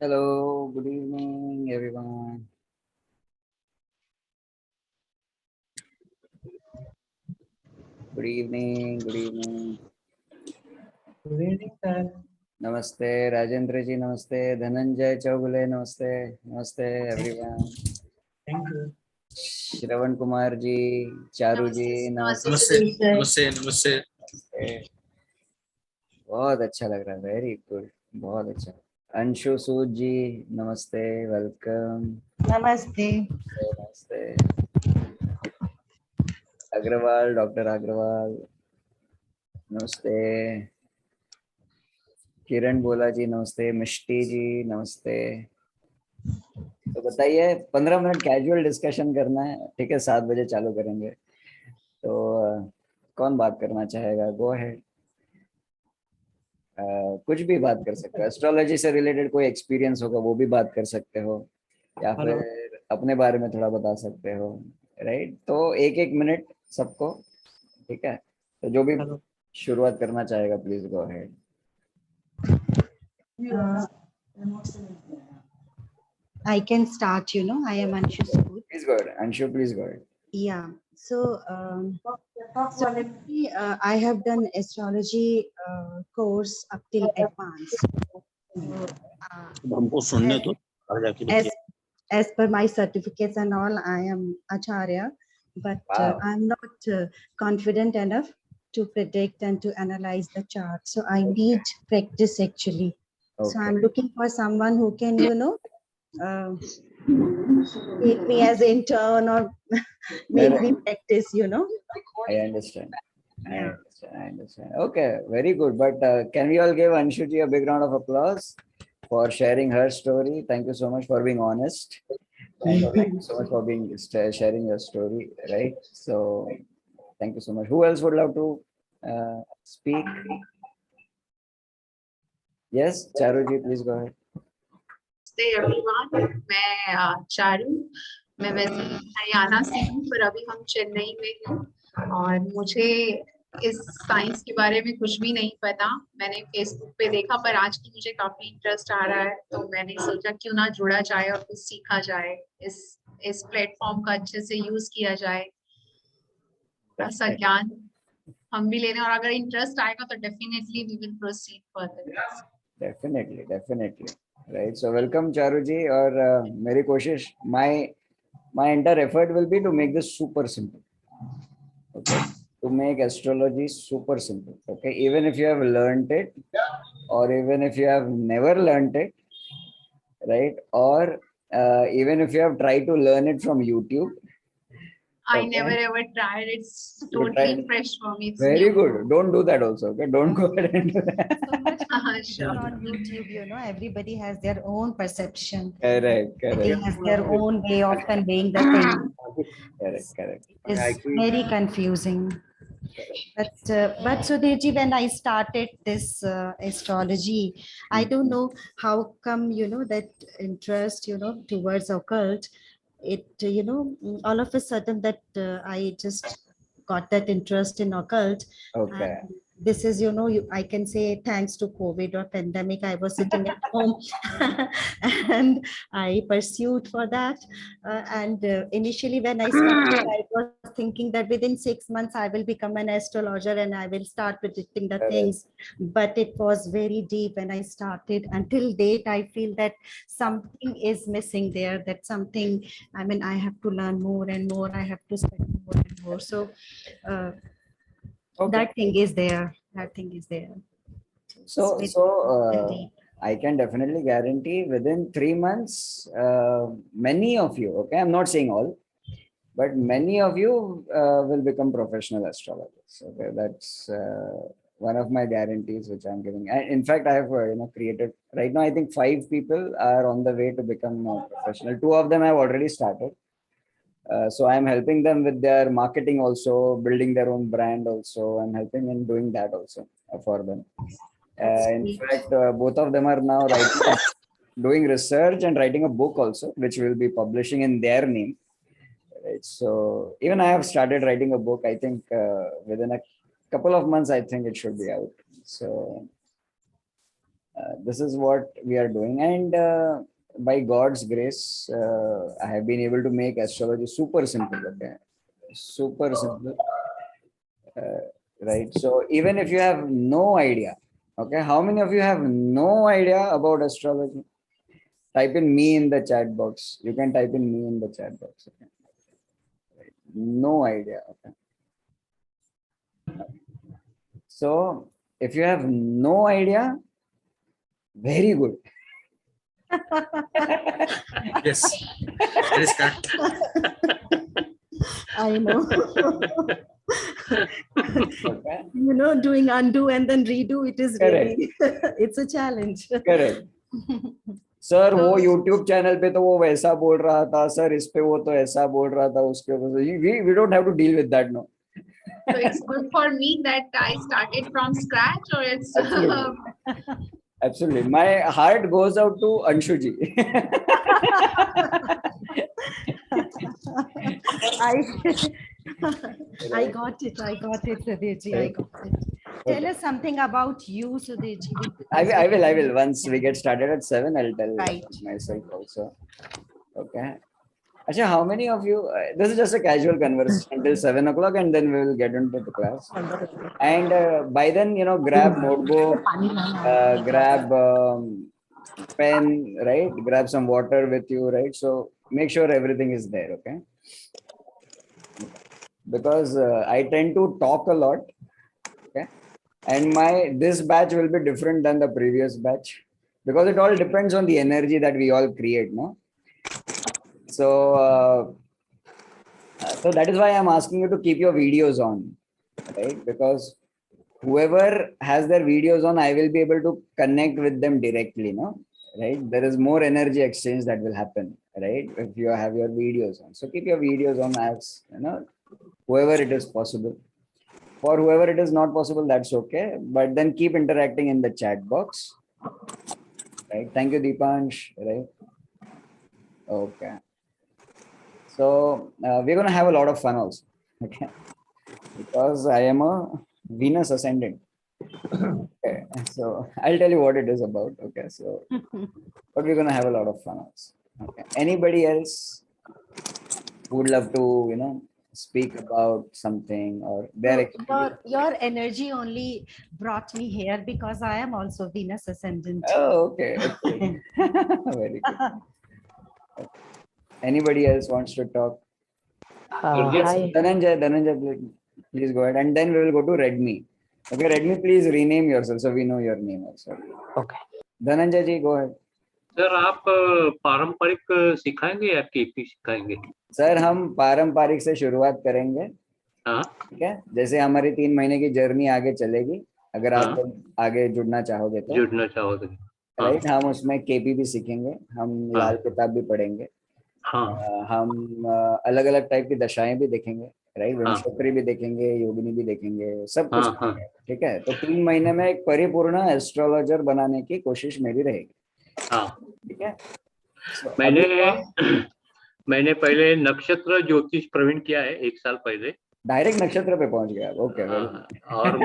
Hello, good evening, everyone. Good evening, good evening. Good evening, sir. Namaste, Rajendra ji, namaste, Dhananjay Chaugule, namaste, namaste, everyone. Thank you. Shravan Kumar ji, Charu ji, namaste. नमस्ते नमस्ते बहुत अच्छा लग रहा है, very good, बहुत अच्छा. अंशु सूद जी, नमस्ते, वेलकम. नमस्ते. नमस्ते. अग्रवाल, डॉक्टर अग्रवाल, नमस्ते. किरण बोला जी, नमस्ते. मिष्टी जी, नमस्ते. तो बताइए, 15 मिनट कैजुअल डिस्कशन करना है, ठीक है? 7 बजे चालू करेंगे. तो कौन बात करना चाहेगा? Go ahead. कुछ भी बात कर सकते हो. एस्ट्रोलॉजी से रिलेटेड कोई एक्सपीरियंस होगा वो भी बात कर सकते हो, या फिर अपने बारे में थोड़ा बता सकते हो, राइट? तो 1-1 मिनट सबको, ठीक है? तो जो भी शुरुआत करना चाहेगा, please go ahead. I can start, I am Anshu Sudhir. Please go ahead. Anshu, please go ahead. Yeah. So, I have done astrology course up till advanced. As per my certificates and all, I am Acharya, but I'm not confident enough to predict and to analyze the chart. So I need practice actually. Okay. So I'm looking for someone who can, take me as intern or make me practice, I understand. I understand. Okay, very good. But can we all give Anshuji a big round of applause for sharing her story? Thank you so much for being honest. And thank you so much for being sharing your story, right? So thank you so much. Who else would love to speak? Yes, Charuji, please go ahead. नमस्ते everyone. मैं चारू, मैं वैसे हरियाणा से हूँ पर अभी हम चेन्नई में हैं और मुझे इस साइंस के बारे में कुछ भी नहीं पता. मैंने फेसबुक पे देखा पर आज की मुझे काफी इंटरेस्ट आ रहा है, तो मैंने सोचा क्यों ना जुड़ा जाए और कुछ सीखा जाए, इस प्लेटफॉर्म का अच्छे से यूज किया जाए, ऐसा ज्ञान हम भी लेने, और अगर इंटरेस्ट आएगा तो definitely we will proceed further. Definitely. Right. So welcome, Charuji. और मेरी कोशिश, my entire effort will be to make this super simple. Okay. To make astrology super simple. Okay. Even if you have learned it, or even if you have never learned it, right? Or even if you have tried to learn it from YouTube. I never ever tried. It's totally fresh for me. It's Very new. good. Don't do that also. Okay. Don't go ahead and do that. So much Sure. on YouTube, everybody has their own perception. Correct. They has their own way of conveying the thing. Correct. It's very confusing. But Sudhirji, when I started this astrology, I don't know how come, that interest, towards occult, it, all of a sudden that I just got that interest in occult. Okay. And this is, I can say thanks to COVID or pandemic, I was sitting at home and I pursued for that. Initially when I started, I was thinking that within 6 months, I will become an astrologer and I will start predicting the things. But it was very deep when I started. Until date, I feel that something is missing there, that something, I have to learn more and more. I have to study more and more. So that thing is there. So I can definitely guarantee within 3 months, many of you, okay, I'm not saying all, but many of you will become professional astrologers. Okay, that's one of my guarantees which I'm giving. And in fact, I have created right now. I think 5 people are on the way to become professional. 2 of them have already started. So I'm helping them with their marketing also, building their own brand also. I'm helping in doing that also for them. In fact, both of them are now doing research and writing a book also, which we'll be publishing in their name. Right. So even I have started writing a book. I think within a couple of months, I think it should be out. So this is what we are doing, and by God's grace, I have been able to make astrology super simple. Okay, super simple. Right. So even if you have no idea, okay, how many of you have no idea about astrology? Type in me in the chat box. You can type in me in the chat box. Okay. Right. No idea. Okay. So if you have no idea, very good. Yes, that is correct. I know. Okay. You know, doing undo and then redo, it is Correct. really, it's a challenge. Correct. Sir वो YouTube channel पे तो वो वैसा बोल रहा था sir इस पे वो तो ऐसा बोल रहा था उसके ऊपर we don't have to deal with that, no. So it's good for me that I started from scratch, or it's Absolutely. Absolutely. My heart goes out to Anshu ji. I got it, Sudhir ji, I got it. Tell us something about you, Sudhir ji. I will. Once we get started at 7, I'll tell Right. myself also. Okay. Actually, how many of you, this is just a casual conversation until 7 o'clock, and then we will get into the class. And by then, you know, grab notebook, grab pen, right? Grab some water with you, right? So make sure everything is there, okay? Because I tend to talk a lot, okay? And this batch will be different than the previous batch because it all depends on the energy that we all create, no? So that is why I'm asking you to keep your videos on, right? Because whoever has their videos on, I will be able to connect with them directly, no? Right? There is more energy exchange that will happen, right? If you have your videos on. So keep your videos on as, you know, whoever it is possible. For whoever it is not possible, that's okay. But then keep interacting in the chat box. Right? Thank you, Deepansh. Right? Okay. So we're going to have a lot of fun also. Okay. Because I am a Venus ascendant. Okay. So I'll tell you what it is about. Okay. So, but we're going to have a lot of fun also. Okay. Anybody else who would love to, you know, speak about something or their experience? Your energy only brought me here because I am also Venus ascendant. Oh, okay. Okay. Very good. Okay. Anybody else wants to talk? Yes, Hi. Dhananjay, please go ahead. And then we will go to Redmi. Okay, Redmi, please rename yourself so we know your name also. Okay. Dhananjay ji, go ahead. Sir आप पारंपरिक सिखाएंगे या KP सिखाएंगे? Sir हम पारंपरिक से शुरुआत करेंगे. हाँ. ठीक है, जैसे हमारी 3 महीने की जर्नी आगे चलेगी, अगर आप आगे जुड़ना चाहोगे तो. जुड़ना चाहोगे. राइट, हम उसमें केपी भी सीखेंगे, हम लाल किताब भी पढ़ेंगे. हम अलग अलग टाइप की दशाएं भी देखेंगे, राइट, वंशोत्तरी भी देखेंगे, योगिनी भी देखेंगे, सब कुछ. ठीक है, तो 3 महीने में एक परिपूर्ण एस्ट्रोलॉजर बनाने की कोशिश मेरी रहेगी. ठीक है. मैंने पहले नक्षत्र ज्योतिष प्रवीण किया है 1 साल पहले. डायरेक्ट नक्षत्र पे पहुंच गया. ओके. और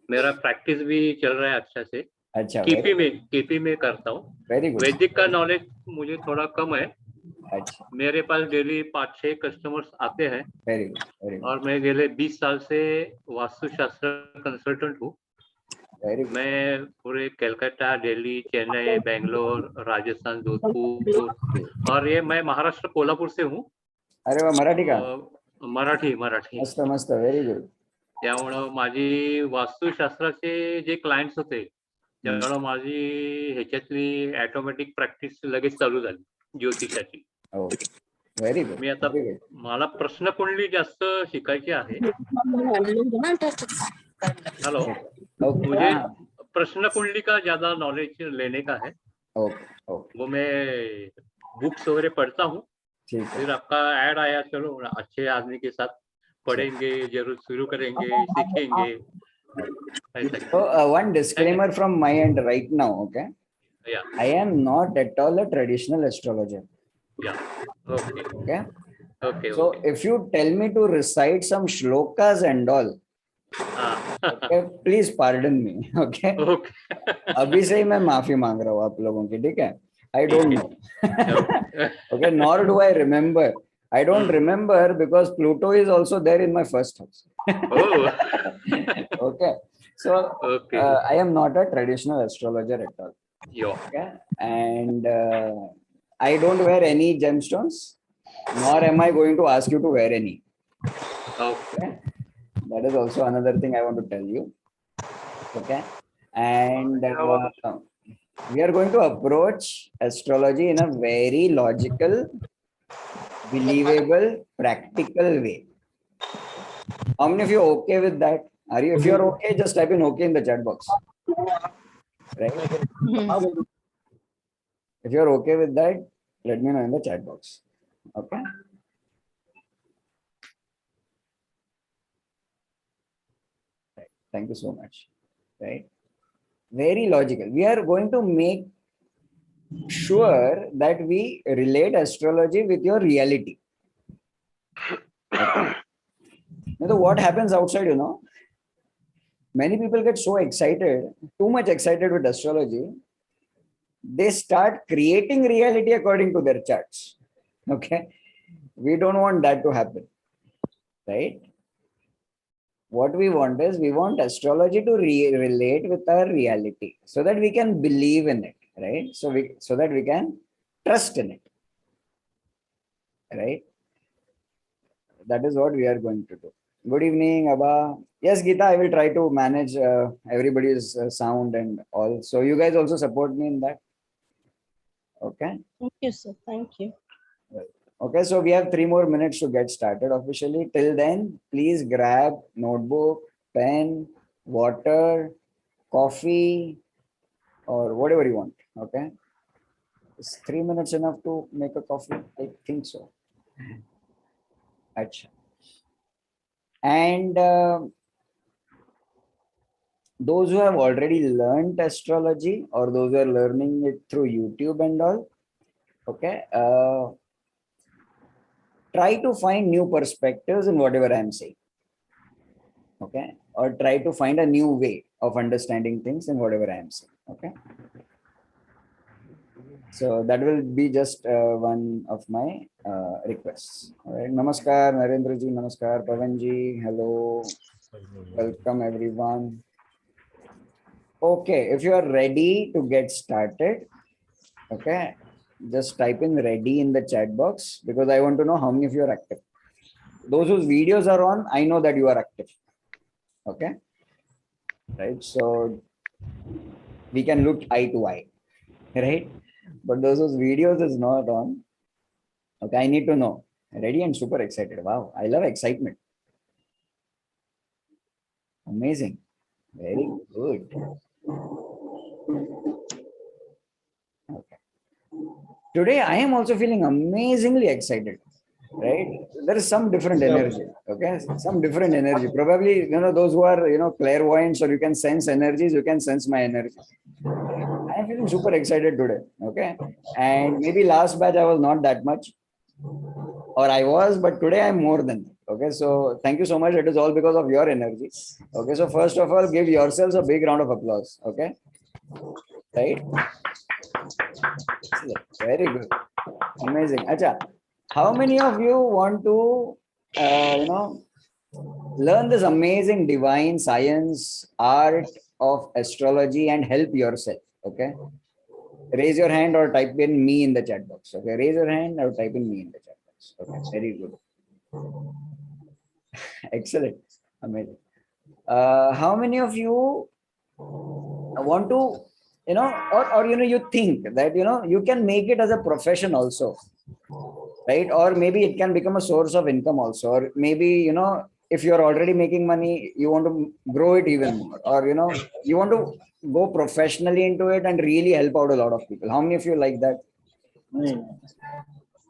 मेरा प्रैक्टिस भी चल रहा है अच्छा से. अच्छा. केपी में करता हूँ. Very good. वैदिक का नॉलेज मुझे थोड़ा कम है. अच्छा. मेरे पास डेली 5-6 कस्टमर्स आते हैं. Very good. और मैं गेले 20 साल से वास्तुशास्त्र कंसल्टेंट हूँ. मैं पूरे कलकत्ता, दिल्ली, चेन्नई, बेंगलोर, राजस्थान, जोधपुर, और ये मैं महाराष्ट्र कोल्हापुर से हूँ. अरे वाह, मराठी का. मराठी. मस्त. Very good. त्यामुळं माझी वास्तुशास्त्राचे जे क्लायंट्स होते त्यामुळे माझी ह्याच्यातली ऑटोमॅटिक प्रॅक्टिस लगेच चालू झाली ज्योतिषाची. Very good. मी आता मला प्रश्नकुंडली जास्त शिकायची आहे. हेलो. मुझे प्रश्न कुंडली का ज्यादा नॉलेज लेने का है. वो मैं बुक्स वगैरह पढ़ता हूँ. फिर आपका ऐड आया, चलो अच्छे आदमी के साथ पढ़ेंगे, जरूर शुरू करेंगे, सीखेंगे. So one disclaimer from my end right now, okay? Yeah. I am not at all a traditional astrologer. Yeah. Okay. Okay. Okay. So Okay. if you tell me to recite some shlokas and all, okay, please pardon me. Okay. Okay. अभी से ही मैं माफी मांग रहा हूँ आप लोगों की, ठीक है? I don't know. Okay, nor do I remember. I don't remember because Pluto is also there in my first house. Oh. Okay, so Okay. I am not a traditional astrologer at all. Yeah. Okay, and I don't wear any gemstones, nor am I going to ask you to wear any. Okay, that is also another thing I want to tell you. Okay, and we are going to approach astrology in a very logical, believable, practical way. How many of you are okay with that? Are you? If you are okay, just type in okay in the chat box. Right? If you are okay with that, let me know in the chat box. Okay. Right. Thank you so much. Right. Very logical. We are going to make sure that we relate astrology with your reality. Okay. Now, what happens outside, many people get so excited, too much excited with astrology, they start creating reality according to their charts. Okay. We don't want that to happen. Right. What we want is we want astrology to relate with our reality so that we can believe in it. Right. So that we can trust in it. Right. That is what we are going to do. Good evening, Abba. Yes, Geeta, I will try to manage everybody's sound and all. So you guys also support me in that. Okay. Thank you, sir. Thank you. Well, okay, so we have 3 more minutes to get started officially. Till then, please grab notebook, pen, water, coffee, or whatever you want. Okay. Is 3 minutes enough to make a coffee? I think so. Achha. And those who have already learned astrology or those who are learning it through YouTube and all, okay, try to find new perspectives in whatever I am saying. Okay, or try to find a new way of understanding things in whatever I am saying. Okay. So that will be just one of my requests. All right. Namaskar, Narendra ji. Namaskar, Pavan ji. Hello. Welcome, everyone. Okay. If you are ready to get started, okay, just type in ready in the chat box because I want to know how many of you are active. Those whose videos are on, I know that you are active. Okay. Right. So we can look eye to eye. Right. But those whose videos is not on, okay, I need to know. Ready and super excited. Wow, I love excitement. Amazing. Very good. Okay. Today, I am also feeling amazingly excited. Right? There is some different energy. Okay, some different energy. Probably, those who are, clairvoyants or you can sense energies, you can sense my energy. I am feeling super excited today. Okay. And maybe last batch I was not that much. Or I was, but today I'm more than. Okay. So thank you so much. It is all because of your energy. Okay. So first of all, give yourselves a big round of applause. Okay. Right. Very good. Amazing. Acha, how many of you want to, learn this amazing divine science, art of astrology and help yourself? Okay. Raise your hand or type in me in the chat box. Okay. Raise your hand or type in me in the chat box. Okay. Very good. Excellent. Amazing. How many of you want to, you think that, you can make it as a profession also, right? Or maybe it can become a source of income also. Or maybe, if you're already making money, you want to grow it even more. Or, you want to go professionally into it and really help out a lot of people. How many of you like that?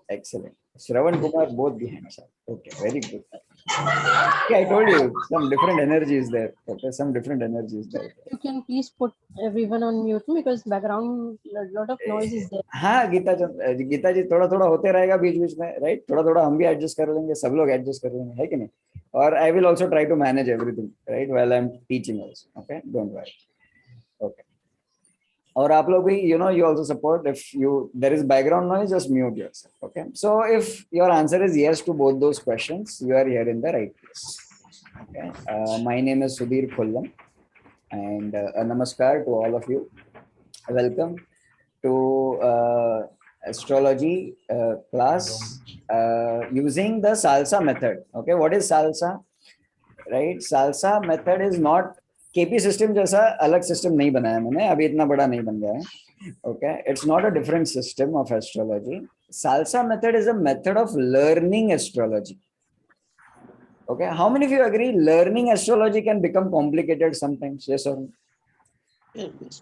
Excellent. Shravan Kumar, both the hands up. Okay, very good. Yeah, I told you some different energy is there. Okay, some different energy is there. You can please put everyone on mute because background lot of noise is there. हाँ गीता जी थोड़ा थोड़ा होते रहेगा बीच बीच में, right? थोड़ा थोड़ा हम भी एडजस्ट कर लेंगे, सब लोग एडजस्ट कर लेंगे, है कि नहीं? और I will also try to manage everything, right, while I am teaching also. Okay, don't worry. Okay, और आप लोग भी, you know, you also support. If there is background noise, just mute yourself. Okay, so if your answer is yes to both those questions, you are here in the right place. Okay, my name is Sudhir Khollam, and namaskar to all of you. Welcome to astrology class using the salsa method. Okay, what is salsa? Right, salsa method is not KP system जैसा अलग system नहीं बनाया मैंने, अभी इतना बड़ा नहीं बन गया है. Okay, it's not a different system of astrology. Salsa method is a method of learning astrology. Okay, how many of you agree learning astrology can become complicated sometimes? Yes or no? It's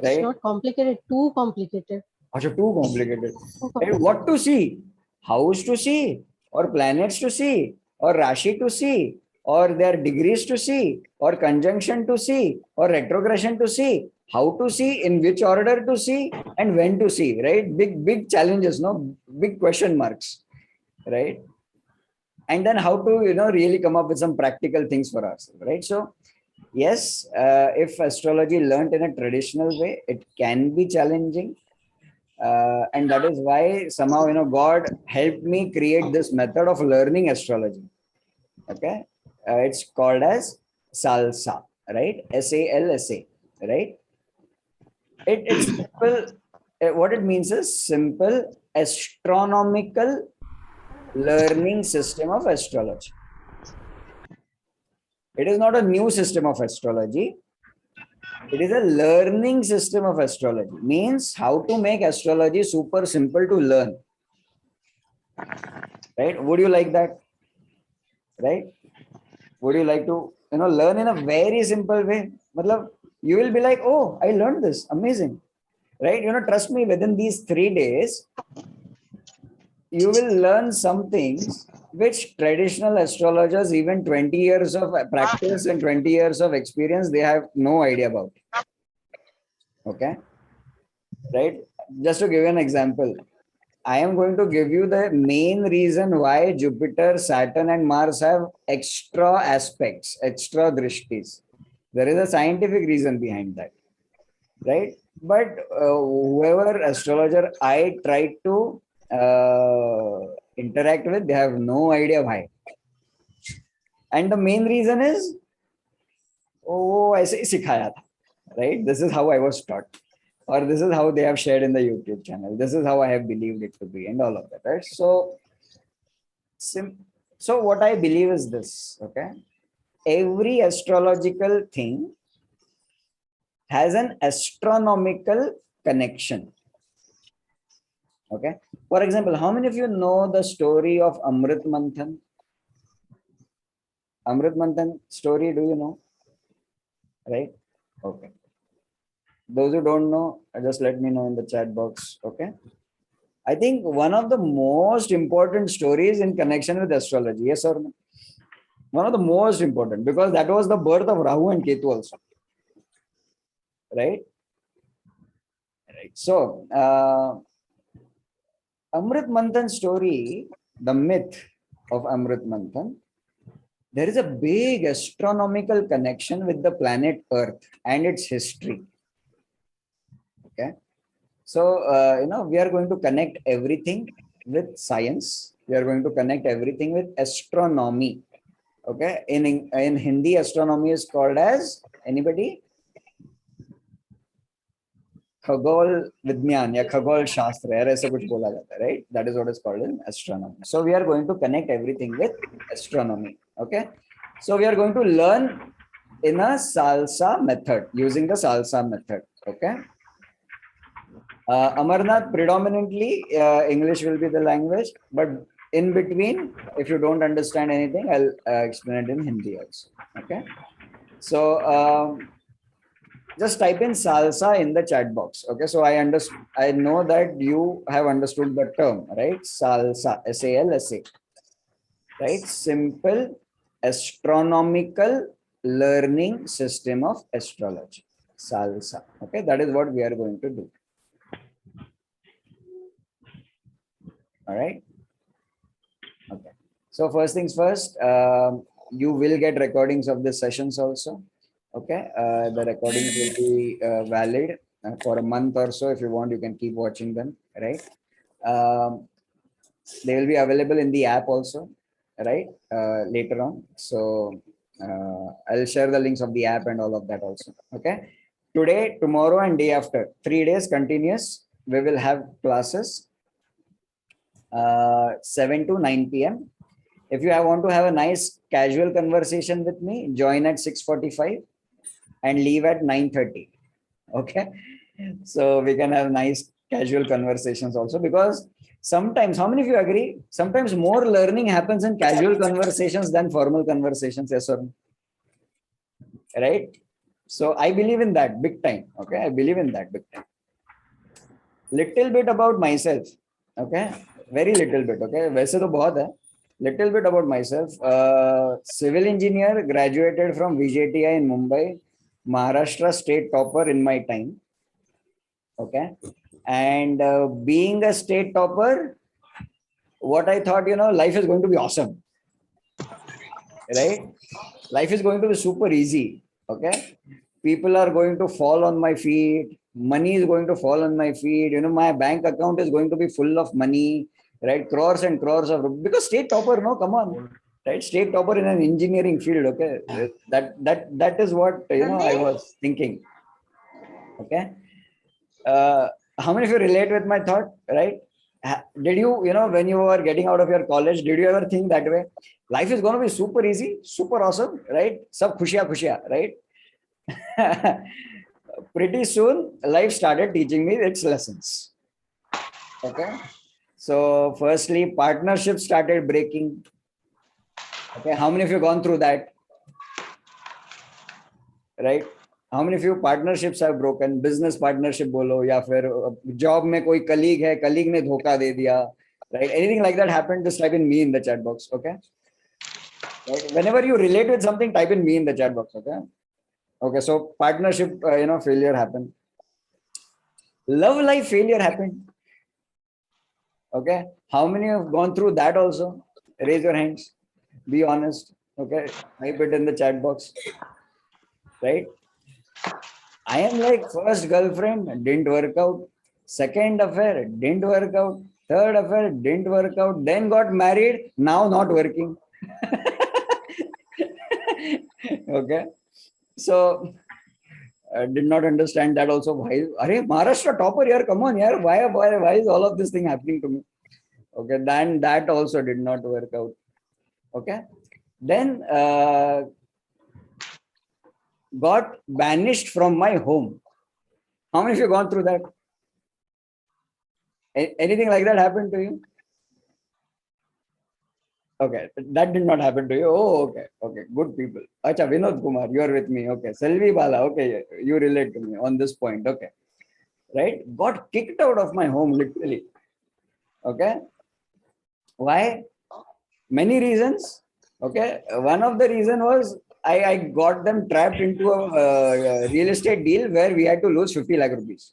Right? not complicated, too complicated. Achha, too complicated. Right? What to see, house to see, or planets to see, or rashi to see, or their degrees to see, or conjunction to see, or retrogression to see, how to see, in which order to see, and when to see, right? Big challenges, no? Big question marks, right? And then how to, you know, really come up with some practical things for ourselves, right? So yes, if astrology learned in a traditional way, it can be challenging. And that is why somehow, you know, God helped me create this method of learning astrology. Okay, it's called as salsa, right? SALSA, right? It's simple. What it means is simple astronomical learning system of astrology. It is not a new system of astrology. It is a learning system of astrology. Means how to make astrology super simple to learn. Right? Would you like that? Right? Would you like to, you know, learn in a very simple way? Matlab, you will be like, oh, I learned this. Amazing. Right? You know, trust me, within these 3 days, you will learn some things which traditional astrologers, even 20 years of practice and 20 years of experience, they have no idea about. Okay. Right? Just to give you an example, I am going to give you the main reason why Jupiter, Saturn, and Mars have extra aspects, extra drishtis. There is a scientific reason behind that, right? But whoever astrologer I try to interact with, they have no idea why. And the main reason is, oh, ऐसे ही सिखाया था, right? This is how I was taught. Or this is how they have shared in the YouTube channel. This is how I have believed it to be, and all of that, right? So what I believe is this, okay? Every astrological thing has an astronomical connection, okay? For example, how many of you know the story of Amrit Manthan? Amrit Manthan story, do you know? Right? Okay. Those who don't know, just let me know in the chat box. Okay. I think one of the most important stories in connection with astrology, yes or no? One of the most important, because that was the birth of Rahu and Ketu also. Right? Right. So, Amrit Manthan story, the myth of Amrit Manthan, there is a big astronomical connection with the planet Earth and its history. Okay, so you know, we are going to connect everything with science. We are going to connect everything with astronomy. Okay, in Hindi, astronomy is called as, anybody? Khagol Vidyan या Khagol Shastra, ऐसा कुछ बोला जाता है, right? That is what is called in astronomy. So we are going to connect everything with astronomy. Okay, so we are going to learn in a salsa method, using the salsa method. Okay. Amarnath, predominantly English will be the language, but in between, if you don't understand anything, I'll explain it in Hindi also. Okay. So Just type in salsa in the chat box. Okay, so I know that you have understood the term, right? Salsa, SALSA, right? Simple astronomical learning system of astrology. Salsa. Okay, that is what we are going to do. All right. Okay. So first things first, you will get recordings of the sessions also. Okay. The recordings will be valid for a month or so. If you want, you can keep watching them. Right. They will be available in the app also. Right. Later on. So I'll share the links of the app and all of that also. Okay. Today, tomorrow, and day after, 3 days continuous, we will have classes 7 to 9 p.m. If you want to have a nice casual conversation with me, join at 6:45 and leave at 9:30. Okay. So we can have nice casual conversations also, because sometimes, how many of you agree? Sometimes more learning happens in casual conversations than formal conversations. Yes or no? Right? So I believe in that big time. Okay. I believe in that big time. Little bit about myself. Okay. Very little bit. Okay. वैसे तो बहुत है. Little bit about myself. Civil engineer, graduated from VJTI in Mumbai, Maharashtra state topper in my time. Okay. And being a state topper, what I thought, life is going to be awesome. Right? Life is going to be super easy. Okay. People are going to fall on my feet. Money is going to fall on my feet. My bank account is going to be full of money. Right, crores and crores of, because state topper, no, come on, right? State topper in an engineering field. Okay, that is what I was thinking. Okay, how many of you relate with my thought? Right? Did you, when you were getting out of your college, did you ever think that way? Life is going to be super easy, super awesome, right? Sab khushiya, right? Pretty soon, life started teaching me its lessons. Okay. So firstly, partnerships started breaking. Okay, how many of you gone through that? Right? How many of you partnerships have broken? Business partnership bolo, या फिर job में कोई colleague है, colleague ने धोखा दे दिया, right? Anything like that happened? Just type in me in the chat box. Okay. Right? Whenever you relate with something, type in me in the chat box. Okay. Okay. So partnership, failure happened. Love life failure happened. Okay. How many have gone through that also? Raise your hands. Be honest. Okay. Type it in the chat box. Right. I am like, first girlfriend didn't work out. Second affair didn't work out. Third affair didn't work out. Then got married. Now not working. Okay. So I did not understand that also. Why? Arey, Maharashtra topper, yaar, come on, yaar. Why is all of this thing happening to me? Okay, then that also did not work out. Okay, then got banished from my home. How many of you have gone through that? Anything like that happened to you? Okay, that did not happen to you. Oh, okay, good people. Acha, Vinod Kumar, you are with me. Okay, Selvi Bala, okay, you relate to me on this point. Okay, right? Got kicked out of my home, literally. Okay, why? Many reasons. Okay, one of the reason was I got them trapped into a real estate deal where we had to lose 50 lakh rupees.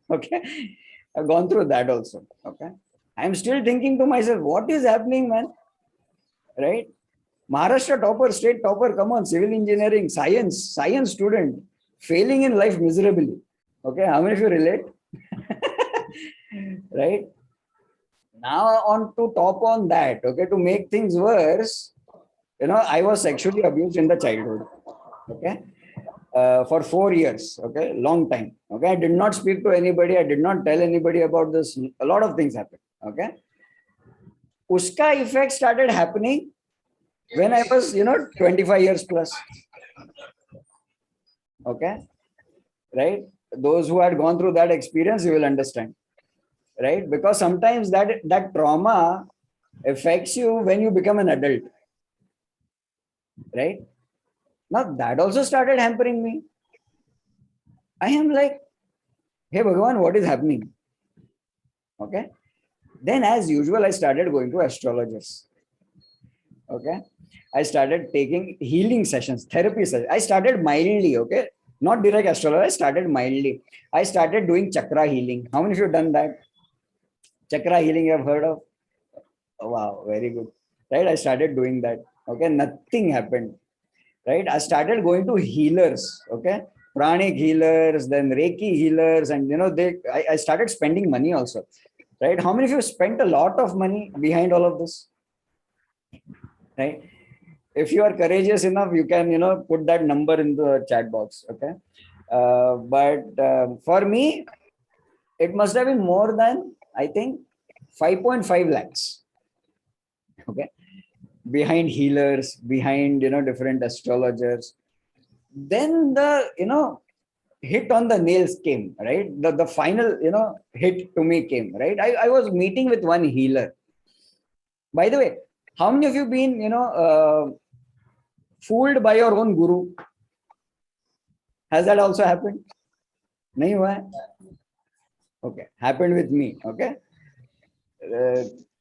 Okay, I've gone through that also. Okay, I'm still thinking to myself, what is happening, man? Right? Maharashtra topper, state topper, come on, civil engineering, science student, failing in life miserably. Okay, how many of you relate? Right? Now on to top on that, okay, to make things worse, I was sexually abused in the childhood. Okay. For 4 years. Okay, long time. Okay, I did not speak to anybody. I did not tell anybody about this. A lot of things happened. Okay, uska effect started happening when I was, 25 years plus. Okay, right? Those who had gone through that experience, you will understand, right? Because sometimes that trauma affects you when you become an adult, right? Now that also started hampering me. I am like, hey Bhagavan, what is happening? Okay. Then as usual, I started going to astrologers. Okay. I started taking healing sessions, therapy sessions. I started mildly, okay? Not direct astrology, I started mildly. I started doing chakra healing. How many of you have done that? Chakra healing you have heard of? Oh, wow, very good. Right? I started doing that. Okay, nothing happened. Right? I started going to healers. Okay, pranic healers, then Reiki healers, and I started spending money also. Right? How many of you spent a lot of money behind all of this? Right? If you are courageous enough, you can put that number in the chat box. Okay, but for me, it must have been more than, I think, 5.5 lakhs. Okay, behind healers, behind different astrologers. Then the hit on the nails came, right? The final hit to me came, right? I was meeting with one healer. By the way, how many of you been fooled by your own guru? Has that also happened? Nahi hua hai? Okay, happened with me. Okay,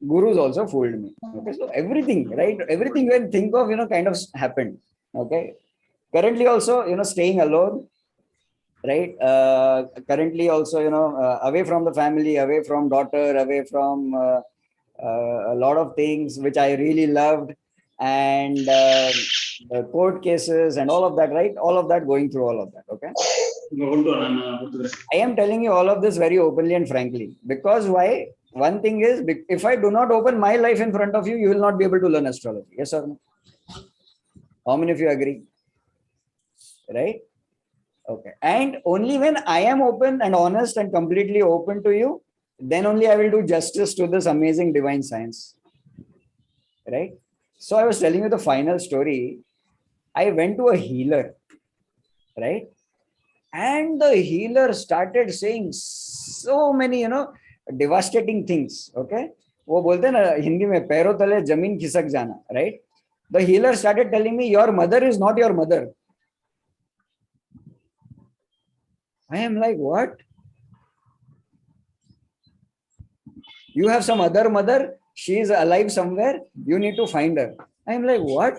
gurus also fooled me. Okay, so everything, right? Everything you can think of, kind of happened. Okay, currently also, staying alone, right? Currently also, away from the family, away from daughter, away from a lot of things which I really loved, and the court cases and all of that, right? All of that, going through all of that. Okay. I am telling you all of this very openly and frankly, because why? One thing is, if I do not open my life in front of you, you will not be able to learn astrology. Yes or no? How many of you agree? Right? Okay. And only when I am open and honest and completely open to you, then only I will do justice to this amazing divine science. Right? So I was telling you the final story. I went to a healer. Right? And the healer started saying so many, devastating things. Okay. वो बोलते हैं ना हिंदी में पैरों तले जमीन खिसक जाना, right? The healer started telling me, your mother is not your mother. I am like, what? You have some other mother, she is alive somewhere, you need to find her. I am like, what?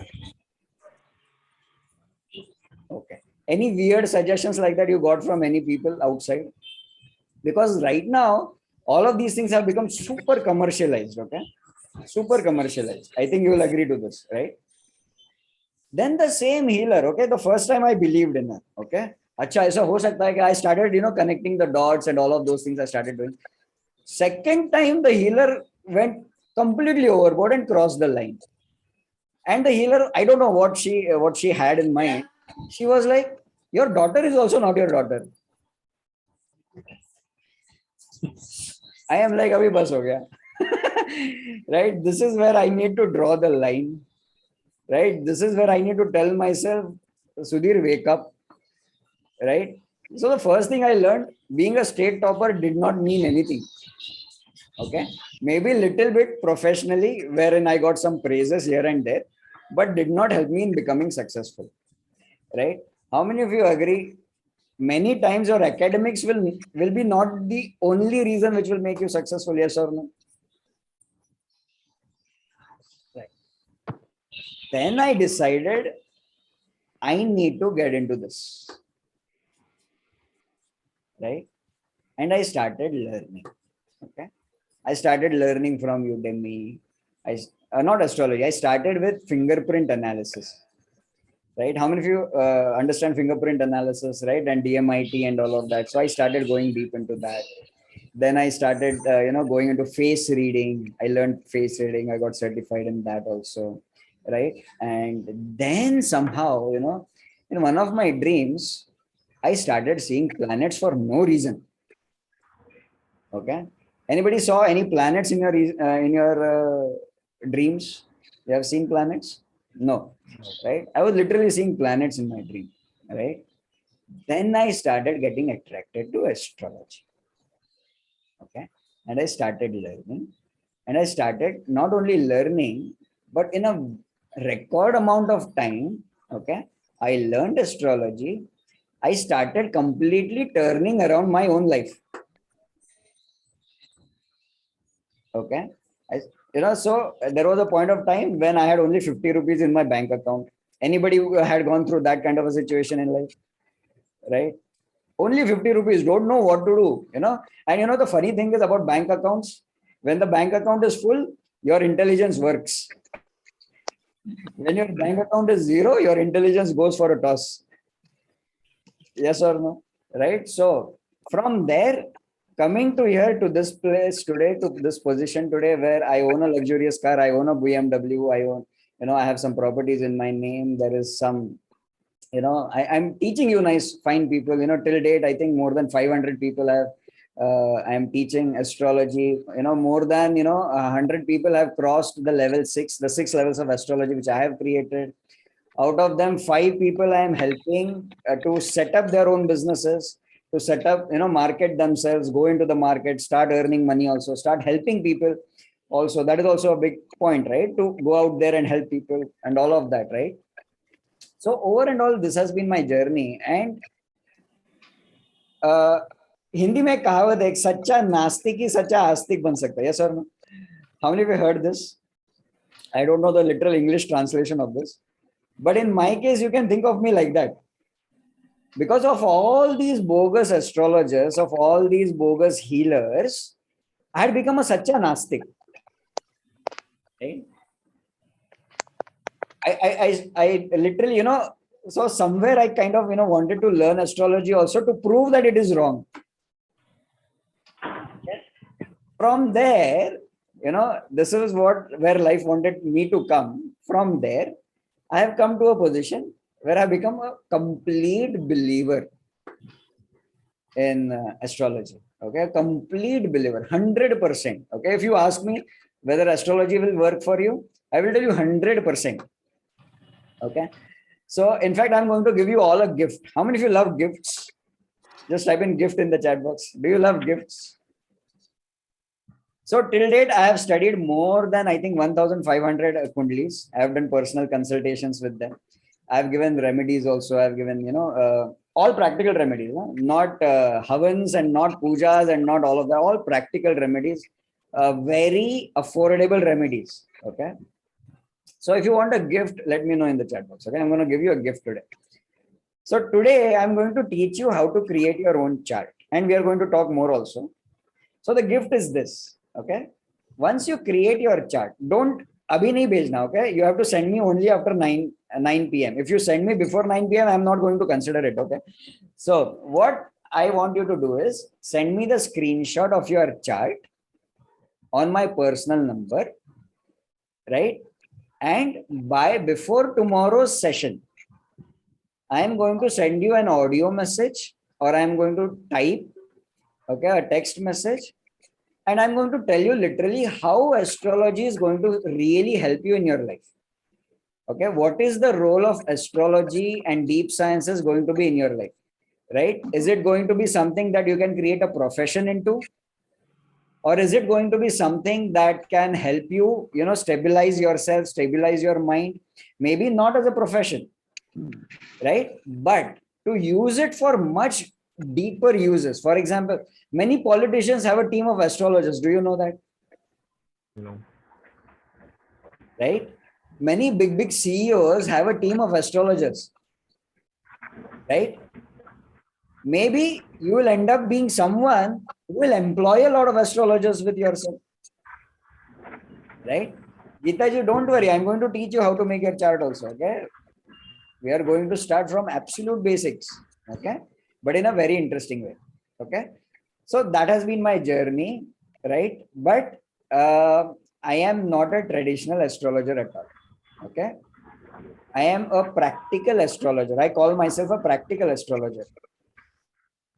Okay. Any weird suggestions like that you got from any people outside? Because right now, all of these things have become super commercialized, okay? Super commercialized. I think you will agree to this, right? Then the same healer, okay? The first time I believed in her, okay? Acha, aisa ho sakta hai ki I started, connecting the dots and all of those things I started doing. Second time, the healer went completely overboard and crossed the line. And the healer, I don't know what she had in mind. She was like, your daughter is also not your daughter. I am like, abhi bas ho gaya. Right? This is where I need to draw the line. Right? This is where I need to tell myself, Sudhir, wake up. Right? So the first thing I learned, being a state topper did not mean anything. Okay? Maybe a little bit professionally, wherein I got some praises here and there, but did not help me in becoming successful. Right? How many of you agree? Many times your academics will be not the only reason which will make you successful, yes or no? Right. Then I decided I need to get into this. Right? And I started learning. Okay. I started learning from Udemy. Not astrology. I started with fingerprint analysis. Right? How many of you understand fingerprint analysis, right? And DMIT and all of that. So I started going deep into that. Then I started, going into face reading. I learned face reading. I got certified in that also, right? And then somehow, in one of my dreams, I started seeing planets for no reason. Okay. Anybody saw any planets in your dreams? You have seen planets? No. Right? I was literally seeing planets in my dream. Right? Then I started getting attracted to astrology. Okay. And I started learning. And I started not only learning, but in a record amount of time, okay, I learned astrology. I started completely turning around my own life. Okay. So there was a point of time when I had only 50 rupees in my bank account. Anybody who had gone through that kind of a situation in life, right? Only 50 rupees, don't know what to do, And the funny thing is about bank accounts, when the bank account is full, your intelligence works. When your bank account is zero, your intelligence goes for a toss. Yes or no? Right? So from there, coming to here, to this place today, to this position today, where I own a luxurious car, I own a BMW, I own, I have some properties in my name. There is some, I'm teaching you nice, fine people, till date, I think more than 500 people have, I'm teaching astrology, more than, 100 people have crossed the level 6, the 6 levels of astrology, which I have created. Out of them, 5 people I am helping to set up their own businesses, to set up, market themselves, go into the market, start earning money also, start helping people also. That is also a big point, right? To go out there and help people and all of that, right? So over and all, this has been my journey. And Hindi में कहावत है, एक सच्चा नास्तिक ही सच्चा आस्तिक बन सकता है. Yes or no? How many of you heard this? I don't know the literal English translation of this. But in my case, you can think of me like that. Because of all these bogus astrologers, of all these bogus healers, I had become a sacha nastik. Right? I literally, so somewhere I kind of, wanted to learn astrology also to prove that it is wrong. From there, this is where life wanted me to come. From there, I have come to a position where I become a complete believer in astrology. Okay, complete believer, 100%. Okay, if you ask me whether astrology will work for you, I will tell you 100%. Okay, so in fact, I'm going to give you all a gift. How many of you love gifts? Just type in gift in the chat box. Do you love gifts? So till date, I have studied more than, I think, 1,500 Kundlis. I have done personal consultations with them. I have given remedies also. I have given, all practical remedies, not havans and not pujas and not all of that, all practical remedies, very affordable remedies. Okay. So if you want a gift, let me know in the chat box. Okay. I'm going to give you a gift today. So today I'm going to teach you how to create your own chart, and we are going to talk more also. So the gift is this. Okay. Once you create your chart, don't abhi nahi bhejna. Okay. You have to send me only after 9 p.m. If you send me before 9 p.m., I'm not going to consider it. Okay. So what I want you to do is send me the screenshot of your chart on my personal number, right? And before tomorrow's session, I am going to send you an audio message, or I am going to type, okay, a text message. And I'm going to tell you literally how astrology is going to really help you in your life. Okay, what is the role of astrology and deep sciences going to be in your life, right? Is it going to be something that you can create a profession into? Or is it going to be something that can help you, stabilize yourself, stabilize your mind? Maybe not as a profession, right? But to use it for much deeper uses. For example, many politicians have a team of astrologers. Do you know that? No. Right? Many big CEOs have a team of astrologers. Right? Maybe you will end up being someone who will employ a lot of astrologers with yourself. Right? Geetaji, don't worry. I'm going to teach you how to make your chart also. Okay? We are going to start from absolute basics. Okay? But in a very interesting way. Okay? So that has been my journey. Right? But I am not a traditional astrologer at all. Okay? I am a practical astrologer. I call myself a practical astrologer.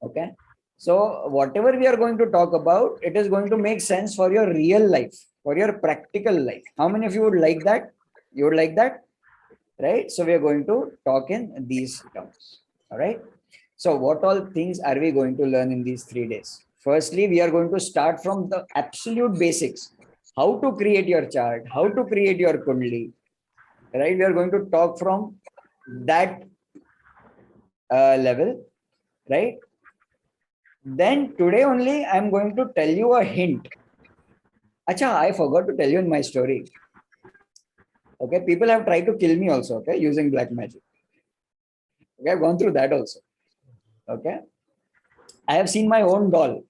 Okay? So whatever we are going to talk about, it is going to make sense for your real life, for your practical life. How many of you would like that? You would like that? Right? So we are going to talk in these terms. All right? So what all things are we going to learn in these 3 days? Firstly, we are going to start from the absolute basics. How to create your chart, how to create your kundli. Right? We are going to talk from that level. right? Then today only I'm going to tell you a hint. Acha, I forgot to tell you in my story. Okay, people have tried to kill me also, okay, using black magic. Okay, I've gone through that also. Okay, I have seen my own doll.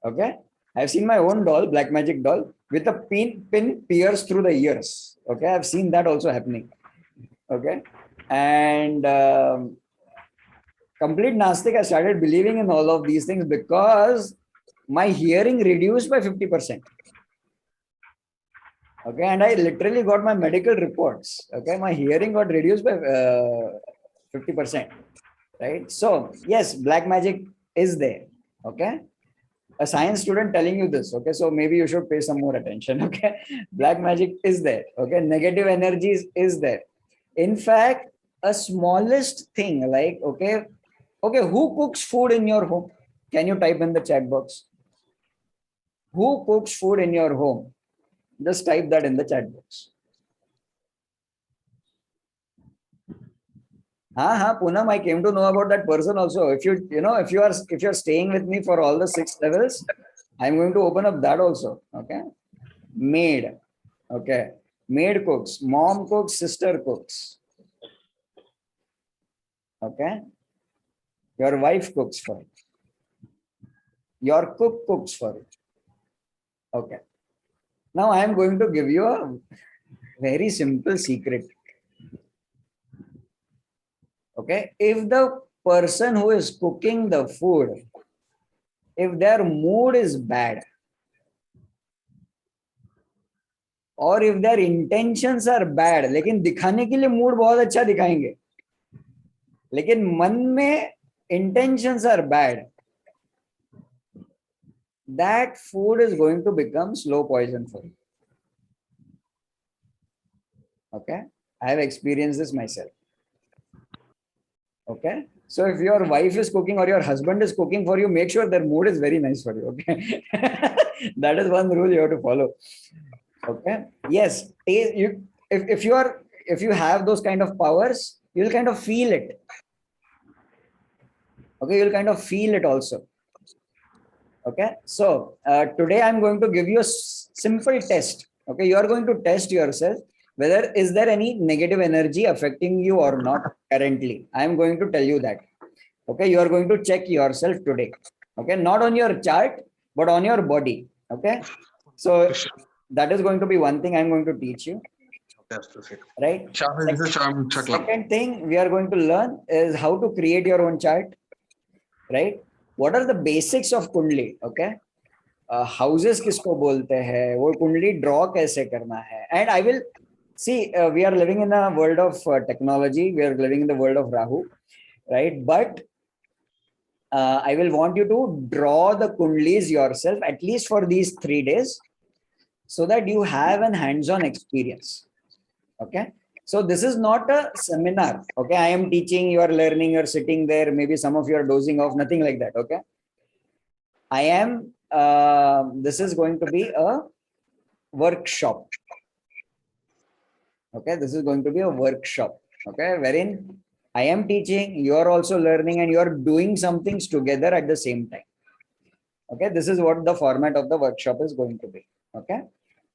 Okay, I have seen my own doll, black magic doll, with a pin pierced through the ears. Okay, I've seen that also happening. Okay, and complete Nastic, I started believing in all of these things because my hearing reduced by 50%. Okay, and I literally got my medical reports. Okay, my hearing got reduced by 50%. Right? So, yes, black magic is there. Okay, a science student telling you this. Okay, so maybe you should pay some more attention. Okay, black magic is there. Okay, negative energies is there. In fact, a smallest thing like, okay, who cooks food in your home? Can you type in the chat box? Who cooks food in your home? Just type that in the chat box. Poonam, I came to know about that person also. If you're staying with me for all the 6 levels, I'm going to open up that also. Okay. Maid. Okay. Maid cooks, mom cooks, sister cooks. Okay. Your wife cooks for you. Your cook cooks for you. Okay. Now I am going to give you a very simple secret. Okay. If the person who is cooking the food, if their mood is bad, और if their intentions are bad, लेकिन दिखाने के लिए mood बहुत अच्छा दिखाएंगे, लेकिन मन में intentions are bad, that food is going to become slow poison for you. Okay, I have experienced this myself. Okay, so if your wife is cooking or your husband is cooking for you, make sure their mood is very nice for you. Okay, that is one rule you have to follow. Okay, yes, if you have those kind of powers, you'll kind of feel it. Okay, you'll kind of feel it also. Okay, so today I'm going to give you a simple test. Okay, you are going to test yourself whether is there any negative energy affecting you or not currently. I'm going to tell you that. Okay, you are going to check yourself today. Okay, not on your chart, but on your body. Okay, so that is going to be one thing I'm going to teach you. Right? Second thing we are going to learn is how to create your own chart. Right? What are the basics of Kundli? Okay. Houses किसको बोलते हैं, वो कुंडली draw कैसे करना है, and I will see. We are living in a world of technology. We are living in the world of Rahu, right? But I will want you to draw the kundlis yourself at least for these 3 days, so that you have an hands-on experience. Okay. So this is not a seminar. Okay, I am teaching, you are learning, you are sitting there. Maybe some of you are dozing off. Nothing like that. Okay. I am. This is going to be a workshop. Okay, this is going to be a workshop. Okay, wherein I am teaching, you are also learning, and you are doing some things together at the same time. Okay, this is what the format of the workshop is going to be. Okay,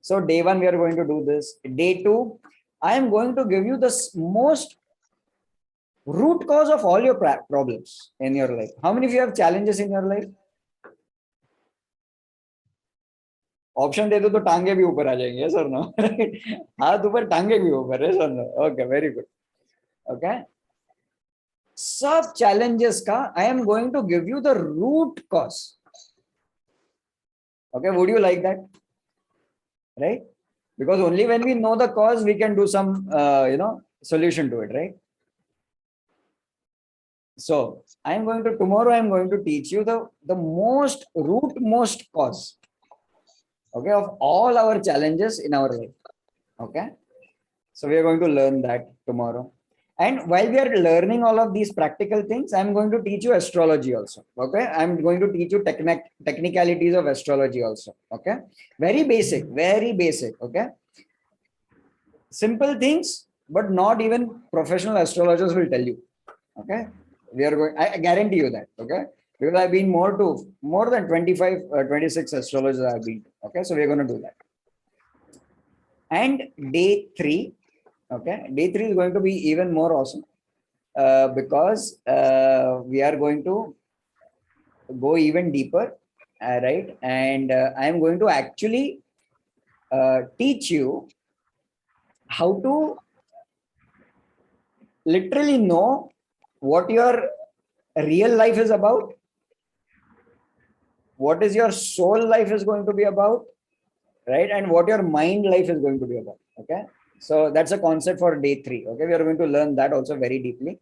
so day 1 we are going to do this. Day 2, I am going to give you the most root cause of all your problems in your life. How many of you have challenges in your life? Option दे दो तो टांगे भी ऊपर आ जाएंगे. Yes or no? हाथ ऊपर टांगे भी ऊपर. Yes or no? Okay, very good. Okay, सब challenges का I am going to give you the root cause. Okay, would you like that? Right? Because only when we know the cause we can do some solution to it, right? So tomorrow I am going to teach you the most rootmost cause, okay, of all our challenges in our life. Okay, so we are going to learn that tomorrow. And while we are learning all of these practical things, I'm going to teach you astrology also. Okay, I'm going to teach you technicalities of astrology also. Okay, very basic. Okay, simple things, but not even professional astrologers will tell you. Okay, We are going, I guarantee you that, okay? Because I've been more than 25, 26 astrologers I've been to, okay? So we're going to do that. And day 3, okay? Day 3 is going to be even more awesome because we are going to go even deeper, right? And I'm going to actually teach you how to literally know what your real life is about, what is your soul life is going to be about, right? And what your mind life is going to be about, okay? So that's a concept for day 3, okay? We are going to learn that also very deeply.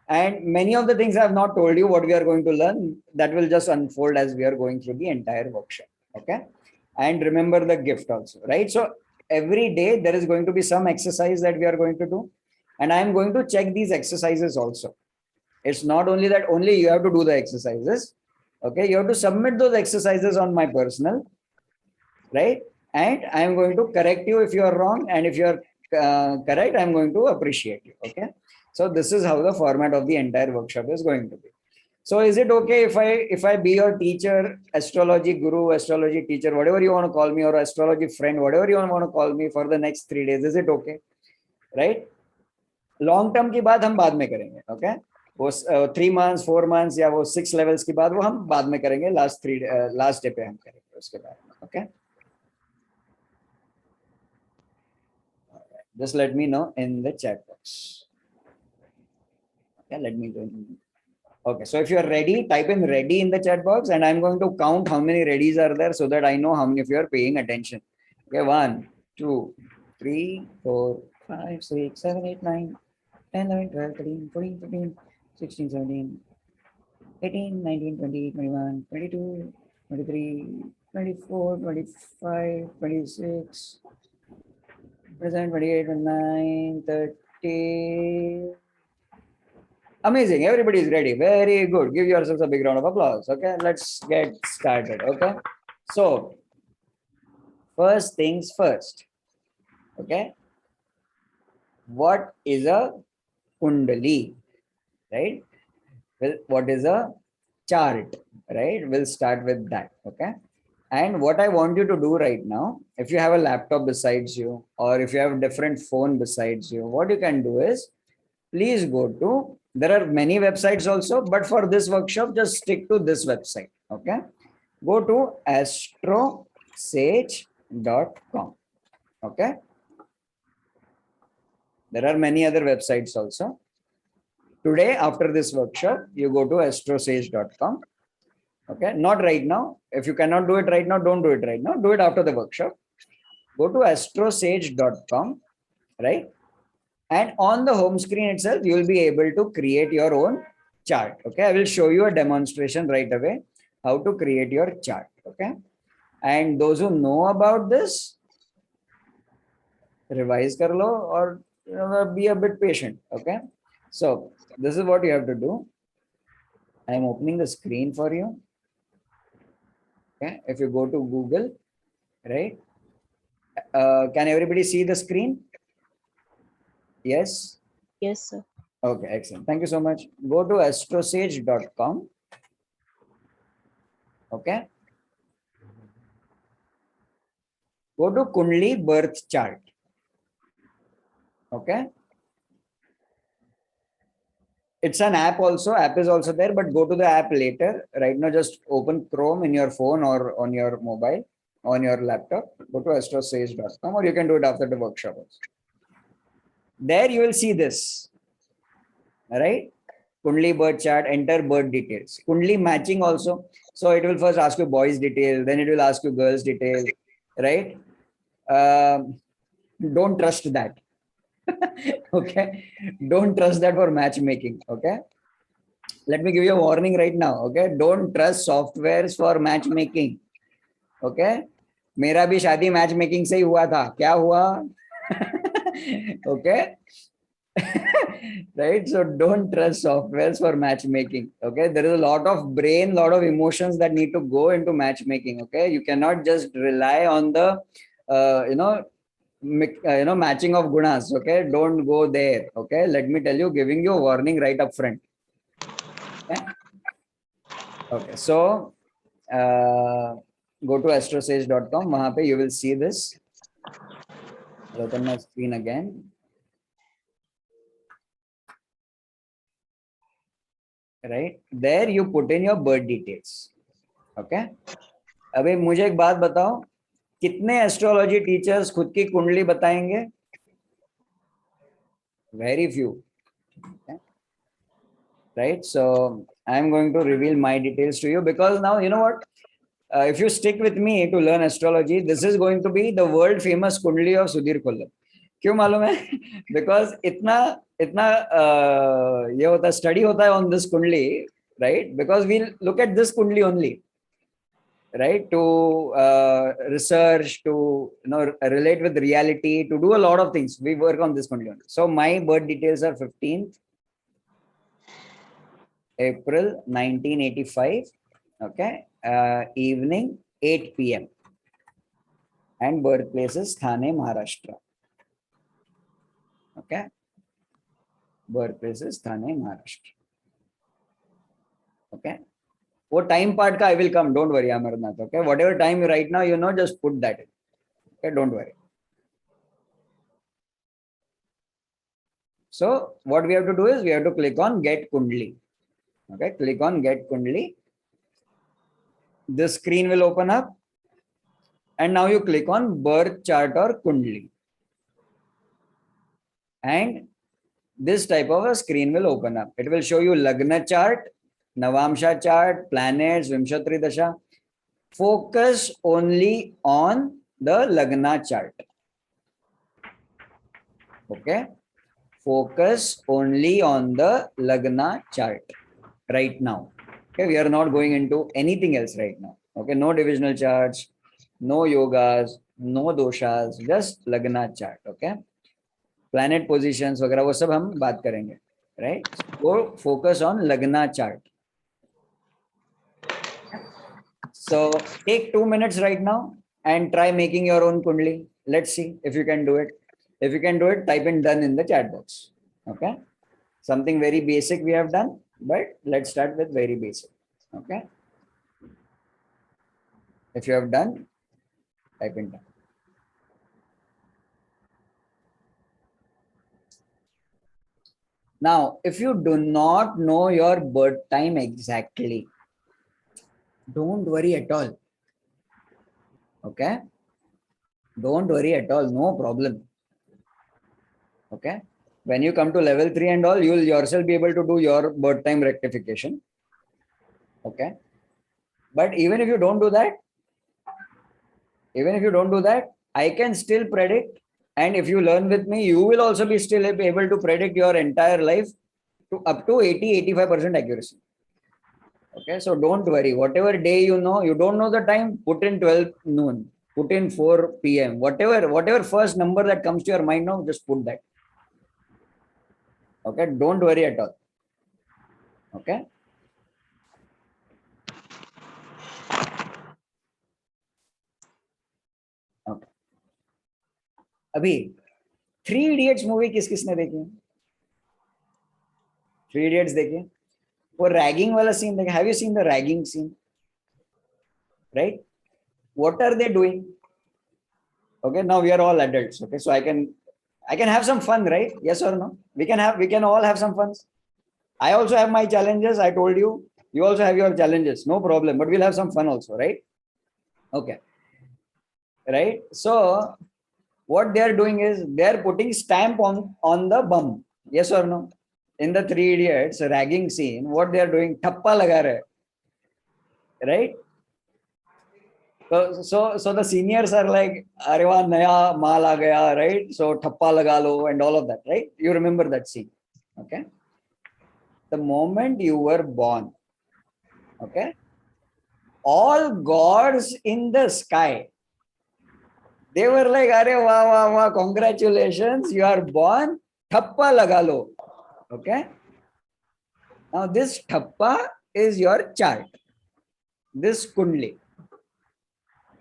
And many of the things I have not told you what we are going to learn, that will just unfold as we are going through the entire workshop, okay? And remember the gift also, right? So every day there is going to be some exercise that we are going to do. And I am going to check these exercises also. It's not only that only you have to do the exercises, okay? You have to submit those exercises on my personal, right? And I am going to correct you if you are wrong. And if you are correct, I am going to appreciate you, okay? So this is how the format of the entire workshop is going to be. So is it okay if I be your teacher, astrology guru, astrology teacher, whatever you want to call me, or astrology friend, whatever you want to call me for the next 3 days? Is it okay? Right? Long term की बात हम बाद में करेंगे, okay? वो 3 months, 4 months या वो 6 levels की बात वो हम बाद में करेंगे, last day पे हम करेंगे उसके बाद, okay? Just let me know in the chat box. Okay, let me go. Okay, so if you are ready, type in ready in the chat box, and I'm going to count how many readies are there so that I know how many of you are paying attention. Okay, 1, 2, 3, 4, 5, 6, 7, 8, 9, 10, 11, 12, 13, 14, 15, 16, 17, 18, 19, 20, 21, 22, 23, 24, 25, 26, 27, 28, 29, 30. Amazing. Everybody is ready. Very good. Give yourselves a big round of applause. Okay, let's get started. Okay, so first things first. Okay, what is a kundali? Right? Well, what is a chart? Right? We'll start with that. Okay. And what I want you to do right now, if you have a laptop besides you, or if you have a different phone besides you, what you can do is, please go to, there are many websites also, but for this workshop, just stick to this website, okay? Go to astrosage.com, okay? There are many other websites also. Today, after this workshop, you go to astrosage.com, okay? Not right now. If you cannot do it right now, don't do it right now. Do it after the workshop. Go to astrosage.com, right? And on the home screen itself, you will be able to create your own chart. Okay, I will show you a demonstration right away how to create your chart. Okay, and those who know about this, revise kar lo or be a bit patient. Okay, so this is what you have to do. I am opening the screen for you. Okay, if you go to Google, right? Can everybody see the screen? Yes. Yes, sir. Okay, excellent. Thank you so much. Go to astrosage.com. Okay. Go to Kundli birth chart. Okay. It's an app also. App is also there, but go to the app later. Right now, just open Chrome in your phone or on your mobile, on your laptop. Go to astrosage.com, or you can do it after the workshop also. There you will see this. All right. Kundli birth chart, enter birth details. Kundli matching also. So it will first ask you boys detail, then it will ask you girls detail, right? Don't trust that. Okay. Don't trust that for matchmaking. Okay. Let me give you a warning right now. Okay. Don't trust softwares for matchmaking. Okay. मेरा भी शादी matchmaking से ही हुआ था. क्या हुआ? Okay. Right, so don't trust softwares for matchmaking. Okay, there is a lot of brain, lot of emotions that need to go into matchmaking. Okay, you cannot just rely on the matching of gunas. Okay, don't go there. Okay, let me tell you, giving you a warning right up front. Okay. Okay. So go to astrosage.com. वहाँ पे you will see this. I'll open my screen again. Right there, you put in your birth details. Okay. अबे मुझे एक बात बताओ, कितने astrology teachers खुद की कुंडली बताएंगे? Very few. Okay. Right. So I am going to reveal my details to you because now you know what. If you stick with me to learn astrology, this is going to be the world famous kundli of Sudhir Khollam. क्यों मालूम है? Because इतना इतना ये होता study होता है on this kundli, right? Because we look at this kundli only, right? To research, to relate with reality, to do a lot of things. We work on this kundli only. So my birth details are 15th April 1985. Okay, evening 8 p.m. and birthplace is Thane, Maharashtra. Okay, birthplace is Thane, Maharashtra. Okay, what time part ka I will come. Don't worry, Amarnath. Okay, whatever time right now you know, just put that in. Okay, don't worry. So what we have to do is we have to click on Get Kundli. Okay, click on Get Kundli. This screen will open up. And now you click on birth chart or kundli. And this type of a screen will open up. It will show you Lagna chart, Navamsha chart, planets, Vimshatri Dasha. Focus only on the Lagna chart. Okay. Focus only on the Lagna chart right now. Okay. We are not going into anything else right now. Okay. No divisional charts. No yogas, no doshas, just Lagna chart. Okay. Planet positions वगैरह वो सब हम बात करेंगे, right? So focus on Lagna chart. So take 2 minutes right now and try making your own kundli. Let's see if you can do it. If you can do it, type in done in the chat box. Okay. Something very basic we have done, but let's start with very basic. Okay. If you have done, type in done. Now, if you do not know your birth time exactly, don't worry at all. Okay. Don't worry at all. No problem. Okay. When you come to level 3 and all, you will yourself be able to do your birth time rectification. Okay. But even if you don't do that, I can still predict. And if you learn with me, you will also be still able to predict your entire life to up to 80-85% accuracy. Okay, so don't worry. Whatever day you know, you don't know the time, put in 12 noon, put in 4 p.m. Whatever first number that comes to your mind now, just put that. Okay, don't worry at all. Okay. Okay. अभी 3 Idiots movie किसने देखी है? 3 Idiots देखिए. वो ragging वाला scene देखे. Have you seen the ragging scene? Right? What are they doing? Okay, now we are all adults. Okay, so I can have some fun, right? Yes or no? We can all have some fun. I also have my challenges. I told you. You also have your challenges. No problem. But we'll have some fun also, right? Okay. Right? So what they are doing is they are putting stamp on the bum. Yes or no? In the 3 Idiots ragging scene, what they are doing, thappa laga rahe. Right? So the seniors are like, "Arey wah, naya maal aa gaya," right? So thappa laga lo and all of that, right? You remember that scene. Okay. The moment you were born, okay, all gods in the sky, they were like, "Arey wah wah wah, congratulations, you are born, thappa laga lo." Okay. Now this thappa is your chart, this kundli.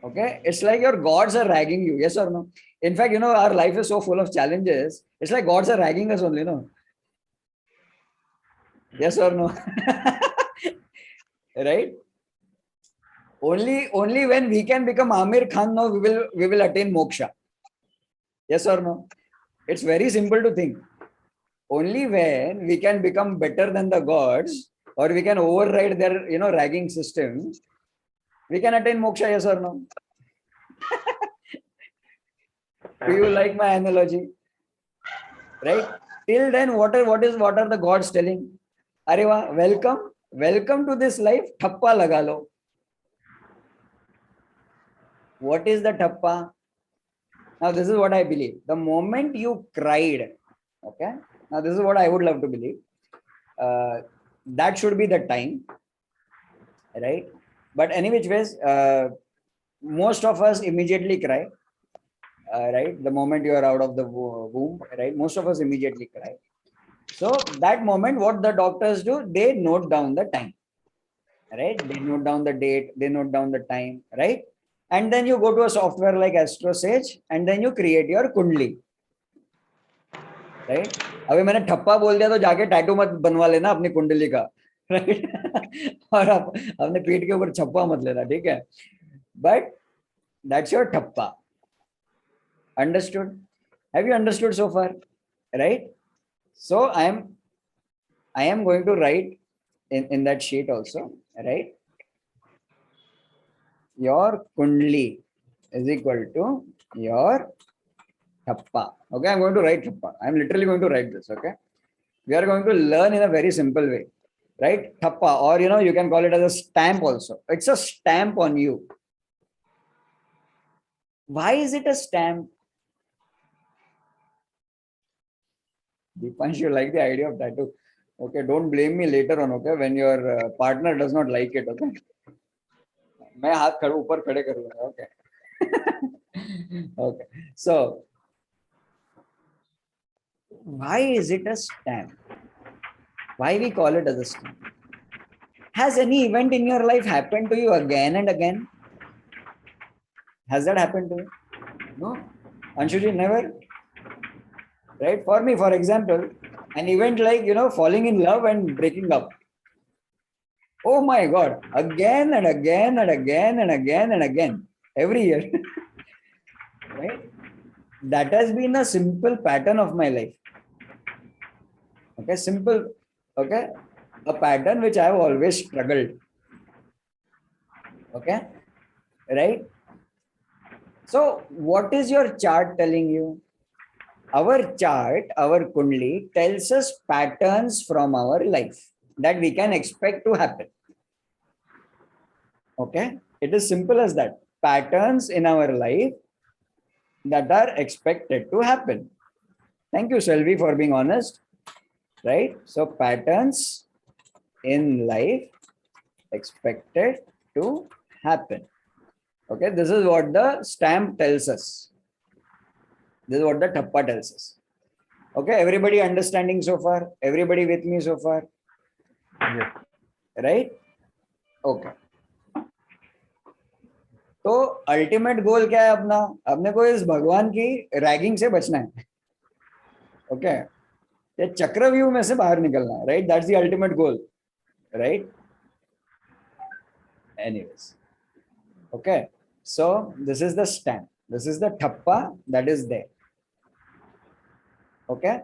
Okay, it's like your gods are ragging you. Yes or no? In fact, our life is so full of challenges. It's like gods are ragging us only, no? Yes or no? right? Only when we can become Amir Khan, now we will attain moksha. Yes or no? It's very simple to think. Only when we can become better than the gods, or we can override their ragging system, we can attain moksha. Yes or no? Do you like my analogy? Right? Till then, what are the gods telling? Areva, welcome to this life. Thappa lagalo. What is the thappa? Now, this is what I believe. The moment you cried, okay. Now, this is what I would love to believe. That should be the time, right? But any which ways, most of us immediately cry. Right, the moment you are out of the womb, right, most of us immediately cry. So that moment, what the doctors do, they note down the time, right? They note down the date, they note down the time, right? And then you go to a software like AstroSage, and then you create your kundli, right? अभी मैंने ठप्पा बोल दिया तो जाके tattoo मत बनवा लेना अपनी कुंडली का, right? और अपने पीठ के ऊपर छप्पा मत लेना, ठीक है? But that's your ठप्पा. Understood? Have you understood so far? Right? So I am going to write in that sheet also, right? Your kundli is equal to your thappa. Okay, I'm going to write thappa. I'm literally going to write this. Okay, we are going to learn in a very simple way, right? Thappa, or you can call it as a stamp also. It's a stamp on you. Why is it a stamp? Deepansh, you like the idea of tattoo? Okay, don't blame me later on. Okay, when your partner does not like it. Okay, मैं हाथ ऊपर खड़े करूँगा. Okay. Okay. So, why is it a stamp? Why we call it as a stamp? Has any event in your life happened to you again and again? Has that happened to you? No. Anshuji, never. Right? For me, for example, an event like falling in love and breaking up. Oh my God! Again and again and again and again and again, every year. Right? That has been a simple pattern of my life. Okay, simple. Okay, a pattern which I have always struggled. Okay, right? So, what is your chart telling you? Our chart, our kundli, tells us patterns from our life that we can expect to happen. Okay, it is simple as that. Patterns in our life that are expected to happen. Thank you, Selvi, for being honest. Right? So, patterns in life expected to happen. Okay, this is what the stamp tells us. This is what the thappa tells us. Okay, everybody understanding so far? Everybody with me so far? Yes. Right? Okay. तो ultimate goal क्या है अपना? अपने को इस भगवान की ragging से बचना है. ओके, ये चक्रव्यूह में से बाहर निकलना है. Right? That's the ultimate goal. Right? Anyways. Okay. So this is the stamp. This is the thappa that is there. Okay.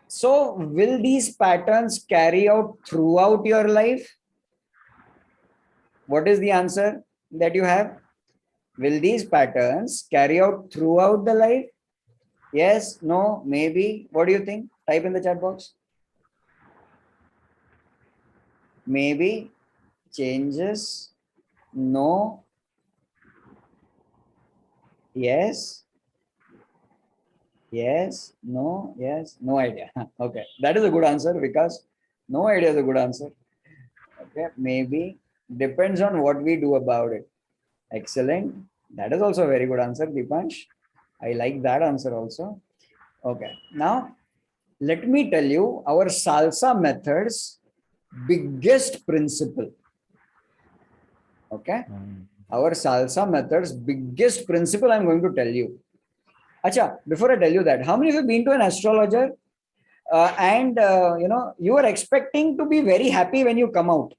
So will these patterns carry out throughout your life? What is the answer that you have? Will these patterns carry out throughout the life? Yes, no, maybe. What do you think? Type in the chat box. Maybe, changes, no, yes, yes, no, yes, no idea. Okay, that is a good answer because no idea is a good answer. Okay, maybe, depends on what we do about it. Excellent. That is also a very good answer, Deepansh. I like that answer also. Okay, now let me tell you our salsa method's biggest principle. Okay, our salsa method's biggest principle I'm going to tell you. Acha, before I tell you that, how many of you have been to an astrologer and you were expecting to be very happy when you come out?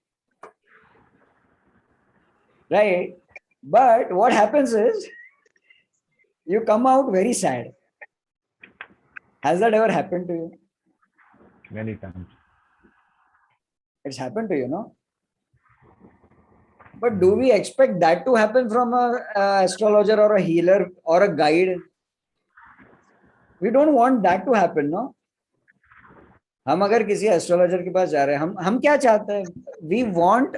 right? But what happens is you come out very sad. Has that ever happened to you? Many times. It's happened to you, no? But do we expect that to happen from a astrologer or a healer or a guide? We don't want that to happen, no? हम अगर किसी astrologer के पास जा रहे हैं, हम क्या चाहते हैं? We want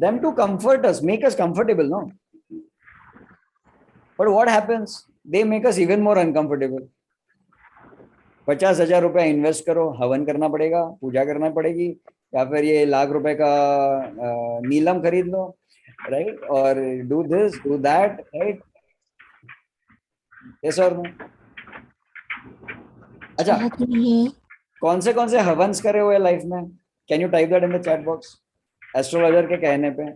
them to comfort us, make us comfortable, no? But what happens? They make us even more uncomfortable. 50,000 रुपया इन्वेस्ट करो, हवन करना पड़ेगा, पूजा करना पड़ेगी, या फिर ये लाख रुपए का नीलम खरीद लो, राइट? और do this do that, right? Yes और नो? अच्छा, कौन से हवन्स करे हुए लाइफ में? Can you type that in the chat box? Astrologer के कहने पे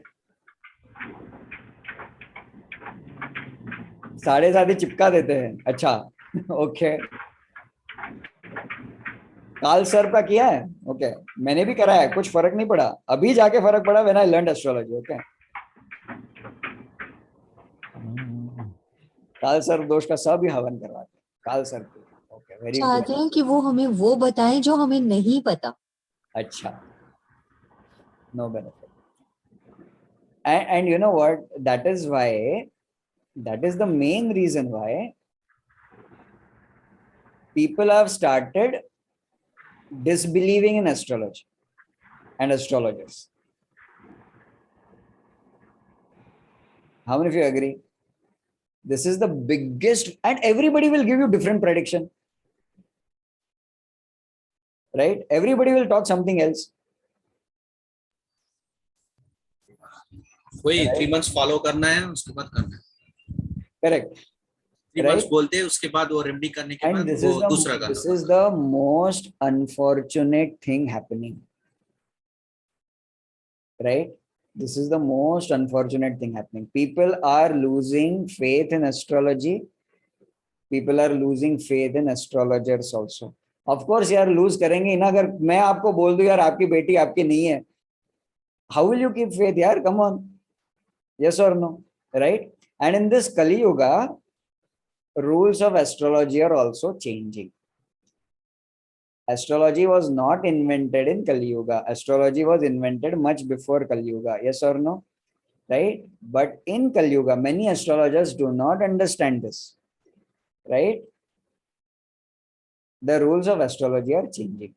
साढ़े साथ ही चिपका देते हैं. अच्छा, ओके. काल सर का किया है? ओके, मैंने भी करा है, कुछ फर्क नहीं पड़ा. अभी जाके फर्क पड़ा when I learned astrology. Okay, काल सर दोष का सब ही हवन करवाते हैं. काल सर को ओके, वेरी गुड. चाहते हैं कि वो हमें वो बताएं जो हमें नहीं पता. अच्छा, no benefit. And you know what? That is the main reason why people have started disbelieving in astrology and astrologers. How many of you agree? This is the biggest, and everybody will give you different prediction, right? Everybody will talk something else. वही 3 months follow करना है, उसके बाद करना है. Correct. 3 months बोलते हैं, उसके बाद वो रेमेडी करने के बाद वो दूसरा करना. This is the most unfortunate thing happening, right? This is the most unfortunate thing happening. People are losing faith in astrology. People are losing faith in astrologers also. Of course, यार lose करेंगे ना. अगर मैं आपको बोल दूं यार आपकी बेटी आपकी नहीं है, how will you keep faith? यार, come on. Yes or no? Right? And in this Kali Yuga, rules of astrology are also changing. Astrology was not invented in Kali Yuga. Astrology was invented much before Kali Yuga. Yes or no? Right? But in Kali Yuga, many astrologers do not understand this. Right? The rules of astrology are changing.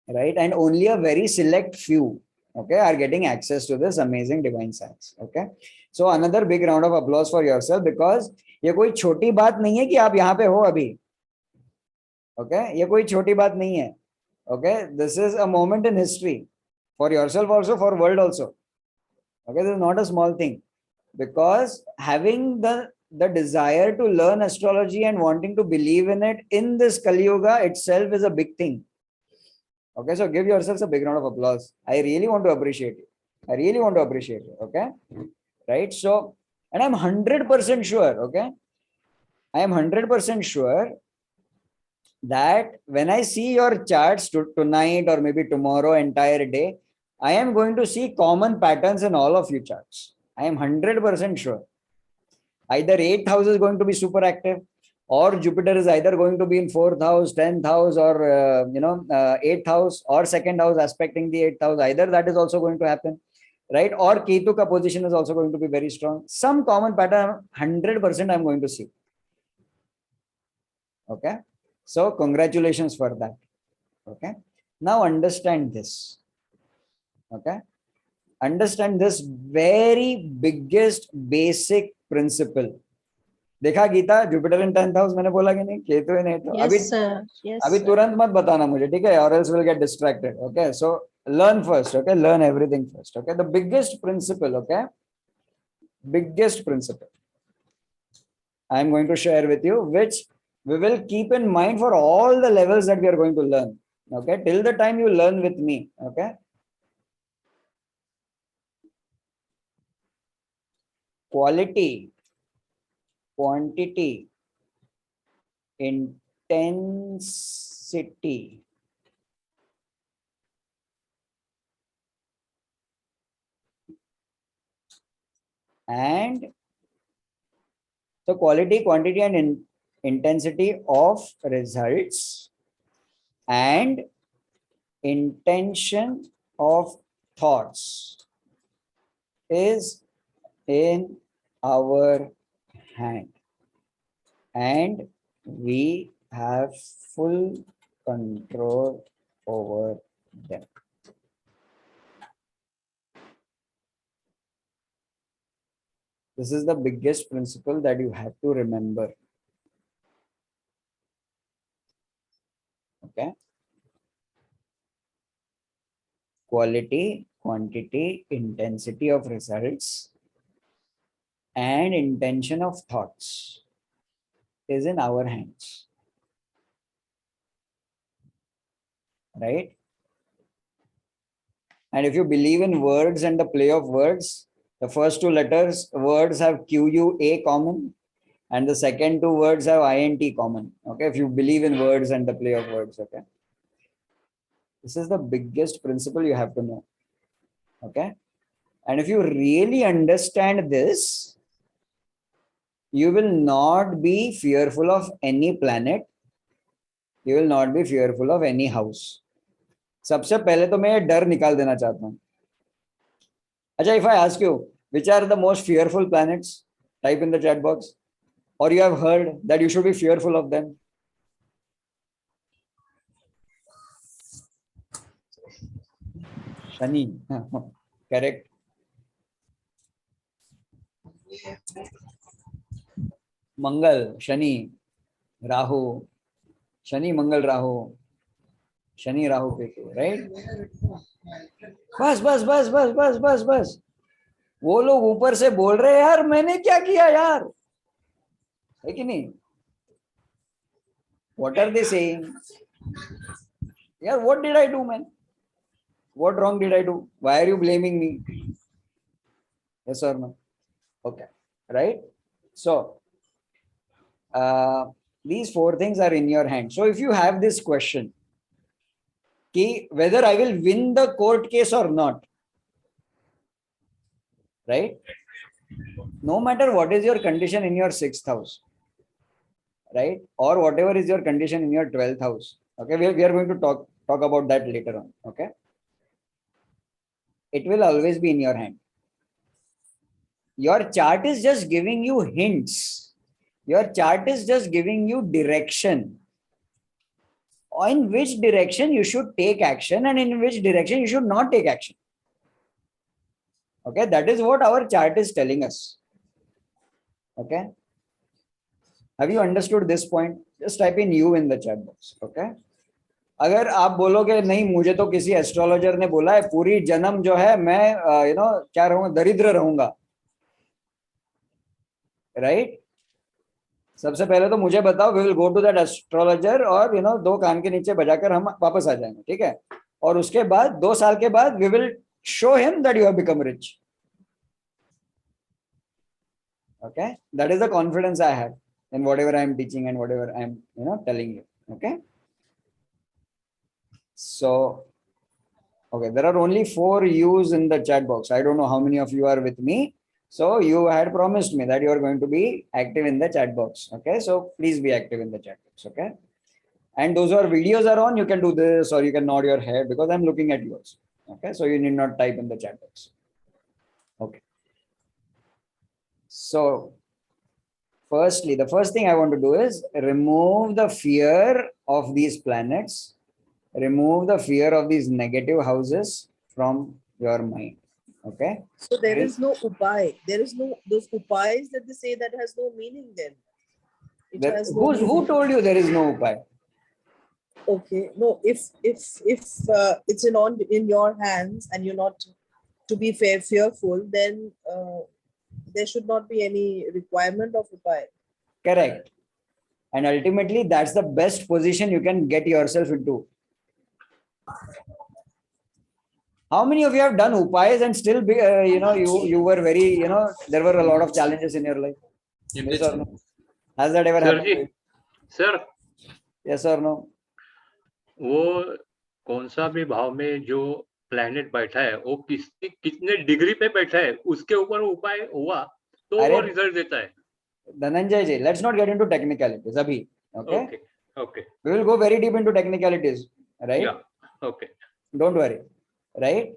Right? And only a very select few, okay, are getting access to this amazing divine science. Okay, so another big round of applause for yourself, because ये कोई छोटी बात नहीं है कि आप यहाँ पे हो अभी. Okay, ये कोई छोटी बात नहीं है. Okay, this is a moment in history for yourself also, for world also. Okay, this is not a small thing, because having the desire to learn astrology and wanting to believe in it in this Kali Yuga itself is a big thing. Okay, so give yourselves a big round of applause. I really want to appreciate you. I really want to appreciate you. Okay, right? So, and I'm 100% sure. Okay, I am 100% sure that when I see your charts tonight or maybe tomorrow entire day, I am going to see common patterns in all of your charts. I am 100% sure. Either 8th house is going to be super active, or Jupiter is either going to be in 4th house, 10th house, or 8th house, or 2nd house aspecting the 8th house. Either that is also going to happen, right? Or Ketu ka position is also going to be very strong. Some common pattern, 100% I'm going to see. Okay, so congratulations for that. Okay, now understand this. Okay, understand this very biggest basic principle. देखा Gita, Jupiter in 10th house मैंने बोला कि नहीं, केतु इन 8th. अभी तुरंत मत बताना मुझे, ठीक है? or else we'll get distracted. Okay, so learn first. Okay, learn everything first. Okay, the biggest principle. Okay, biggest principle I am going to share with you, which we will keep in mind for all the levels that we are going to learn. Okay, till the time you learn with me. Okay, quality, quantity, intensity, and so quality, quantity, and intensity of results and intention of thoughts is in our hand, and we have full control over them. This is the biggest principle that you have to remember. Okay. Quality, quantity, intensity of results, and intention of thoughts is in our hands. Right? And if you believe in words and the play of words, the first two letters words have QUA common, and the second two words have INT common. Okay, if you believe in words and the play of words, okay. This is the biggest principle you have to know. Okay. And if you really understand this, you will not be fearful of any planet. You will not be fearful of any house. सबसे पहले तो मैं ये डर निकाल देना चाहता हूँ. अच्छा, if I ask you, which are the most fearful planets? Type in the chat box. Or you have heard that you should be fearful of them. Shani. Correct. Mangal, Shani, Rahu. Shani, Mangal, Rahu. Shani, Rahu, Ketu, right? बस वो लोग ऊपर से बोल रहे हैं यार मैंने क्या किया यार, है कि नहीं? What are they saying? यार, what did I do, man? What wrong did I do? Why are you blaming me? Yes or no? Okay, right? So these four things are in your hand. So if you have this question, whether I will win the court case or not, right? No matter what is your condition in your 6th house, right? Or whatever is your condition in your 12th house. Okay, we are going to talk about that later on. Okay, it will always be in your hand. Your chart is just giving you hints. Your chart is just giving you direction. In which direction you should take action and in which direction you should not take action. Okay, that is what our chart is telling us. Okay, have you understood this point? Just type in U in the chat box. Okay, अगर आप बोलोगे नहीं मुझे तो किसी astrologer ने बोला है पूरी जन्म जो है मैं क्या रहूंगा, दरिद्र रहूंगा, राइट? सबसे पहले तो मुझे बताओ, we will go to that astrologer और दो कान के नीचे बजाकर हम वापस आ जाएंगे, ठीक है? और उसके बाद 2 साल के बाद we will show him that you have become rich. Okay, that is the confidence I have in whatever I am teaching and whatever I am telling you. Okay, so okay, there are only 4 U's in the chat box. I don't know how many of you are with me. So you had promised me that you are going to be active in the chat box. Okay, so please be active in the chat box. Okay, and those who are videos are on, you can do this or you can nod your head because I'm looking at yours. Okay, so you need not type in the chat box. Okay, so firstly, the first thing I want to do is remove the fear of these planets, remove the fear of these negative houses from your mind. Okay. So there is no upay. There is no those upayas that they say that has no meaning then. Who told you there is no upay? Okay. No, if it's in your hands and you're not to be fearful, then there should not be any requirement of upay. Correct. And ultimately, that's the best position you can get yourself into. How many of you have done upayas and still be, you were very, there were a lot of challenges in your life? Yes or no? Has that ever happened? Sir. Yes or no? वो कौन सा भी भाव में जो planet बैठा है वो कितने डिग्री पे बैठा है उसके ऊपर उपाय हुआ तो वो रिजल्ट देता है. Dhananjay ji, let's not get into technicalities abhi. Okay. Okay. We will go very deep into technicalities, right? Yeah. Okay. Don't worry, right?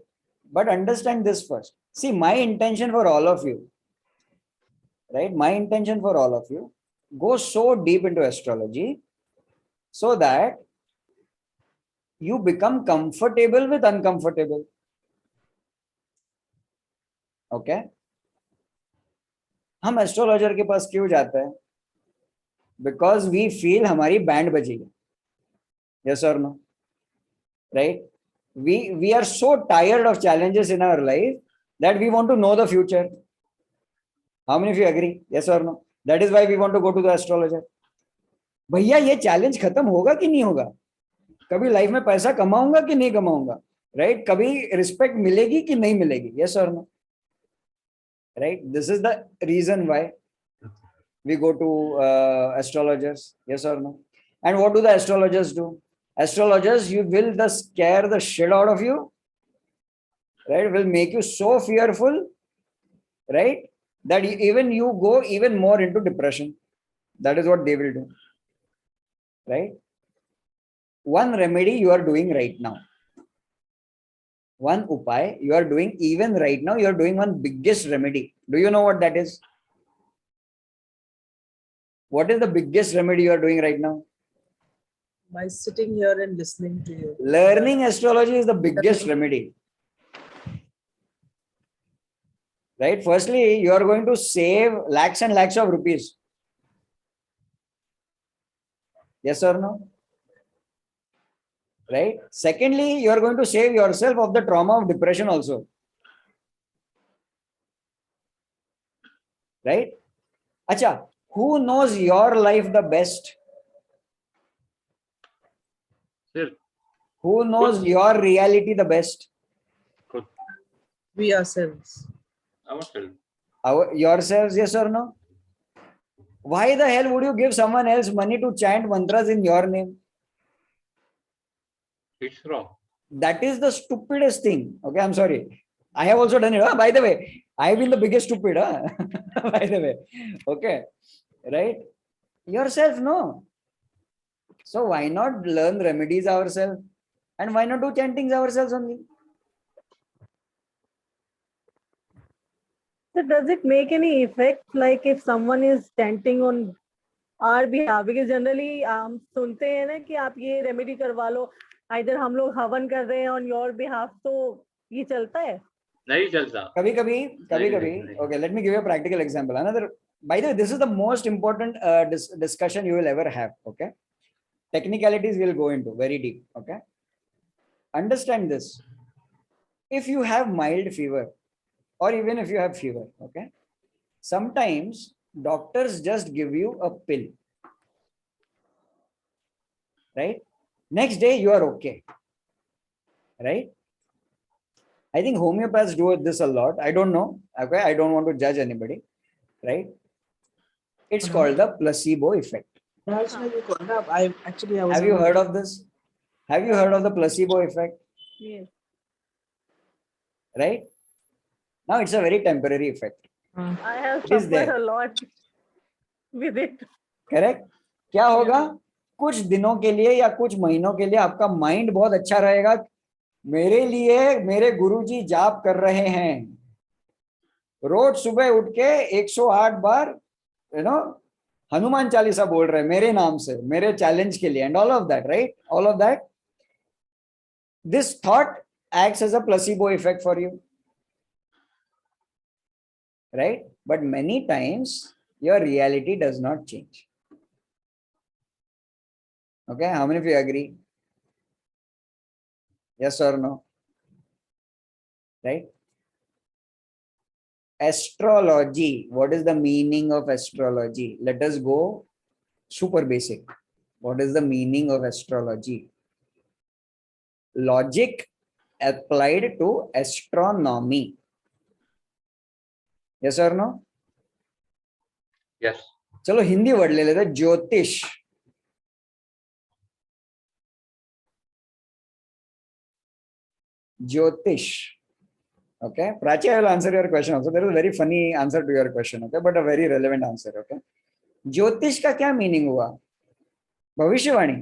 But understand this first. See, my intention for all of you, right? My intention for all of you, go so deep into astrology so that you become comfortable with uncomfortable. Okay? हम astrologer के पास क्यों जाते हैं? Because we feel हमारी band बजेगी. Yes or no? Right? We are so tired of challenges in our life that we want to know the future. How many of you agree? Yes or no? That is why we want to go to the astrologer. भैया ये challenge खत्म होगा कि नहीं होगा? कभी life में पैसा कमाऊंगा कि नहीं कमाऊंगा? राइट? कभी रिस्पेक्ट मिलेगी कि नहीं मिलेगी? यस और no? Right? This is the reason why we go to astrologers. Yes or no? And what do the astrologers do? Astrologers, you will scare the shit out of you, right? Will make you so fearful, right, that even you go even more into depression. That is what they will do, right? One remedy you are doing right now, one upay you are doing even right now, you are doing one biggest remedy. Do you know what that is? What is the biggest remedy you are doing right now? By sitting here and listening to you. Learning astrology is the biggest remedy. Right? Firstly, you are going to save lakhs and lakhs of rupees. Yes or no? Right? Secondly, you are going to save yourself of the trauma of depression also. Right? Acha, who knows your life the best? Sir. Who knows your reality the best? We ourselves. Ourselves. Yourselves, yes or no? Why the hell would you give someone else money to chant mantras in your name? It's wrong. That is the stupidest thing. Okay, I'm sorry. I have also done it. Oh, by the way, I have been the biggest stupid. By the way. Okay. Right? Yourself, no. So why not learn remedies ourselves? And why not do chantings ourselves only? So does it make any effect, like if someone is chanting on our behalf? Because generally हम सुनते हैं ना कि आप ये remedy करवा लो, either हम लोग हवन कर रहे हैं on your behalf, तो ये चलता है? नहीं चलता. कभी-कभी. Okay, let me give you a practical example. Another, by the way, this is the most important discussion you will ever have. Okay, technicalities we'll go into very deep. Okay, understand this. If you have mild fever, or even if you have fever, okay, sometimes doctors just give you a pill, right? Next day you are okay, right? I think homeopaths do this a lot. I don't know. Okay, I don't want to judge anybody, right? It's called the placebo effect. I was. Have you heard of this? Have you heard of the placebo effect? Yes. Right? Now it's a very temporary effect. I have It is suffered there. a lot with it. Correct? क्या होगा? कुछ दिनों के लिए या कुछ महीनों के लिए आपका माइंड बहुत अच्छा रहेगा. मेरे लिए मेरे गुरुजी जाप कर रहे हैं. रोज सुबह उठ के 108 बार हनुमान चालीसा बोल रहे हैं मेरे नाम से, मेरे चैलेंज के लिए, and all of that, right? All of that. This thought acts as a placebo effect for you, right? But many times your reality does not change. Okay, how many of you agree? Yes or no? Right? Astrology. What is the meaning of astrology? Let us go super basic. What is the meaning of astrology? Logic applied to astronomy. Yes or no? Yes. चलो Hindi word ले लेते हैं. ज्योतिष. ज्योतिष. Okay, Prachi, I will answer your question also. There is a very funny answer to your question, okay, but a very relevant answer, okay. ज्योतिष का क्या meaning हुआ? भविष्यवाणी.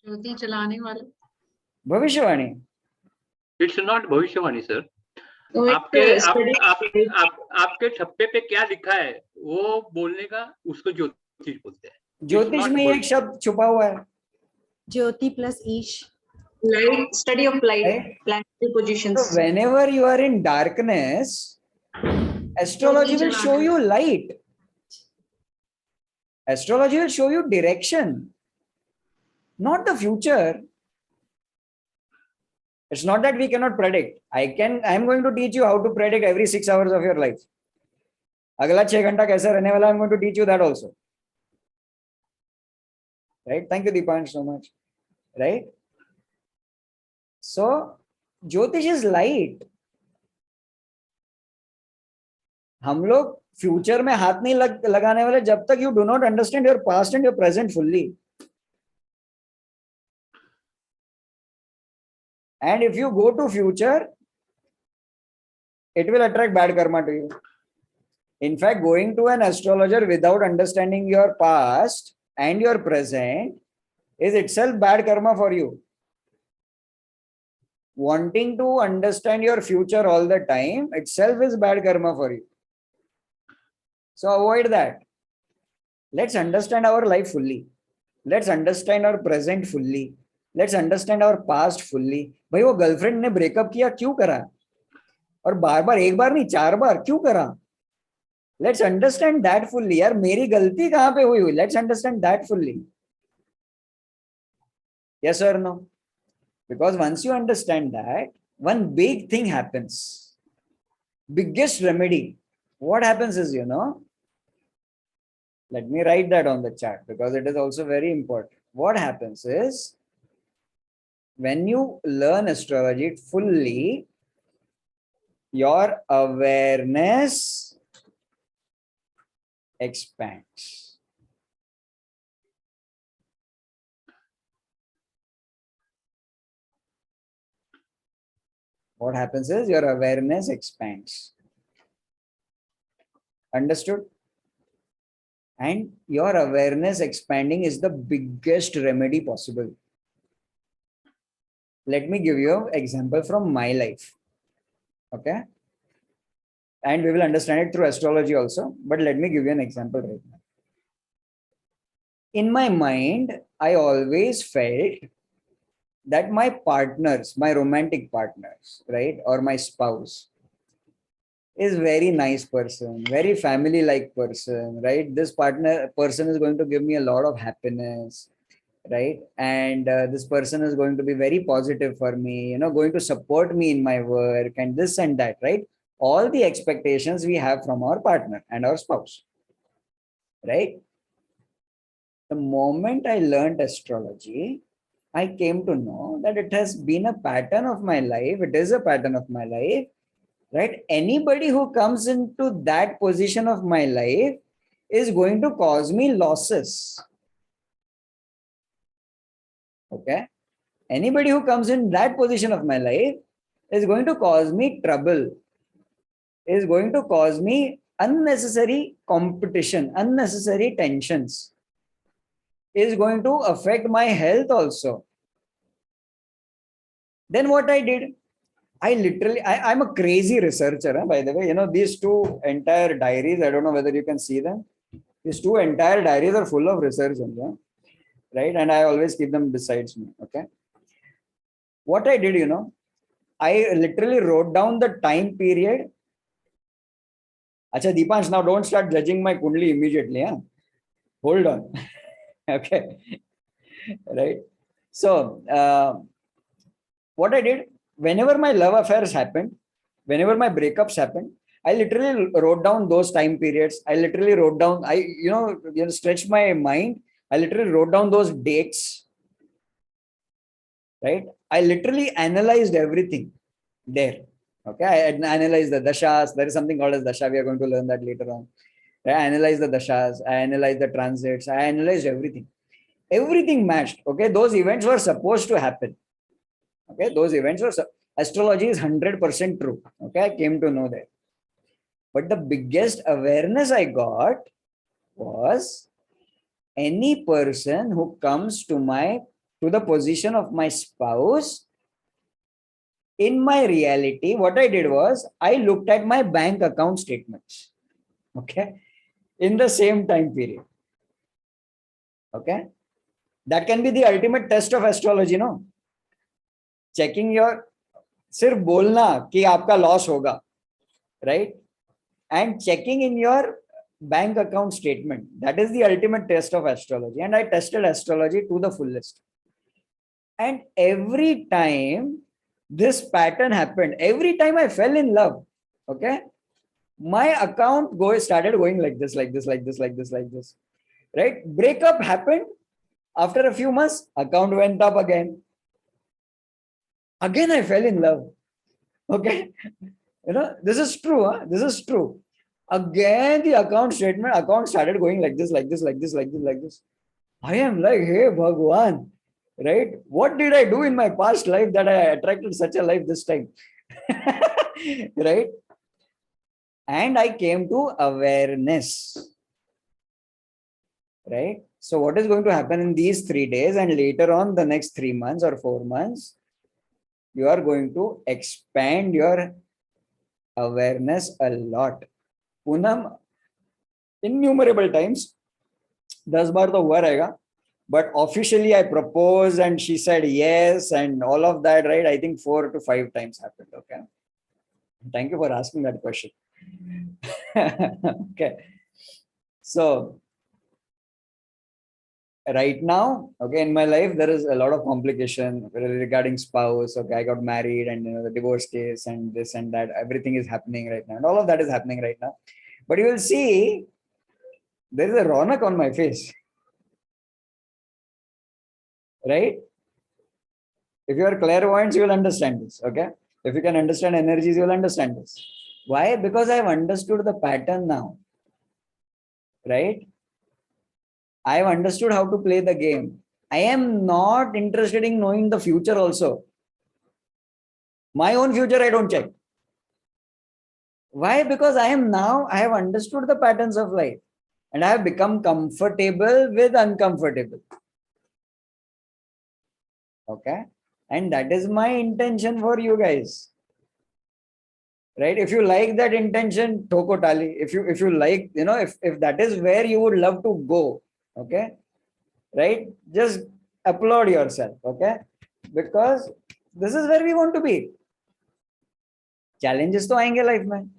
ज्योति जलाने वाला. भविष्यवाणी. It's not भविष्यवाणी सर. आपके ठप्पे पे क्या लिखा है वो बोलने का उसको ज्योतिष बोलते हैं. ज्योतिष में एक शब्द छुपा हुआ है. ज्योति प्लस ईश. Light, study of light, right? planetary positions. So whenever you are in darkness, astrology will show you light. Astrology will show you direction, not the future. It's not that we cannot predict. I'm going to teach you how to predict every 6 hours of your life. अगला 6 घंटा कैसा रहने वाला, I'm going to teach you that also. Right? Thank you, Deepan, so much. Right? So, Jyotish is light. हम लोग future में हाथ नहीं लगाने वाले जब तक you do not understand your past and your present fully. And if you go to future, it will attract bad karma to you. In fact, going to an astrologer without understanding your past and your present is itself bad karma for you. Wanting to understand your future all the time itself is bad karma for you. So avoid that. Let's understand our life fully. Let's understand our present fully. Let's understand our past fully. भाई वो girlfriend ने breakup किया क्यों करा? और बार बार एक बार नहीं 4 बार क्यों करा? Let's understand that fully. यार मेरी गलती कहाँ पे हुई? Let's understand that fully. Yes or no? Because once you understand that, one big thing happens. Biggest remedy. What happens is, let me write that on the chart because it is also very important. What happens is, when you learn astrology fully, your awareness expands. What happens is your awareness expands. Understood? And your awareness expanding is the biggest remedy possible. Let me give you an example from my life. Okay? And we will understand it through astrology also. But let me give you an example right now. In my mind, I always felt that my partners, my romantic partners, right, or my spouse is very nice person, very family-like person, right? This person is going to give me a lot of happiness, right? And this person is going to be very positive for me, going to support me in my work and this and that, right? All the expectations we have from our partner and our spouse, right? The moment I learned astrology, I came to know that it has been a pattern of my life. It is a pattern of my life, right? Anybody who comes into that position of my life is going to cause me losses. Okay? Anybody who comes in that position of my life is going to cause me trouble, is going to cause me unnecessary competition, unnecessary tensions, is going to affect my health also. Then what I did, I'm a crazy researcher, by the way. These 2 entire diaries, I don't know whether you can see them. These 2 entire diaries are full of research, right? And I always keep them besides me, okay? What I did, I literally wrote down the time period. Acha, Deepansh, now don't start judging my Kundli immediately. Hold on. Okay. Right. So, what I did, whenever my love affairs happened, whenever my breakups happened, I literally wrote down those time periods. I literally wrote down, stretched my mind. I literally wrote down those dates. Right. I literally analyzed everything there. Okay. I analyzed the dashas. There is something called as dasha. We are going to learn that later on. I analyzed the dashas. I analyzed the transits. I analyzed everything. Everything matched. Okay. Those events were supposed to happen. Okay, those events were, astrology is 100% true. Okay, I came to know that. But the biggest awareness I got was any person who comes to the position of my spouse, in my reality, what I did was I looked at my bank account statements. Okay, in the same time period. Okay, that can be the ultimate test of astrology, no? Checking your, सिर्फ बोलना कि आपका loss होगा, right? And checking in your bank account statement, that is the ultimate test of astrology. And I tested astrology to the fullest, and every time this pattern happened, every time I fell in love, okay, my account started going like this, like this, like this, like this, like this, right? Breakup happened. After a few months, account went up again. Again I fell in love. Okay, this is true. This is true. Again the account started going like this, like this, like this, like this, like this. I am like, hey Bhagwan, right? What did I do in my past life that I attracted such a life this time? Right? And I came to awareness. Right? So what is going to happen in these 3 days and later on the next 3 months or 4 months, you are going to expand your awareness a lot. Poonam, innumerable times, 10 बार तो हुआ रहेगा, but officially I proposed and she said yes and all of that, right? I think 4 to 5 times happened. Okay. Thank you for asking that question. Okay. So right now, okay, in my life, there is a lot of complication regarding spouse. Okay, I got married and the divorce case and this and that, everything is happening right now. And all of that is happening right now. But you will see, there is a ronak on my face. Right? If you are clairvoyant, you will understand this. Okay? If you can understand energies, you will understand this. Why? Because I have understood the pattern now. Right? I have understood how to play the game. I am not interested in knowing the future also. My own future, I don't check. Why? Because I have understood the patterns of life and I have become comfortable with uncomfortable. Okay? And that is my intention for you guys. Right? If you like that intention, Toko Tali. If you like, if that is where you would love to go, okay, right, just applaud yourself. Okay, because this is where we want to be. Challenges to aayenge life mein,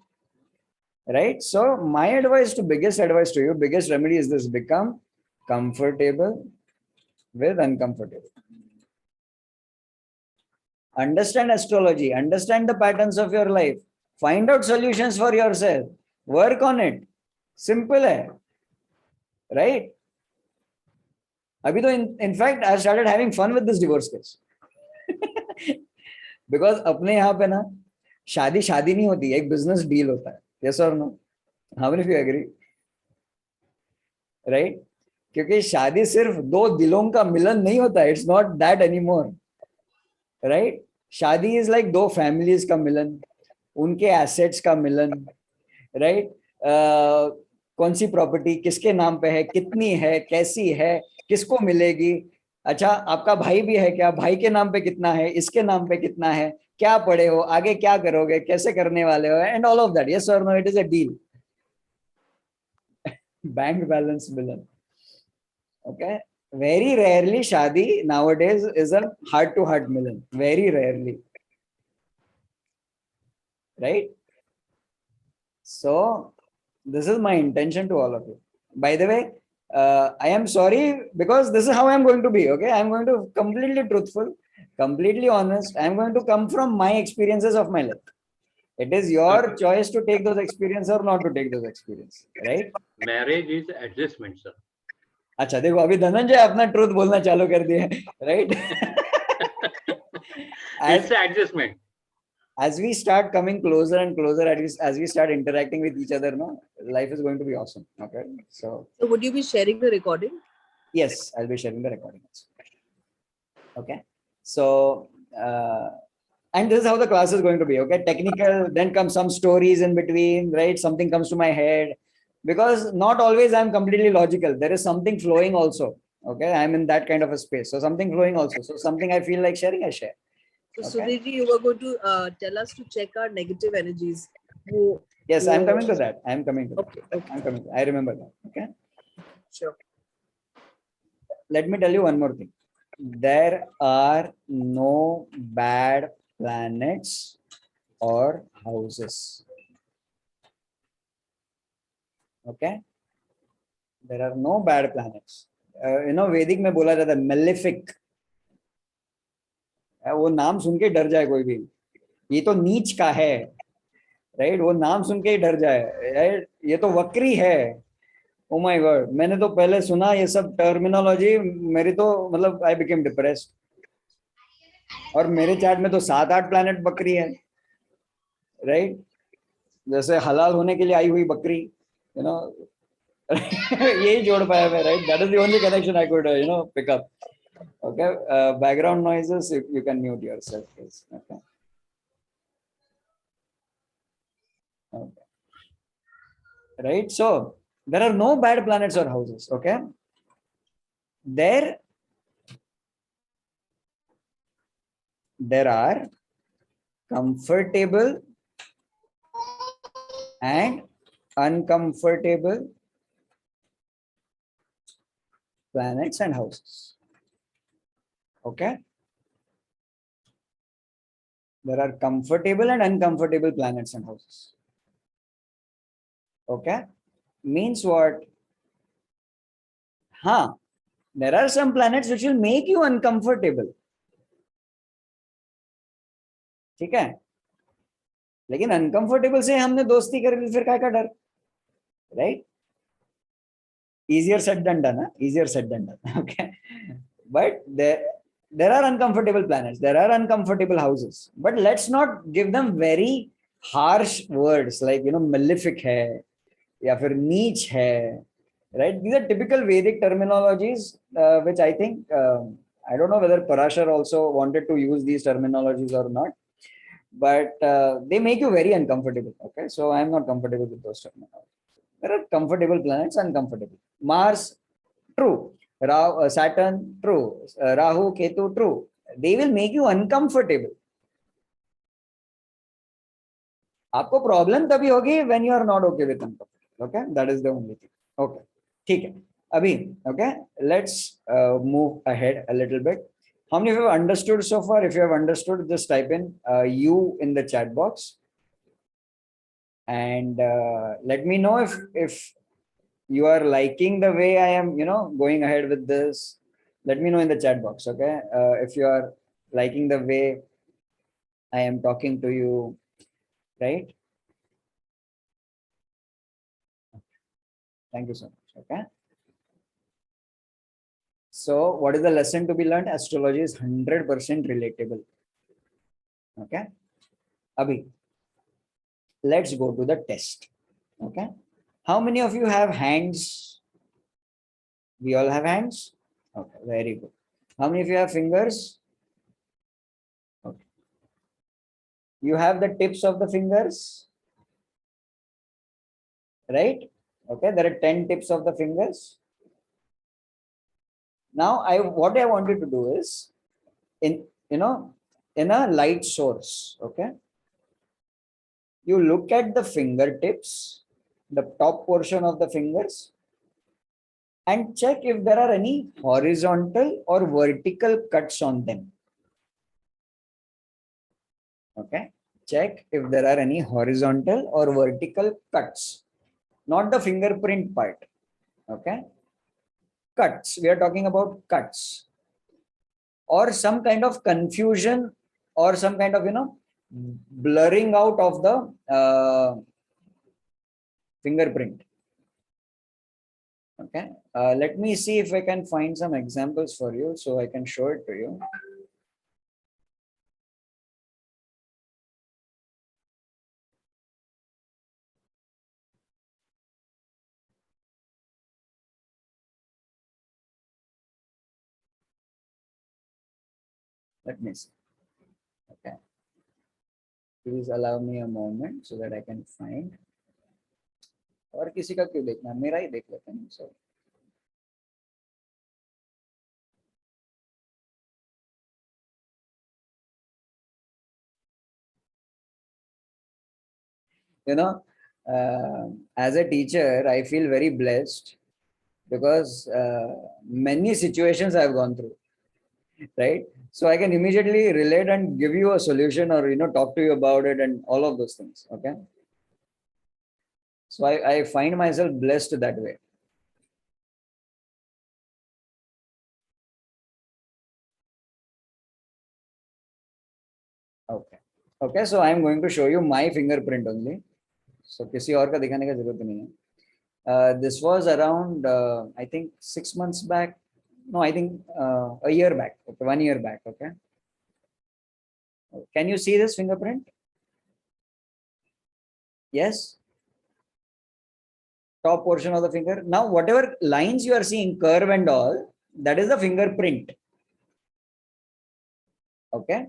right? So my biggest advice to you, biggest remedy is this: become comfortable with uncomfortable. Understand astrology, understand the patterns of your life, find out solutions for yourself, work on it. Simple hai, right? Abhi to in fact, I started having fun with this divorce case. Because अपने यहाँ पे ना शादी नहीं होती, एक business deal होता है. Yes or no? How many of you agree? Right? क्योंकि शादी सिर्फ 2 दिलों का मिलन नहीं होता है. It's not that anymore. Right? शादी is like 2 families का मिलन, उनके assets का मिलन. Right? कौन सी प्रॉपर्टी किसके नाम पे है, कितनी है, कैसी है, किसको मिलेगी, अच्छा आपका भाई भी है क्या, भाई के नाम पे कितना है, इसके नाम पे कितना है, क्या पढ़े हो, आगे क्या करोगे, कैसे करने वाले हो, and all of that. Yes और no, it is a deal. Bank balance मिलन. ओके, वेरी रेयरली शादी nowadays is a heart to heart मिलन, very rarely, right? So this is my intention to all of you. By the way, I am sorry because this is how I am going to be. Okay, I am going to completely truthful, completely honest. I am going to come from my experiences of my life. It is your choice to take those experiences or not to take those experiences, right? Marriage is adjustment, sir. अच्छा देखो, अभी धनंजय अपना truth बोलना चालू कर दिया है, right? It's an adjustment. As we start coming closer and closer, as we start interacting with each other, no, life is going to be awesome. Okay, so would you be sharing the recording? Yes, I'll be sharing the recording also. Okay, so and this is how the class is going to be. Okay, technical, then come some stories in between, right? Something comes to my head, because not always I'm completely logical. There is something flowing also. Okay, I'm in that kind of a space, so something flowing also. So something I feel like sharing, I share. So Okay. Sudhir, you were going to tell us to check our negative energies. Yes, I'm coming to that. I'm coming to that. Okay. I'm coming to, I remember that. Okay. Sure. Let me tell you one more thing. There are no bad planets or houses. Okay. There are no bad planets. Vedic में बोला जाता है malefic. वो नाम सुन के डर जाए कोई भी, ये तो नीच का है, राइट? वो नाम सुन के ही डर जाए, राइट? ये तो वक्री है. ओ माय गॉड, मैंने तो पहले सुना ये सब टर्मिनोलॉजी, मेरी तो मतलब आई बिकेम डिप्रेस्ड. और मेरे चार्ट में तो 7-8 प्लैनेट बकरी है, राइट? जैसे हलाल होने के लिए आई हुई बकरी, यही जोड़ पाया मैं, right? That is the only connection I could pick up. Okay, background noises, you can mute yourself, please. Okay. Okay. Right, so there are no bad planets or houses. Okay, there are comfortable and uncomfortable planets and houses. Okay, there are comfortable and uncomfortable planets and houses. Okay, means what? There are some planets which will make you uncomfortable. ठीक है, लेकिन uncomfortable से हमने दोस्ती कर ली, फिर काय का डर, right? Easier said than done, huh? Easier said than done. Okay, but there are uncomfortable planets, there are uncomfortable houses, but let's not give them very harsh words like malefic hai या फिर नीच है, right? These are typical Vedic terminologies, which I think I don't know whether Parashar also wanted to use these terminologies or not, but they make you very uncomfortable. Okay, so I am not comfortable with those terminologies. There are comfortable planets, uncomfortable. Mars, true. Saturn, true. Rahu, Ketu, true. They will make you uncomfortable. आपको problem तभी होगी when you are not okay with uncomfortable. Okay, that is the only thing. Okay, ठीक है. अभी okay, let's move ahead a little bit. How many of you have understood so far? If you have understood, just type in you in the chat box, and let me know if you are liking the way I am going ahead with this. Let me know in the chat box. Okay, if you are liking the way I am talking to you, right? Thank you so much. Okay, so what is the lesson to be learned? Astrology is 100% relatable. Okay, Abhi, let's go to the test. Okay, how many of you have hands? We all have hands. Okay, very good. How many of you have fingers? Okay, you have the tips of the fingers, right? Okay, there are 10 tips of the fingers. Now what I wanted to do is in a light source. Okay, you look at the fingertips, the top portion of the fingers, and check if there are any horizontal or vertical cuts on them. Okay, check if there are any horizontal or vertical cuts, not the fingerprint part. Okay, cuts, we are talking about cuts, or some kind of confusion, or some kind of blurring out of the fingerprint. Okay, let me see if I can find some examples for you so I can show it to you. Let me see. Okay. Please allow me a moment so that I can find. और किसी का क्यों देखना, मेरा ही देख लेते हैं. So you know, as a teacher, I feel very blessed because many situations I've gone through, right? So I can immediately relate and give you a solution, or talk to you about it and all of those things. Okay. So I find myself blessed that way. Okay. Okay. So I'm going to show you my fingerprint only. So किसी और का दिखाने का जरूरत नहीं है. This was around I think 6 months back. No, I think a year back. Okay, 1 year back. Okay. Can you see this fingerprint? Yes. Top portion of the finger. Now, whatever lines you are seeing, curve and all, that is the fingerprint. Okay.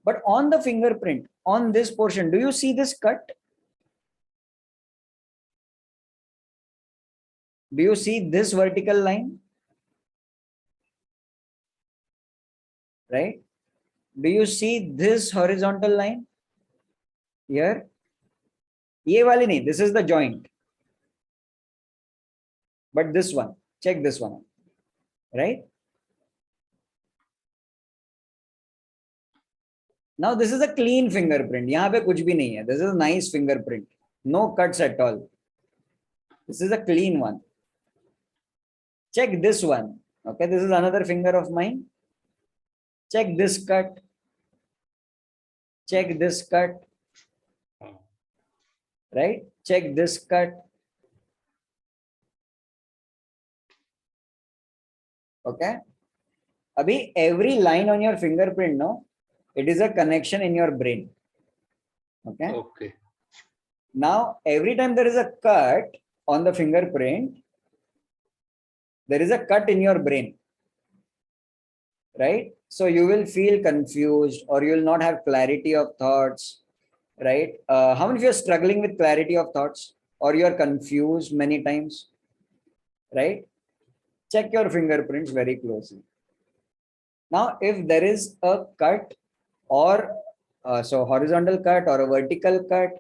But on the fingerprint, on this portion, do you see this cut? Do you see this vertical line? Right? Do you see this horizontal line? Here? Ye wali nahi, this is the joint. But this one, check this one. Right? Now this is a clean fingerprint. यहाँ पे कुछ भी नहीं है. This is a nice fingerprint. No cuts at all. This is a clean one. Check this one. Okay, this is another finger of mine. Check this cut. Check this cut. Right? Check this cut. Okay. Abhi, every line on your fingerprint, no, it is a connection in your brain. Okay. Okay. Now, every time there is a cut on the fingerprint, there is a cut in your brain. Right? So you will feel confused, or you will not have clarity of thoughts. Right? How many of you are struggling with clarity of thoughts, or you are confused many times? Right? Check your fingerprints very closely. Now, if there is a cut, or so horizontal cut or a vertical cut,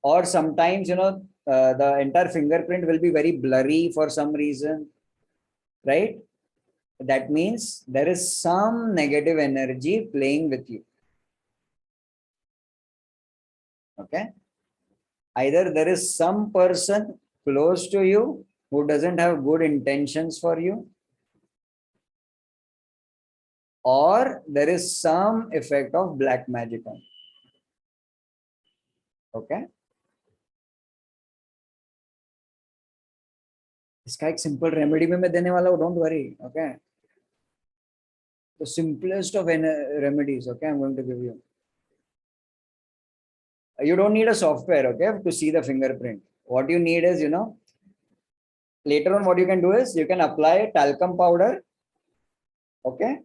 or sometimes the entire fingerprint will be very blurry for some reason, right? That means there is some negative energy playing with you. Okay. Either there is some person close to you who doesn't have good intentions for you, or there is some effect of black magic on you. Okay. इसका एक simple remedy में मैं देने वाला हूँ, don't worry. Okay. The simplest of remedies. Okay, I'm going to give you. You don't need a software, okay, to see the fingerprint. What you need is, later on what you can do is you can apply talcum powder, okay,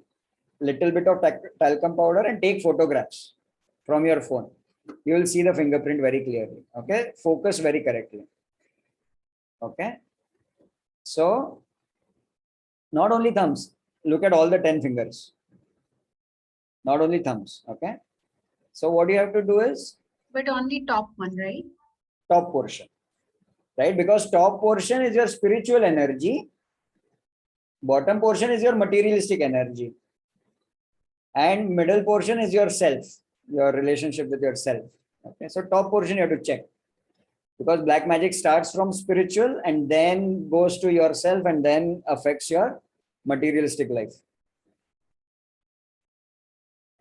little bit of talcum powder, and take photographs from your phone. You will see the fingerprint very clearly. Okay, focus very correctly. Okay, so not only thumbs, look at all the 10 fingers, not only thumbs. Okay, so what you have to do is, but only top one, right? Top portion, right? Because top portion is your spiritual energy, bottom portion is your materialistic energy, and middle portion is your self, your relationship with yourself. Okay, so top portion you have to check, because black magic starts from spiritual and then goes to yourself and then affects your materialistic life.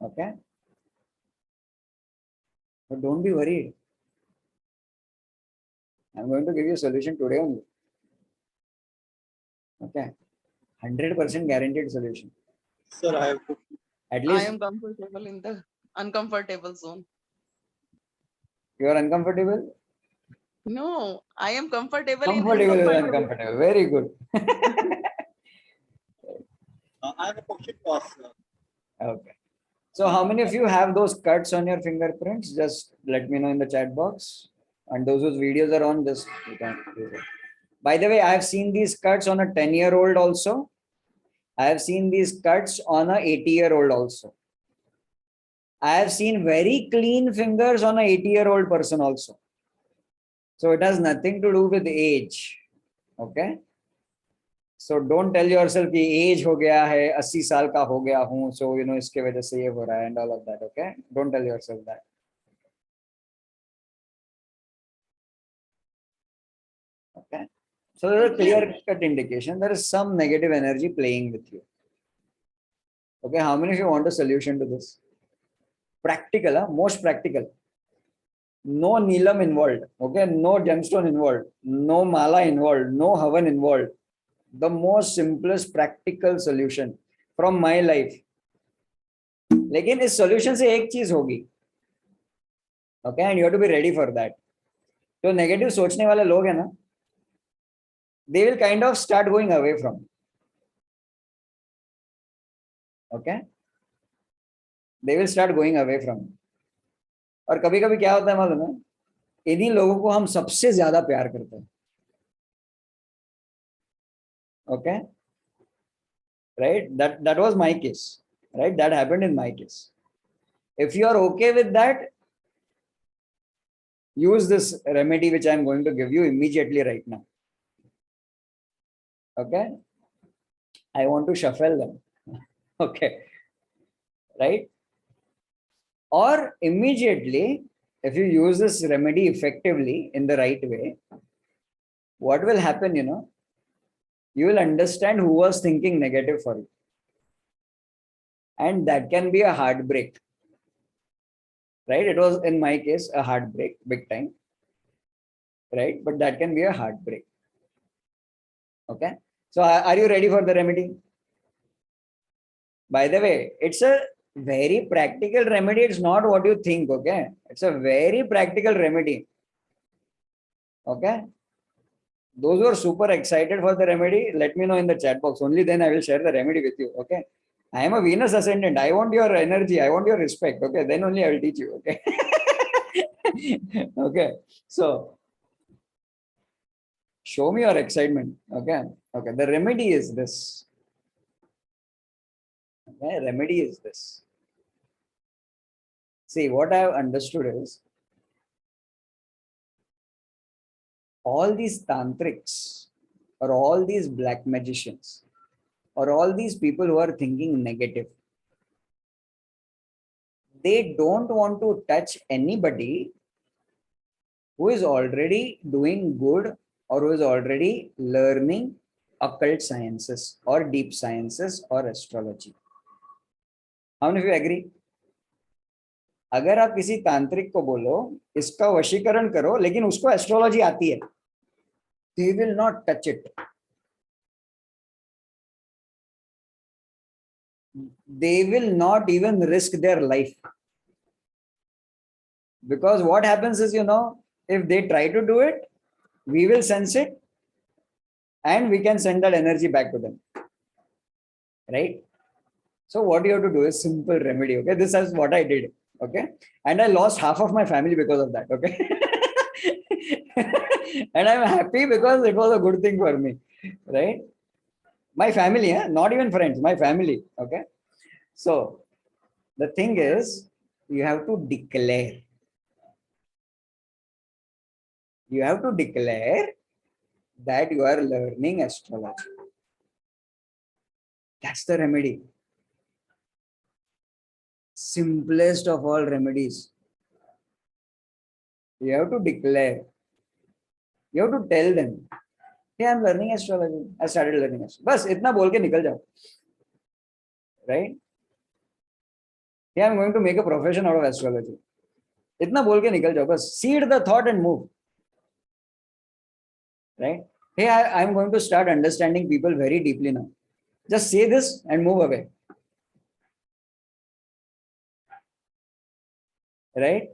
Okay, but don't be worried. I'm going to give you a solution today only. Okay, 100% guaranteed solution. Sir, I have to. At least I am comfortable in the uncomfortable zone. You are uncomfortable? No, I am comfortable Comfortable in is uncomfortable. Very good. I have a question to ask. Okay. So how many of you have those cuts on your fingerprints? Just let me know in the chat box. And those whose videos are on, just you can use it. By the way, I have seen these cuts on a 10-year-old also. I have seen these cuts on a 80-year-old also. I have seen very clean fingers on a 80-year-old person also. So it has nothing to do with age. Okay. So don't tell yourself कि age हो गया है, 80 साल का हो गया हूँ, so you know इसके वजह से ये हो रहा है and all of that. Okay. Don't tell yourself that. Okay. So there's a clear-cut indication there is some negative energy playing with you. Okay. How many of you want a solution to this? Practical, huh? Most practical. No Neelam involved. Okay. No gemstone involved. No mala involved. No havan involved. The most simplest practical solution from my life. लेकिन इस solution से एक चीज होगी. Okay. And you have to be ready for that. तो negative सोचने वाले लोग हैं ना, they will kind of start going away from. Okay. They will start going away from. और कभी कभी क्या होता है मालूम है, इन्हीं लोगों को हम सबसे ज्यादा प्यार करते हैं. Okay, right? That was my case, right? That happened in my case. If you are okay with that, use this remedy which I am going to give you immediately right now. Okay, I want to shuffle them. Okay, right? Or immediately, if you use this remedy effectively in the right way, what will happen, you know? You will understand who was thinking negative for you. And that can be a heartbreak. Right? It was, in my case, a heartbreak, big time. Right? But that can be a heartbreak. Okay? So are you ready for the remedy? By the way, it's a very practical remedy. It's not what you think. Okay? It's a very practical remedy. Okay? Those who are super excited for the remedy, let me know in the chat box. Only then I will share the remedy with you. Okay. I am a Venus ascendant. I want your energy. I want your respect. Okay. Then only I will teach you. Okay. Okay. So show me your excitement. Okay. Okay. The remedy is this. Okay. Remedy is this. See, what I have understood is all these tantrics or all these black magicians or all these people who are thinking negative, they don't want to touch anybody who is already doing good or who is already learning occult sciences or deep sciences or astrology. How many of you agree? अगर आप किसी तांत्रिक को बोलो इसका वशीकरण करो लेकिन उसको एस्ट्रोलॉजी आती है, they will not touch it. They will not even risk their life. Because what happens is, you know, if they try to do it, we will sense it and we can send that energy back to them. Right? So what you have to do is simple remedy. Okay. This is what I did. Okay. And I lost half of my family because of that. Okay. And I'm happy because it was a good thing for me. Right? My family, not even friends, my family. Okay. So the thing is, you have to declare. You have to declare that you are learning astrology. That's the remedy. Simplest of all remedies. You have to declare. You have to tell them, hey, I'm learning astrology. I started learning astrology. बस इतना बोल के निकल जाओ. Right? Hey, I'm going to make a profession out of astrology. इतना बोल के निकल जाओ. बस seed the thought and move. Right? Hey, I'm going to start understanding people very deeply now. Just say this and move away. Right?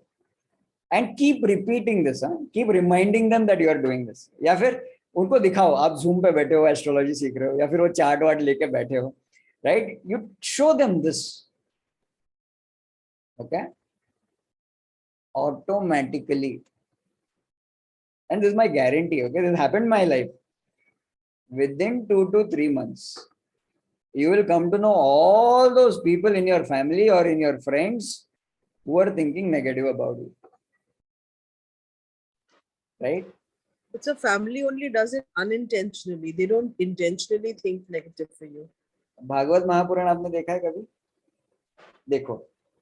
And keep repeating this. Keep reminding them that you are doing this. या फिर उनको दिखाओ आप Zoom पे बैठे हो astrology सीख रहे हो या फिर वो चार्ट वार्ट लेके बैठे हो. Right? You show them this. Okay, automatically, and this is my guarantee. Okay, this happened in my life. Within 2 to 3 months, you will come to know all those people in your family or in your friends who are thinking negative about you. Right? It's a family only does it unintentionally. They don't intentionally think negative for you. Bhagavat Mahapuran आपने देखा है कभी? देखो,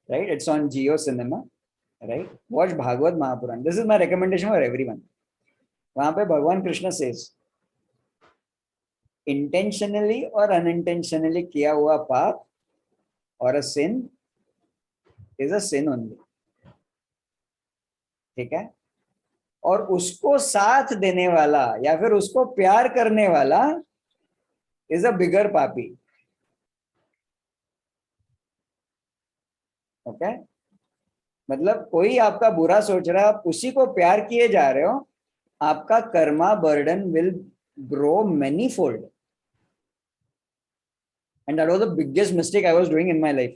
right? It's on Jio Cinema, right? Watch Bhagavat Mahapuran. This is my recommendation for everyone. वहां पे भगवान Krishna says, intentionally or unintentionally किया हुआ पाप or a sin is a sin only. ठीक है? और उसको साथ देने वाला या फिर उसको प्यार करने वाला is a bigger पापी. ओके, मतलब कोई आपका बुरा सोच रहा है, आप उसी को प्यार किए जा रहे हो, आपका Karma burden will grow many fold. And that was the biggest mistake I was doing in my life.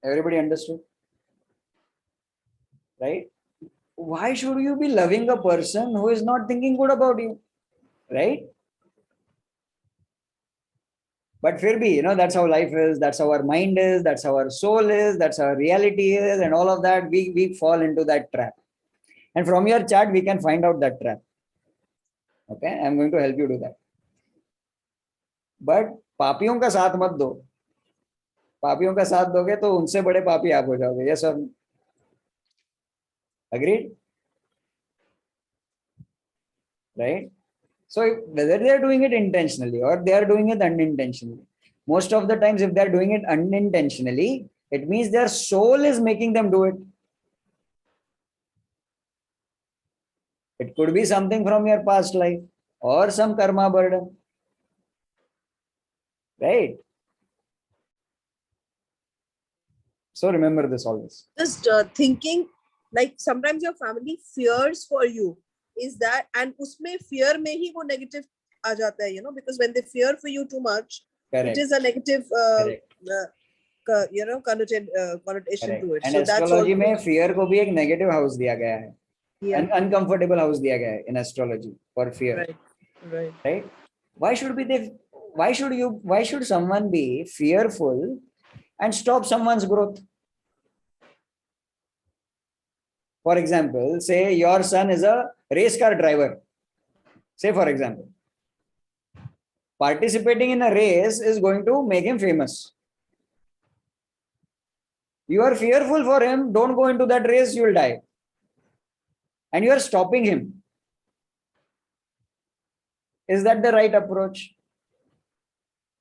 Everybody understood? Right? Why should you be loving a person who is not thinking good about you? Right? But फिर भी, you know, that's how life is, that's how our mind is, that's how our soul is, that's how our reality is, and all of that, we fall into that trap. And from your chart, we can find out that trap. Okay, I'm going to help you do that. But पापियों का साथ मत दो. पापियों का साथ दोगे तो उनसे बड़े पापी आप हो जाओगे. Yes or no? Agreed? Right? So whether they are doing it intentionally or they are doing it unintentionally, most of the times if they are doing it unintentionally, it means their soul is making them do it. It could be something from your past life or some karma burden. Right? So remember this always. Just thinking, like sometimes your family fears for you. Is that, and usme fear mein hi wo negative aa jata hai, you know, because when they fear for you too much, Correct. it is a negative you know, connotation Correct. to it. And So astrology that's में fear को भी एक negative house दिया गया है. Yeah. An uncomfortable house दिया गया है in astrology for fear. Right. Right. Right? Why should someone be fearful and stop someone's growth? For example, say your son is a race car driver. Say for example, participating in a race is going to make him famous. You are fearful for him, don't go into that race, you will die. And you are stopping him. Is that the right approach?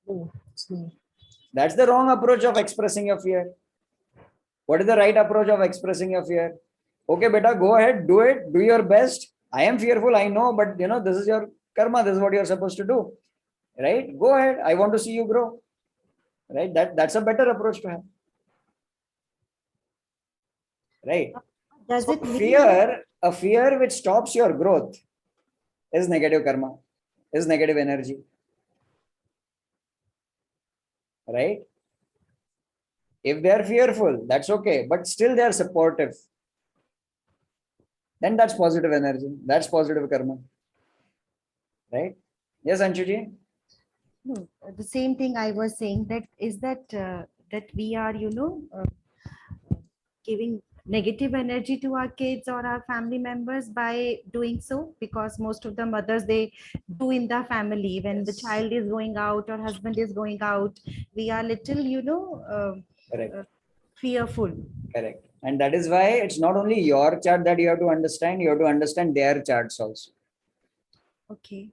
No, it's not. That's the wrong approach of expressing your fear. What is the right approach of expressing your fear? Okay, beta, go ahead, do it, do your best. I am fearful, I know, but you know, this is your karma, this is what you're supposed to do. Right? Go ahead, I want to see you grow. Right? That's a better approach to have. Right? Does So it mean fear, a fear which stops your growth is negative karma, is negative energy. Right? If they are fearful, that's okay, but still they are supportive. Then that's positive energy. That's positive karma. Right? Yes, Anshuji? No, the same thing I was saying, that is that we are, you know, giving negative energy to our kids or our family members by doing so, because most of the mothers, they do in the family when the child is going out or husband is going out, we are little, you know, Correct. Fearful. Correct. And that is why it's not only your chart that you have to understand, you have to understand their charts also. Okay.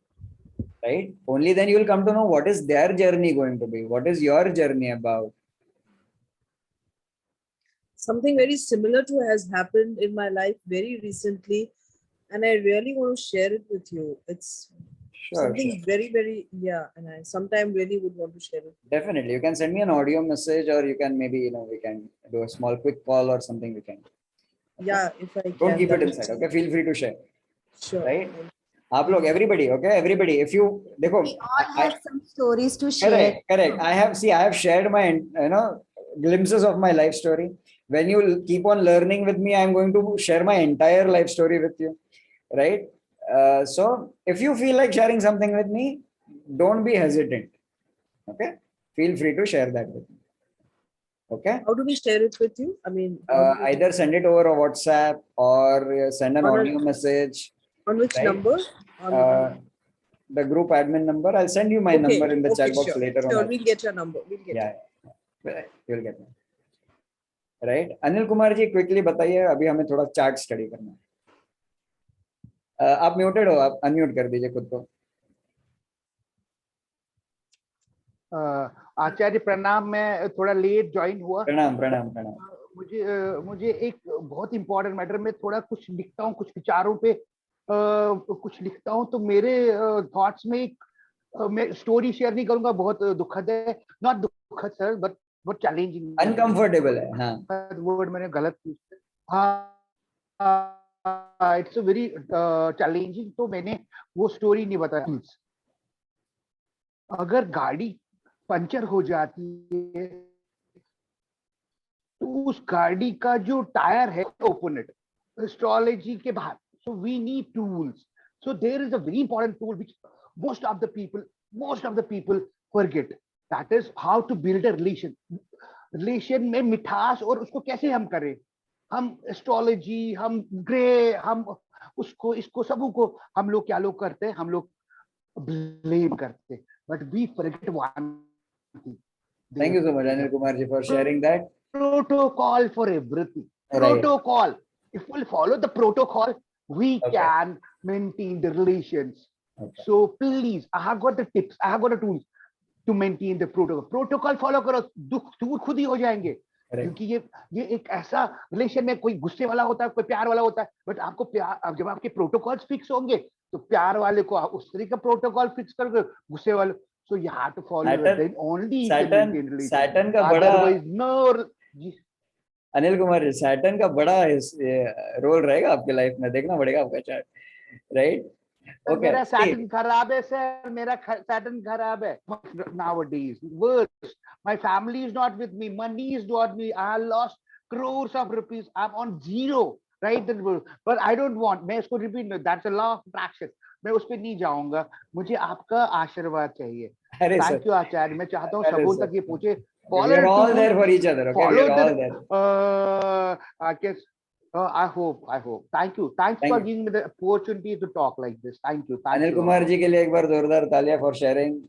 Right? Only then you will come to know what is their journey going to be. What is your journey about? Something very similar to has happened in my life very recently, and I really want to share it with you. It's something very, very, and I sometime really would want to share it. Definitely. You can send me an audio message, or you can maybe, you know, we can do a small quick call or something we can. Yeah, if I can. Don't keep it inside. Okay. Feel free to share. Sure. Right? आप लोग, everybody, okay, everybody. If you, देखो, We all have some stories to share. correct. I have shared my, glimpses of my life story. When you keep on learning with me, I'm going to share my entire life story with you, right? So if you feel like sharing something with me, don't be hesitant. Okay, feel free to share that with me. Okay. How do we share it with you? I mean, either send it over a WhatsApp or send an audio message. On which right? number? The group admin number. I'll send you my number in the chat box later Sure, on. we'll get your number. We'll get it. You'll get it. Right. Anil Kumar ji, quickly बताइए, अभी हमें थोड़ा chart study करना है. आप muted हो, आप unmute कर दीजिए खुद को. आचार्य प्रणाम, मैं थोड़ा लेट ज्वाइन हुआ. प्रणाम. मुझे एक बहुत इंपॉर्टेंट मैटर में थोड़ा कुछ लिखता हूँ, कुछ विचारों पे कुछ लिखता हूँ, तो मेरे थॉट्स में एक मैं स्टोरी शेयर नहीं करूंगा, बहुत दुखद है. नॉट दुखद सर, बट बहुत चैलेंजिंग, अनकंफर्टेबल है. हाँ, वर्ड मैंने गलत पूछा. हाँ, इट्स वेरी चैलेंजिंग. तो मैंने वो स्टोरी नहीं बताया. अगर गाड़ी पंचर हो जाती है तो उस गाड़ी का जो टायर है, ओपन इट, एस्ट्रोलॉजी के बाद. So we need tools. So there is a very important tool which most of the people forget. That is how to build a relation में मिठास, और उसको कैसे हम करें. हम एस्ट्रोलॉजी, हम ग्रे, हम उसको इसको सबों को हम लोग क्या लोग करते हैं, हम लोग blame करते हैं. But we forget one thing. Thank you so much, Anil Kumar ji, for sharing that. Protocol for everything. Right. Protocol. If we'll follow the protocol, we can maintain the relations. Okay. So please, I have got the tips, I have got the tools to maintain the protocol. Protocol follow करो, दुख दूर खुद ही हो जाएंगे. क्योंकि ये एक ऐसा रिलेशन में कोई गुस्से वाला होता है, कोई प्यार वाला होता है. बट आपको प्यार, जब आपके प्रोटोकॉल्स फिक्स होंगे तो प्यार वाले को उस तरीके का प्रोटोकॉल फिक्स कर, गुस्से वाले. So you have to follow it. Then only you can maintain relations. Saturn का बड़ा, otherwise no. अनिल कुमार जी, सैटर्न का बड़ा रोल रहेगा आपके लाइफ में. देखना पड़ेगा आपका चार्ट. राइट. Okay. मेरा सैटर्न खराब है सर, मेरा सैटर्न खराब है. Nowadays, worse. My family is not with me. Money is not with me. I lost crores of rupees. I'm on zero. Right? But I don't want. मैं इसको repeat. That's a law of attraction. मैं उस पर नहीं जाऊंगा. मुझे आपका आशीर्वाद चाहिए. Thank you आचार्य. मैं चाहता हूँ सबों तक ये पहुंचे. We are all there for each other. Okay, we are all there. I guess. I hope. Thank you. Thanks for giving me the opportunity to talk like this. Thank you. Anil Kumar ji के लिए एक बार जोरदार तालियां for sharing.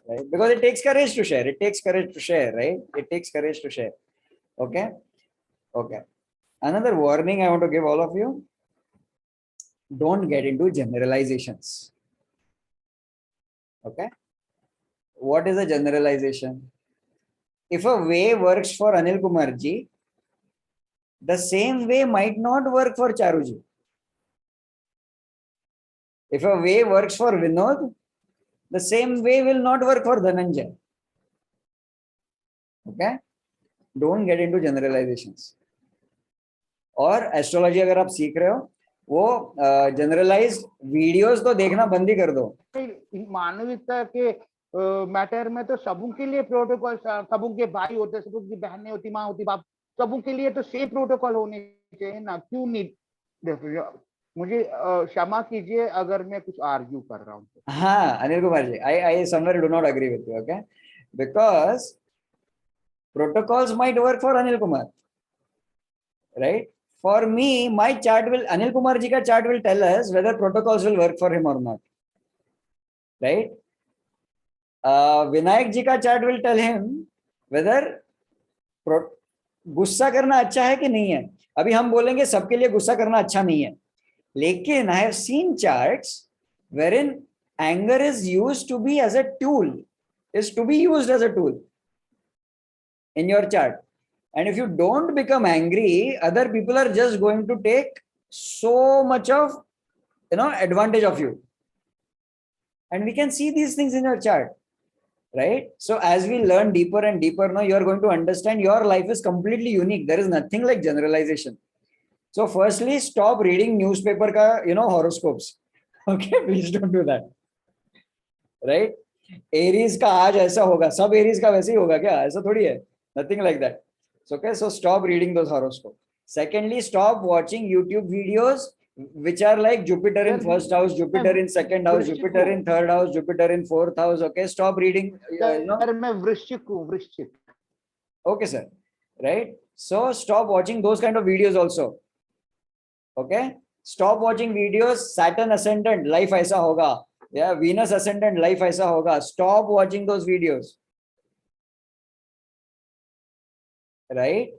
Right? Because it takes courage to share. It takes courage to share, right? It takes courage to share. Okay. Another warning I want to give all of you: don't get into generalizations. Okay. What is a generalization? If a way works for Anil Kumar ji, the same way might not work for Charu ji. If a way works for Vinod, the same way will not work for Dhananjay. Okay? Don't get into generalizations. और astrology अगर आप सीख रहे हो, वो generalised videos तो देखना बंद ही कर दो. मानविकता के मैटर में तो सबों के लिए प्रोटोकॉल, सबों के भाई होते, सबों की बहनें होती, माँ होती, बाप, सबों के लिए तो सेम प्रोटोकॉल होने चाहिए ना. क्यों नहीं? मुझे क्षमा कीजिए अगर मैं कुछ आर्ग्यू कर रहा हूँ. हाँ अनिल कुमार जी, I somewhere do not agree with you. Okay, because protocols might work for Anil Kumar, right? For me, my chart will, Anil Kumar ji ka chart will tell us whether protocols will work for him or not, right? Vinayak ji ka chart will tell him whether गुस्सा करना अच्छा है कि नहीं है. अभी हम बोलेंगे सबके लिए गुस्सा करना अच्छा नहीं है, लेकिन I have seen charts wherein anger is used to be as a tool, is to be used as a tool in your chart. And if you don't become angry, other people are just going to take so much of, advantage of you. And we can see these things in your chart, right? So as we learn deeper and deeper, now you are going to understand your life is completely unique. There is nothing like generalization. So firstly, stop reading newspaper ka, horoscopes. Okay, please don't do that. Right? Aries का आज ऐसा होगा, सब Aries का वैसे ही होगा क्या? ऐसा थोड़ी है. Nothing like that. So, okay, so stop reading those horoscopes. Secondly, stop watching YouTube videos which are like Jupiter in first house, Jupiter in second house, Jupiter in third house, Jupiter in fourth house. Okay, stop reading. Okay, sir. Right? So stop watching those kind of videos also. Okay? Stop watching videos. Saturn ascendant, life aisa hoga. Yeah, Venus ascendant, life aisa hoga. Stop watching those videos. Right?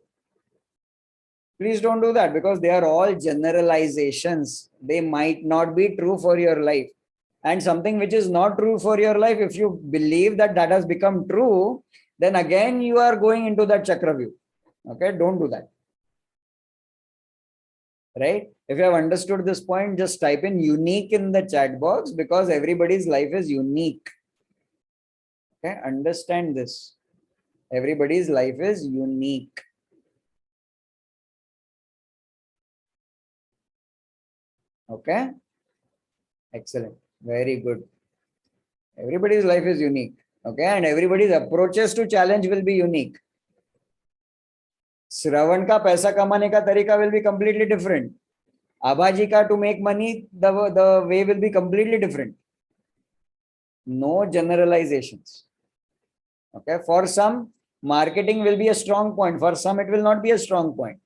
Please don't do that, because they are all generalizations. They might not be true for your life. And something which is not true for your life, if you believe that that has become true, then again you are going into that chakra view. Okay, don't do that. Right? If you have understood this point, just type in unique in the chat box, because everybody's life is unique. Okay, understand this. Everybody's life is unique. Okay, excellent, very good. Everybody's life is unique. Okay, and everybody's approaches to challenge will be unique. Shravan ka paisa kamane ka tarika will be completely different. Abhaji ka to make money, the way will be completely different. No generalizations. Okay, for some, marketing will be a strong point. For some, it will not be a strong point.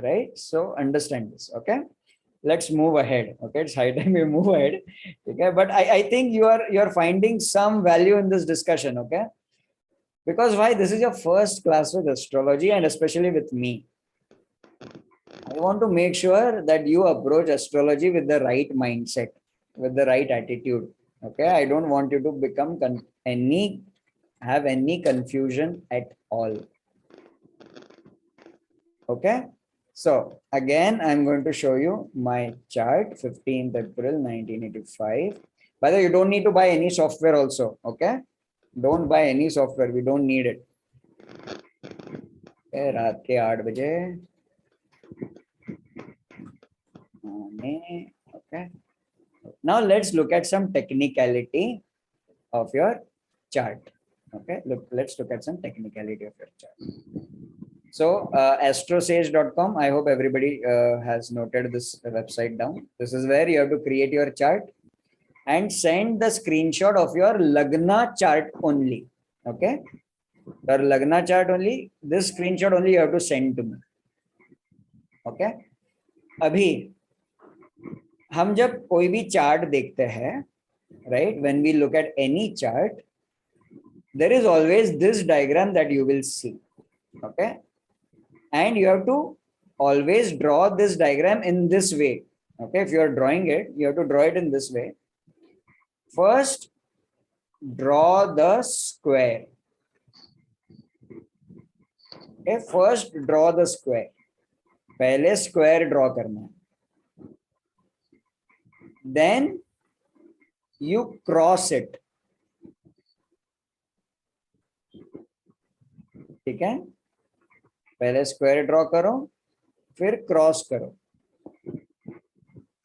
Right? So understand this. Okay, let's move ahead. Okay, it's high time we move ahead. Okay, but I think you're finding some value in this discussion. Okay, because why? This is your first class with astrology, and especially with me. I want to make sure that you approach astrology with the right mindset, with the right attitude. Okay, I don't want you to become have any confusion at all. Okay, so again, I'm going to show you my chart, 15th April 1985. By the way, you don't need to buy any software also. Okay, don't buy any software. We don't need it. Okay, रात के 8 बजे. Okay. Now let's look at some technicality of your chart. Okay, let's look at some technicality of your chart. So astrosage.com, I hope everybody has noted this website down. This is where you have to create your chart and send the screenshot of your Lagna chart only. Okay, your Lagna chart only, this screenshot only you have to send to me. Okay, अभी हम जब कोई भी chart देखते हैं, right, when we look at any chart, there is always this diagram that you will see. Okay, and you have to always draw this diagram in this way. Okay, if you are drawing it, you have to draw it in this way. First, draw the square. Okay, first draw the square. पहले square draw करना है. Then you cross it. ठीक है, पहले square draw करो, फिर cross करो.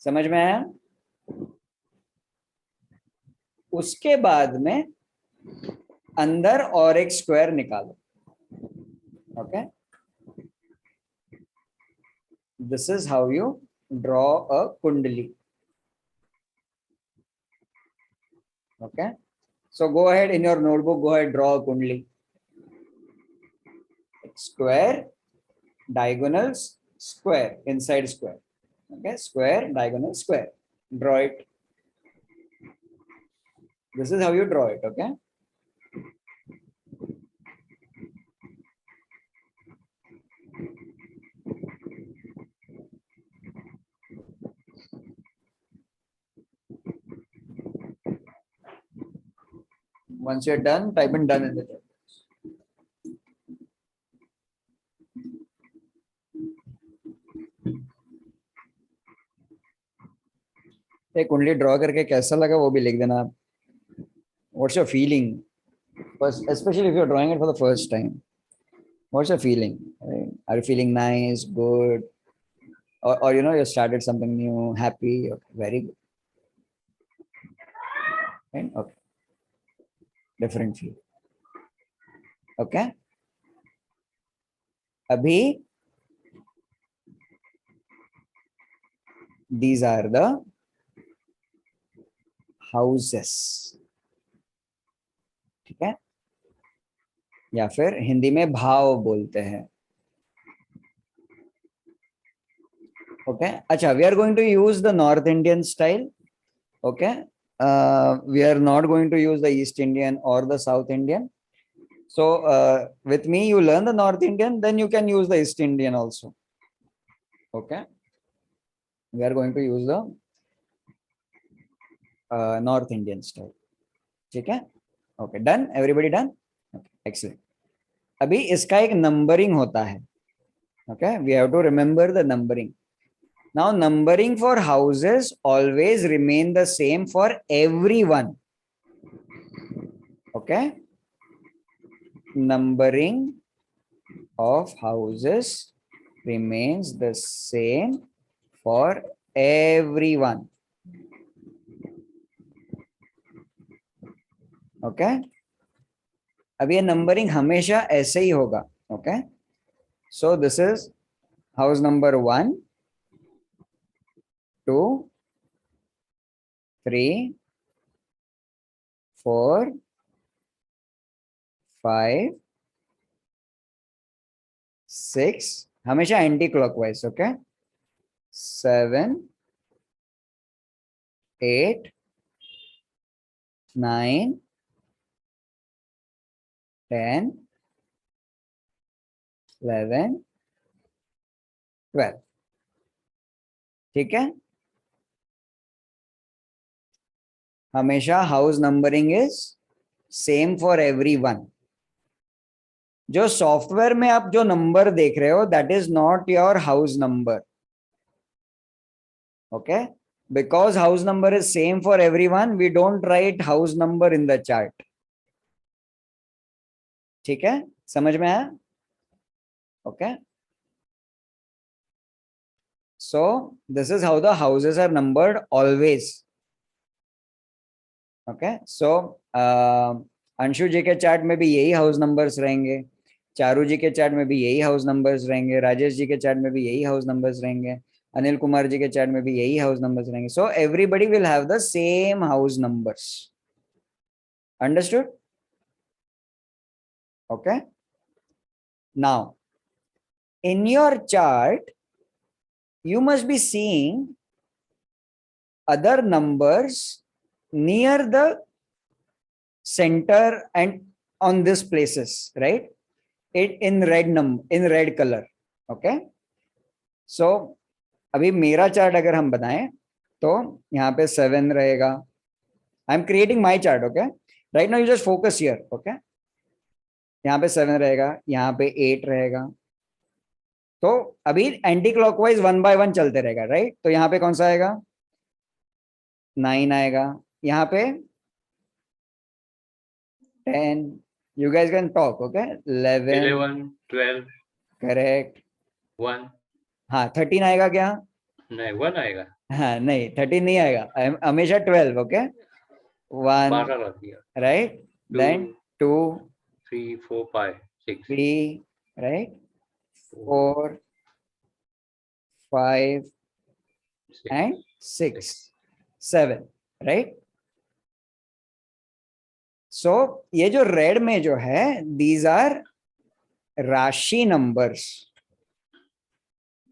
समझ में आया? उसके बाद में अंदर और एक स्क्वायर निकालो. Okay, this is how you draw a कुंडली. Okay, so go ahead in your notebook, go ahead, draw a kundli. Square, diagonals, square, inside square. Okay, square, diagonal, square. Draw it. This is how you draw it. Okay. Once you're done, type in done in the chat. एक कुंडली draw करके कैसा लगा वो भी लिख देना आप. What's your feeling? First, especially if you're drawing it for the first time. What's your feeling? Are you feeling nice, good, or you started something new, happy. Okay, very good. Right? Okay. Different field. Okay. Abhi, these are the houses. ठीक है, या फिर हिंदी में भाव बोलते हैं. Okay. Acha, we are going to use the North Indian style. Okay. We are not going to use the East Indian or the South Indian. So with me, you learn the North Indian, then you can use the East Indian also. Okay. We are going to use the North Indian style. Okay. Okay. Done. Everybody done? Okay. Excellent. अभी इसका एक numbering होता है. Okay. We have to remember the numbering. Now, numbering for houses always remain the same for everyone. Okay. Numbering of houses remains the same for everyone. Okay. अब ये numbering हमेशा ऐसे ही होगा. Okay. So this is house number 1, 2, 3, 4, 5, 6, हमेशा anti clockwise. Okay. 7, 8, 9, 10, 11, 12. ठीक है. हमेशा house numbering is same for everyone. जो सॉफ्टवेयर में आप जो नंबर देख रहे हो, that is not your house number. Okay. Because house number is same for everyone, we don't write house number in the chart. ठीक है, समझ में आया? ओके. So this is how the houses are numbered always. Okay. So Anshu ji के chart में भी यही हाउस नंबर्स रहेंगे, चारू जी के चार्ट में भी यही हाउस नंबर्स रहेंगे, राजेश जी के चार्ट में भी यही हाउस नंबर्स रहेंगे, अनिल कुमार जी के चार्ट में भी यही हाउस नंबर्स रहेंगे. So everybody will have the same house numbers. Understood? Okay. Now in your chart you must be seeing other numbers near the center and on these places, right? It in red color. Okay. So अभी मेरा chart अगर हम बनाएं तो यहाँ पे 7 रहेगा. I am creating my chart. Okay. Right now you just focus here. Okay. यहाँ पे 7 रहेगा, यहाँ पे 8 रहेगा. तो अभी एंटी क्लॉकवाइज 1 by 1 चलते रहेगा. राइट. तो यहाँ पे कौन सा आएगा? 9 आएगा. यहाँ पे 10. You guys can talk. Okay. 11, 12. Correct. 1. हाँ. 13 आएगा क्या? नहीं, 1 आएगा. हाँ नहीं, 13 नहीं आएगा. हमेशा 12. Okay. 1. Right. Then 2, 3, 4, 5, 6. 3. Right. 4, 5 and 6, 7. Right. So ये जो रेड में जो है, these are rashi numbers.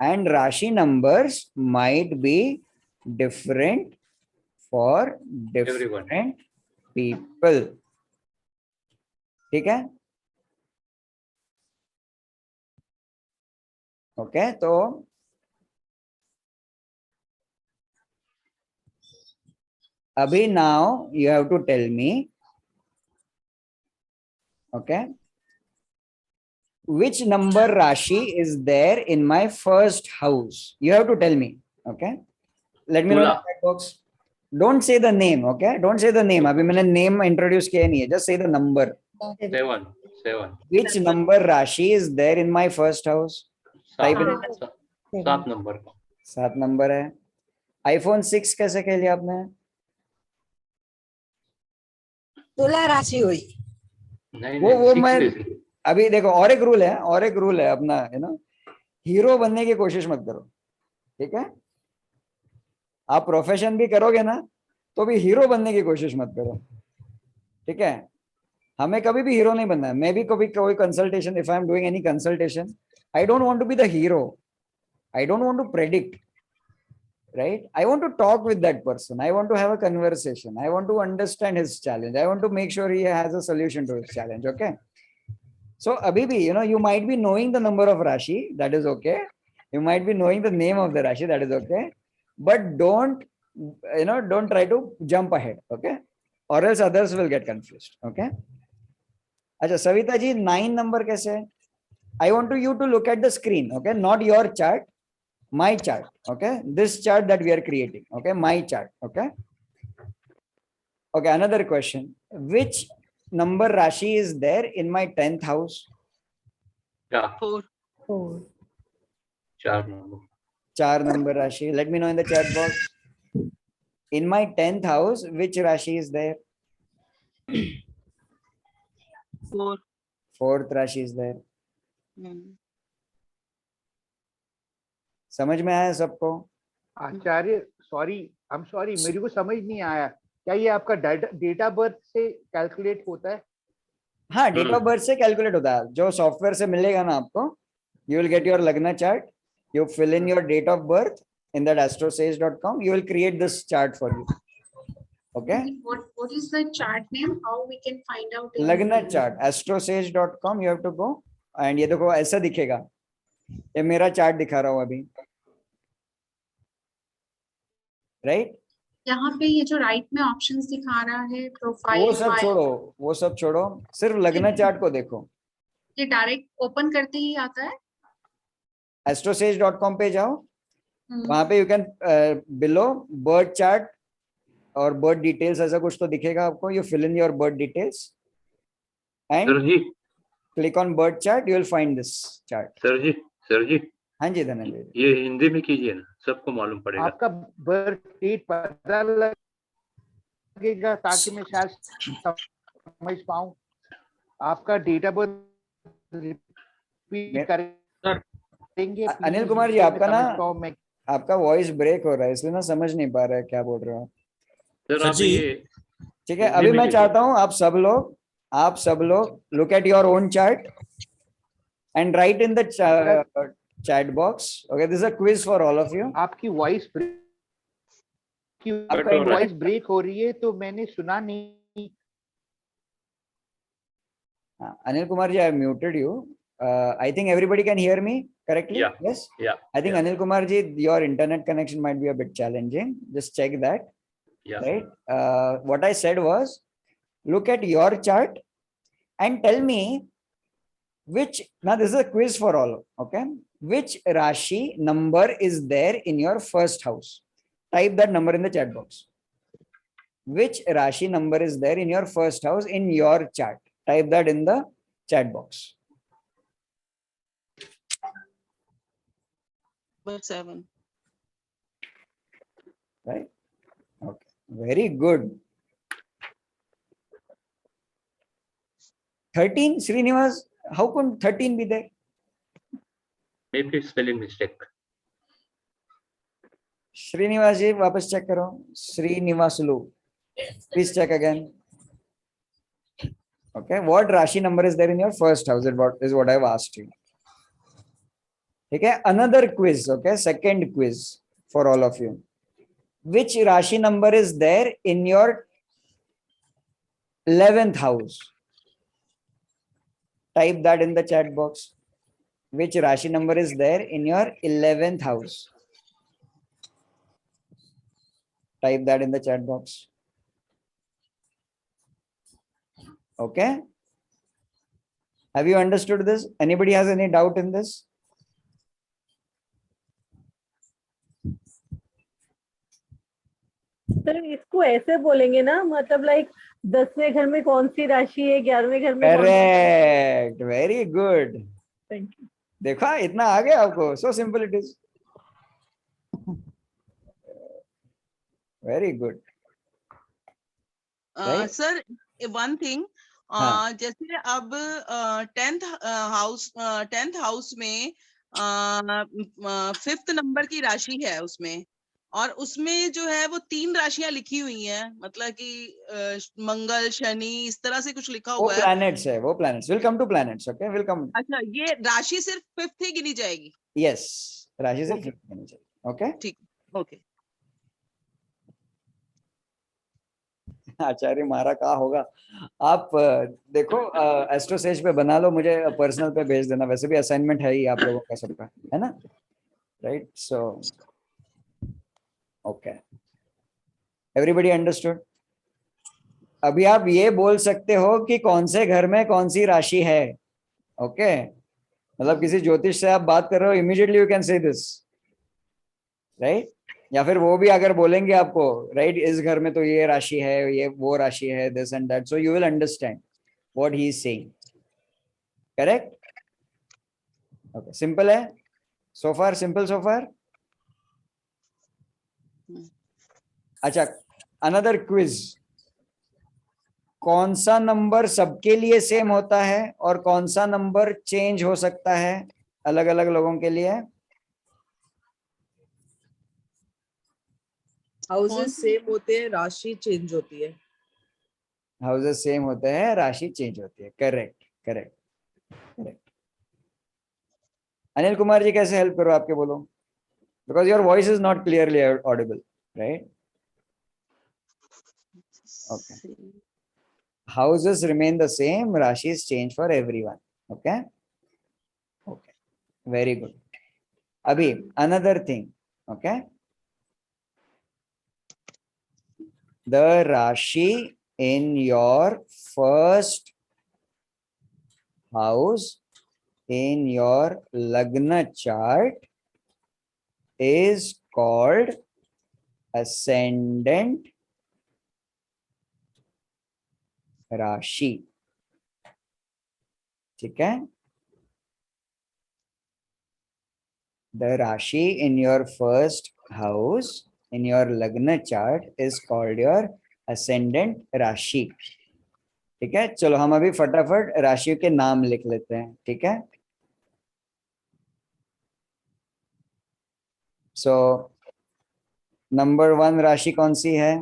And rashi numbers might be different for different people. ठीक है. ओके. तो अभी now you have to tell me. Okay, which number Rashi is there in my first house? You have to tell me. Okay, let me know in the chat box. Don't say the name. Okay, don't say the name. अभी मैंने name introduce किया नहीं है. Just say the number. 7. Which number Rashi is there in my first house? Type it in. 7 number. 7 number है। IPhone 6 कैसे खेल लिया आपने? तुला राशि हुई। नहीं वो नहीं, 6 मैं कैसे? अभी देखो, और एक रूल है, और एक रूल है अपना, हीरो बनने की कोशिश मत करो, ठीक है? आप प्रोफेशन भी करोगे ना, तो भी हीरो बनने की कोशिश मत करो, ठीक है? हमें कभी भी हीरो नहीं बनना है। मैं भी कभी कोई consultation, if I am doing any consultation, I don't want to be the hero, I don't want to predict, right? I want to talk with that person, I want to have a conversation, I want to understand his challenge, I want to make sure he has a solution to his challenge. Okay, so abhi bhi, you might be knowing the number of Rashi, that is okay, you might be knowing the name of the Rashi, that is okay, but don't try to jump ahead, okay, or else others will get confused. Okay, acha Savita ji, 9 number kaise hai? I want you to look at the screen, okay, not your chart, my chart. Okay, this chart that we are creating, okay, my chart. Okay, okay, another question, which number Rashi is there in my 10th house? क्या? 4. 4 number. 4 number Rashi, let me know in the chat box. In my 10th house, which Rashi is there? 4. 4th Rashi is there. समझ में आया सबको? आचार्य sorry, I am sorry, मेरे को समझ नहीं आया, क्या ये आपका डेट ऑफ बर्थ से कैलकुलेट होता है? हाँ, डेट ऑफ बर्थ से कैलकुलेट होता है, जो सॉफ्टवेयर से मिलेगा ना आपको, यू विल गेट योर लग्न chart, you fill in your date of birth in that astrosage.com, you will create this chart for you. Okay, what is the chart name, how we can find out? लग्न chart, astrosage.com, you have to go, and ये देखो ऐसा दिखेगा, ये मेरा chart दिखा रहा हूँ अभी, राइट? यहाँ पे ये जो राइट में ऑप्शंस दिखा रहा है, प्रोफाइल, वो सब छोड़ो, वो सब छोड़ो, सिर्फ लग्न चार्ट को देखो। ये डायरेक्ट ओपन करते ही आता है? astrosage.com पे जाओ, वहां पे you can below birth chart और बर्थ डिटेल्स ऐसा कुछ तो दिखेगा आपको, you fill in your birth details and click on birth chart, you will find this chart. Sir ji हाँ जी धनंजय, ये हिंदी में कीजिए ना, सबको मालूम पड़ेगा। आपका बर्थ डेट पता लगेगा ताकि मैं शायद समझ पाऊं। आपका डेट ऑफ बर्थ रिपीट करेंगे अनिल कुमार जी, आपका ना आपका वॉइस ब्रेक हो रहा है, इसलिए ना समझ नहीं पा रहा है क्या बोल रहे हो सर जी। ठीक है, अभी मैं चाहता हूं आप सब लोग look at your own chart and right in the chat box. Okay, this is a quiz for all of you. आपकी वॉइस ब्रेक हो रही है तो मैंने सुना नहीं। Anil Kumar ji, I have muted you. I think everybody can hear me correctly. Yeah. Yes. Yeah. I think Anil Kumar ji, your internet connection might be a bit challenging. Just check that. Yeah. Right. What I said was, look at your chart and tell me which. Now this is a quiz for all. Okay. Which Rashi number is there in your first house? Type that number in the chat box. Which Rashi number is there in your first house in your chart? Type that in the chat box. But 7. Right. Okay. Very good. 13, Srinivas. How could 13 be there? Maybe spelling mistake. Srinivas ji, वापस check करो. Srinivasulu. Please check again. Okay. What Rashi number is there in your first house? Is what I've asked you. Okay. Another quiz. Okay. Second quiz for all of you. Which Rashi number is there in your 11th house? Type that in the chat box. Which Rashi number is there in your 11th house? Type that in the chat box. Okay. Have you understood this? Anybody has any doubt in this? Sir इसको ऐसे बोलेंगे ना, मतलब like 10वें घर में कौन सी राशि है, 11वें घर में correct, very good. Thank you. देखा, इतना आ गया आपको, so simple it is. Very good. Right? Sir one thing, हाँ. जैसे अब 10th हाउस में 5th नंबर की राशि है उसमें, और उसमें जो है वो 3 राशियां लिखी हुई हैं, मतलब कि मंगल शनि इस तरह से कुछ लिखा वो हुआ है। planets है, वो planets. We'll come to planets. Okay, we'll come. अच्छा, ये राशि सिर्फ 5th ही गिनी जाएगी? Yes, राशि सिर्फ 5th गिनी जाएगी. Okay. ठीक, ओके। आचार्य मारा कहा होगा. आप देखो, एस्ट्रो सेज पे बना लो, मुझे पर्सनल पे भेज देना. वैसे भी असाइनमेंट है ही आप लोगों का सबका, है ना? Right. So okay, everybody understood. अभी आप ये बोल सकते हो कि कौन से घर में कौन सी राशि है. ओके, मतलब किसी ज्योतिष से आप बात कर रहे हो, immediately you can say this, right? या फिर वो भी अगर बोलेंगे आपको, राइट, इस घर में तो ये राशि है, ये वो राशि है, this and that, so you will understand what he is saying. Correct? Okay, simple है सो फार, सिंपल सो फार. अच्छा, अनदर क्विज. कौन सा नंबर सबके लिए सेम होता है और कौन सा नंबर चेंज हो सकता है अलग अलग लोगों के लिए? हाउसेस सेम होते हैं, राशि चेंज होती है. हाउसेस सेम होते हैं, राशि चेंज होती है. Correct, correct, correct. Anil Kumar ji, कैसे हेल्प करो आपके, बोलो, because your voice is not clearly audible, right? Okay. Houses remain the same, rashis change for everyone. Okay, okay, very good. Abhi, another thing. Okay, the rashi in your first house in your lagna chart is called ascendant राशि. ठीक है? The rashi in your first house in your lagna chart is called your ascendant राशि. ठीक है? चलो हम अभी फटाफट राशियों के नाम लिख लेते हैं. ठीक है? So नंबर 1 राशि कौन सी है?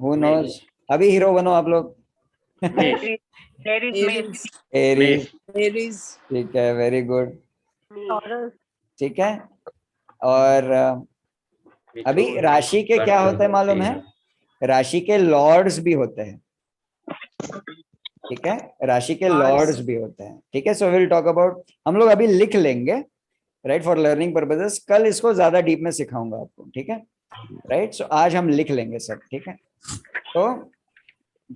Who knows? अभी हीरो बनो आप लोग. एरीज. एरीज. ठीक है, वेरी गुड. ठीक है. और अभी राशि के क्या होते हैं मालूम है? राशि के लॉर्ड्स भी होते हैं. ठीक है, राशि के लॉर्ड्स भी होते हैं. ठीक है, सो विल टॉक अबाउट, हम लोग अभी लिख लेंगे, राइट, फॉर लर्निंग पर्पसेस. कल इसको ज्यादा डीप में सिखाऊंगा आपको. ठीक है, राइट. सो आज हम लिख लेंगे सब. ठीक है, तो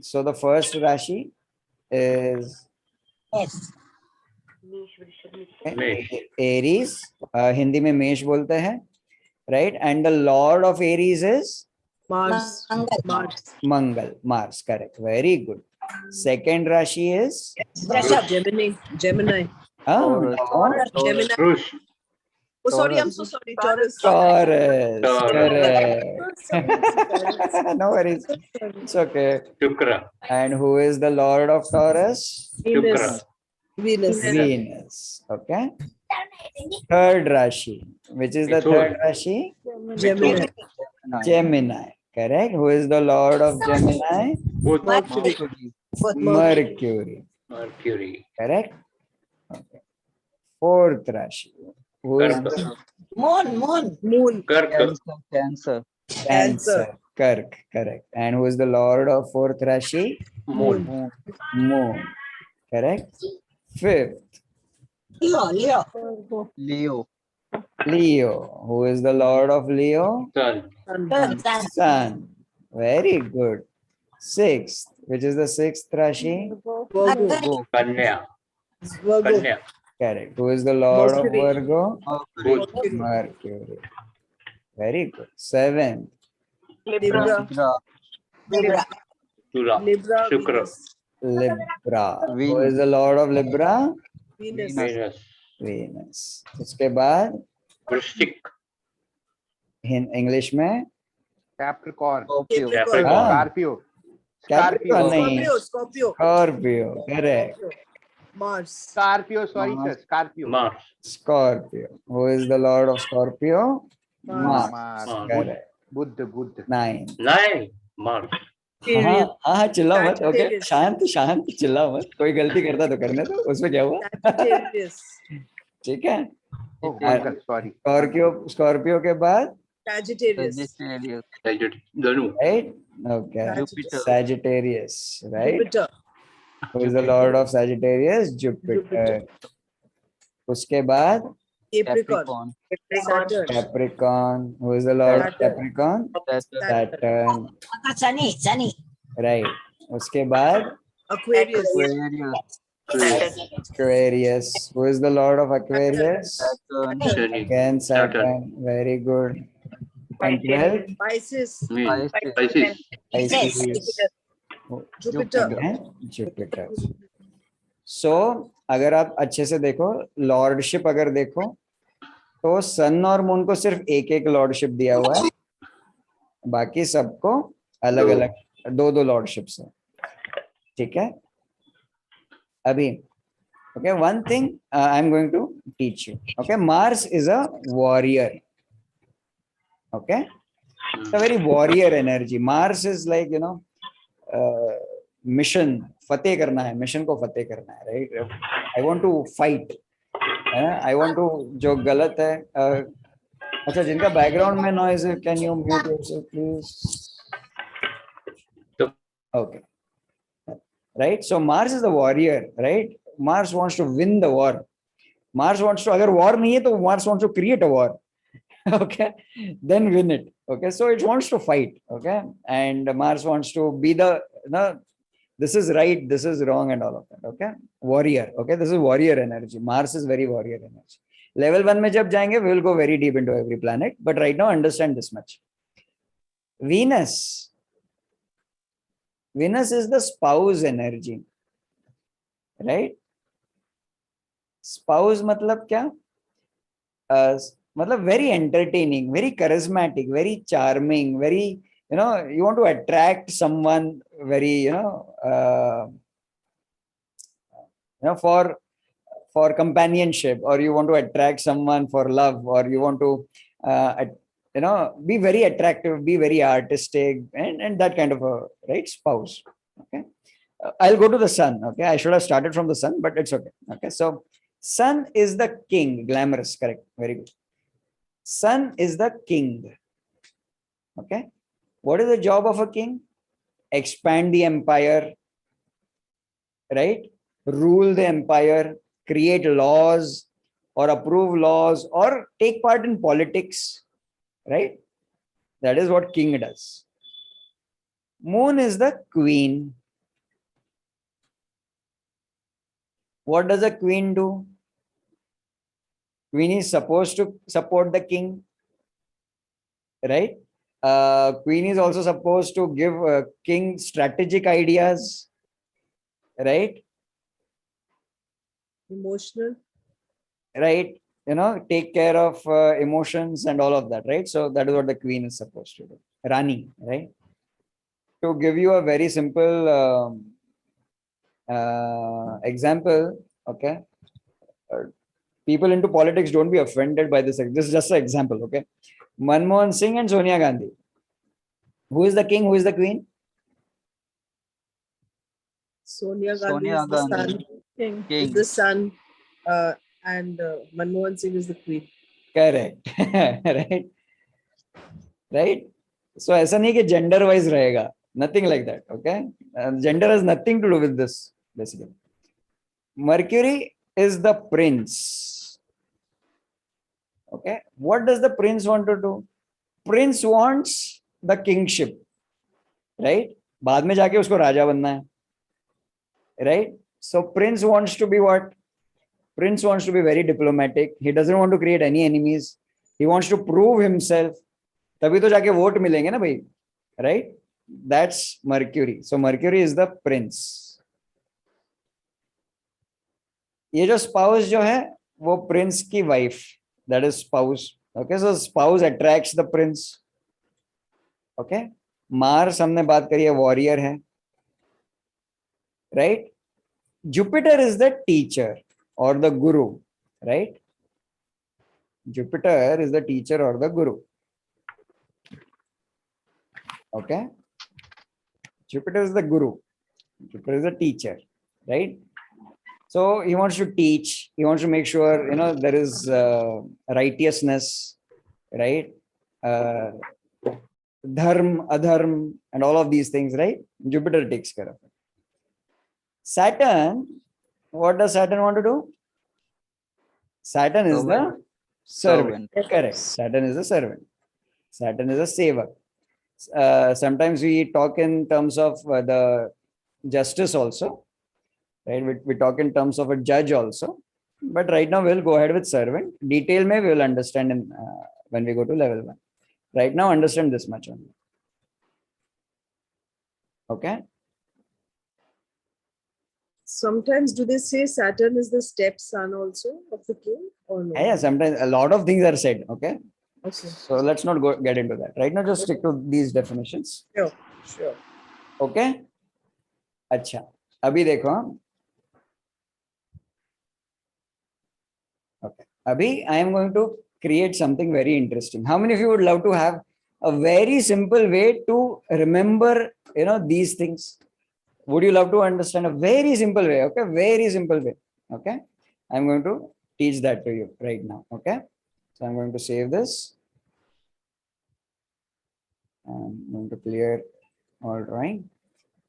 सो द फर्स्ट राशि is Aries. हिंदी में मेष बोलते हैं, right? And the Lord of Aries is Mars. Mangal, Mars. Correct, very good. Second राशि is Gemini. Gemini. Oh, sorry, I'm so sorry. Taurus. Taurus. Correct. No worries. It's okay. Shukra. And who is the lord of Taurus? Shukra. Venus. Okay. Third Rashi. Which is the third Rashi? Gemini. Gemini. Correct. Who is the lord of Gemini? Mercury. Mercury. Correct. Okay. Fourth Rashi. Who is Moon. Cancer. Cancer. Kirk. Correct. And who is the lord of fourth Rashi? Moon. Moon. Correct. Fifth. Leo. Leo. Who is the lord of Leo? Sun. Sun. Very good. Sixth. Which is the sixth Rashi? Kanya. Virgo. Correct. Who is the lord Mercury. of Virgo? Bush. Mercury. Very good. Seventh. Libra. Tura. Libra. Shukra. Libra. Who is the lord of Libra? Venus. Venus. Venus. उसके बाद Vrishik. English में Capricorn. Capricorn. Scorpio. Capricorn नहीं. Scorpio. Scorpio. Correct. Mars. Scorpio, sorry sir, Scorpio. Mars. Scorpio. Who is the lord of Scorpio? Mars. Mars. Mars. Correct. Buddha. 9. Mars. हाँ चिल्ला मत. Okay Sagittarius. शांत चिल्ला मत. कोई गलती करता तो करने दो. उसमें क्या हुआ? Sagittarius. ठीक है. Oh, Mangal, sorry. स्कॉर्पियो के बाद Sagittarius. Dhanu. right? Okay. Sagittarius, right? Jupiter. Who is the lord of Sagittarius? Jupiter. उसके बाद Capricorn. Saturn. Capricorn. Who is the lord of Saturn. Capricorn? Saturn. Saturn. Right. उसके बाद Aquarius. Aquarius. Who is the lord of Aquarius? Shani. Again Saturn. Very good. And 12? Pisces. Pisces. Jupiter. Jupiter. So अगर आप अच्छे से देखो lordship अगर देखो तो सन और मून को सिर्फ एक एक लॉर्डशिप दिया हुआ है. बाकी सबको अलग अलग दो लॉर्डशिप्स है. ठीक है. अभी okay, one thing I'm going to teach you. Okay, Mars is a warrior. Okay, it's a very warrior energy. Mars is like, you know, mission. फतेह करना है, मिशन को फतेह करना है, right? I want to fight. I want to जो गलत है. अच्छा, जिनका बैकग्राउंड में नॉइज है, can you mute yourself please? Okay. Right? So Mars is the warrior, right? Mars wants to win the war. Mars wants to, अगर war नहीं है तो Mars wants to create a war. Okay, then win it. Okay, so it wants to fight. Okay, and Mars wants to be the, no, this is right, this is wrong, and all of that. Okay, warrior. Okay, this is warrior energy. Mars is very warrior energy. Level 1 में जब जाएंगे, we will go very deep into every planet. But right now, understand this much. Venus is the spouse energy, right? Spouse मतलब क्या? मतलब very entertaining, very charismatic, very charming, very, you know, you want to attract someone very, you know, for companionship, or you want to attract someone for love, or you want to, you know, be very attractive, be very artistic, and that kind of a, right, spouse. Okay, I'll go to the sun. Okay, I should have started from the sun, but it's okay. Okay, so sun is the king, glamorous, correct, very good. Sun is the king. Okay, what is the job of a king? Expand the empire, right? Rule the empire, create laws, or approve laws, or take part in politics, right? That is what king does. Moon is the queen. What does a queen do? Queen is supposed to support the king, right? Queen is also supposed to give king strategic ideas, right? Emotional. Right, you know, take care of emotions and all of that, right? So that is what the queen is supposed to do. Rani, right? To give you a very simple example, okay? People into politics, don't be offended by this. This is just an example, okay? Manmohan Singh and Sonia Gandhi. Who is the king? Who is the queen? Sonia Gandhi is the sun. King. Is the sun, and Manmohan Singh is the queen. Correct. Right, right. So ऐसा नहीं कि gender wise रहेगा. Nothing like that. Okay, gender has nothing to do with this. Basically, Mercury is the prince. Okay, what does the prince want to do? Prince wants the kingship, right? बाद में जाके उसको राजा बनना है, right? So prince wants to be what? Prince wants to be very diplomatic. He doesn't want to create any enemies. He wants to prove himself. तभी तो जाके vote मिलेंगे ना भाई, right? That's Mercury. So Mercury is the prince. ये जो spouse जो है वो prince की wife, that is spouse. Okay, so spouse attracts the prince. Okay, Mars हमने बात करी है, वॉरियर है, right. Jupiter is the teacher और the Guru, right. Jupiter is the teacher और the Guru. Okay, Jupiter is the guru, Jupiter is the teacher, right? So he wants to teach, he wants to make sure, you know, there is righteousness, right? Dharma, adharma, and all of these things, right? Jupiter takes care of it. Saturn, what does Saturn want to do? Saturn is the servant. Correct. Saturn is the servant. Saturn is a saver. Sometimes we talk in terms of the justice also, right? We talk in terms of a judge also, but right now we'll go ahead with servant. Detail may we will understand in when we go to level 1. Right now understand this much only. Okay. Sometimes do they say Saturn is the stepson also of the king or no? Yeah, sometimes a lot of things are said. Okay. Okay. So let's not get into that. Right now just stick to these definitions. Sure, sure. Okay. अच्छा, अभी देखो. Okay. Abhi, I am going to create something very interesting. How many of you would love to have a very simple way to remember, you know, these things? Would you love to understand a very simple way? Okay, very simple way. Okay, I'm going to teach that to you right now. Okay, so I'm going to save this. I'm going to clear all drawing.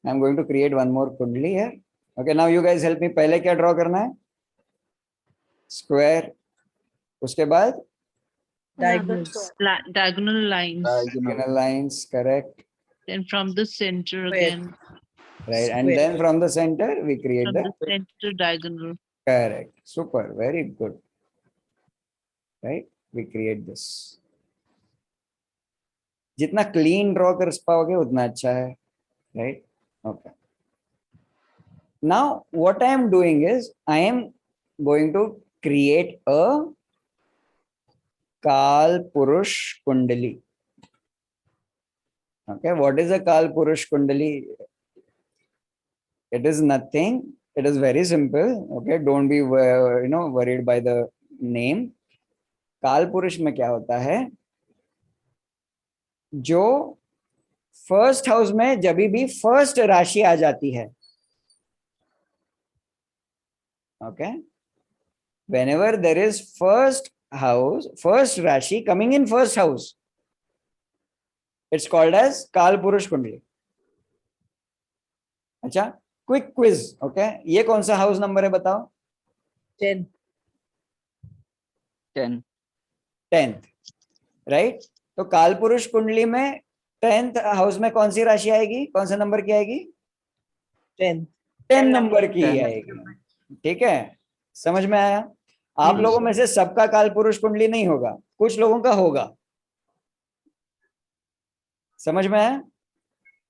I'm going to create one more kundli here. Okay, now you guys help me. पहले क्या draw करना है? Square. उसके बाद diagonals. Diagonal lines. Diagonal lines, correct. Then from the center again. Right, and then from the center we create From the center diagonal. correct. Super, very good. Right, we create this. जितना clean draw कर पाओगे उतना अच्छा है, right? Okay. Now what I am doing is I am going to create a Kal Purush Kundali. Okay, what is a Kal Purush Kundali? It is nothing. It is very simple. Okay, don't be worried by the name. Kal Purush में क्या होता है? जो first house में जब भी first राशि आ जाती है, okay, whenever there is first house, first rashi coming in first house, it's called as Kal Purush Kundali. अच्छा, क्विक क्विज. ओके, ये कौन सा हाउस नंबर है बताओ? 10. 10th, right. तो काल पुरुष कुंडली में 10th हाउस में कौन सी राशि आएगी? कौन सा नंबर की आएगी? 10 नंबर की आएगी. ठीक है, समझ में आया? आप लोगों में से सबका काल पुरुष कुंडली नहीं होगा, कुछ लोगों का होगा. समझ में आया?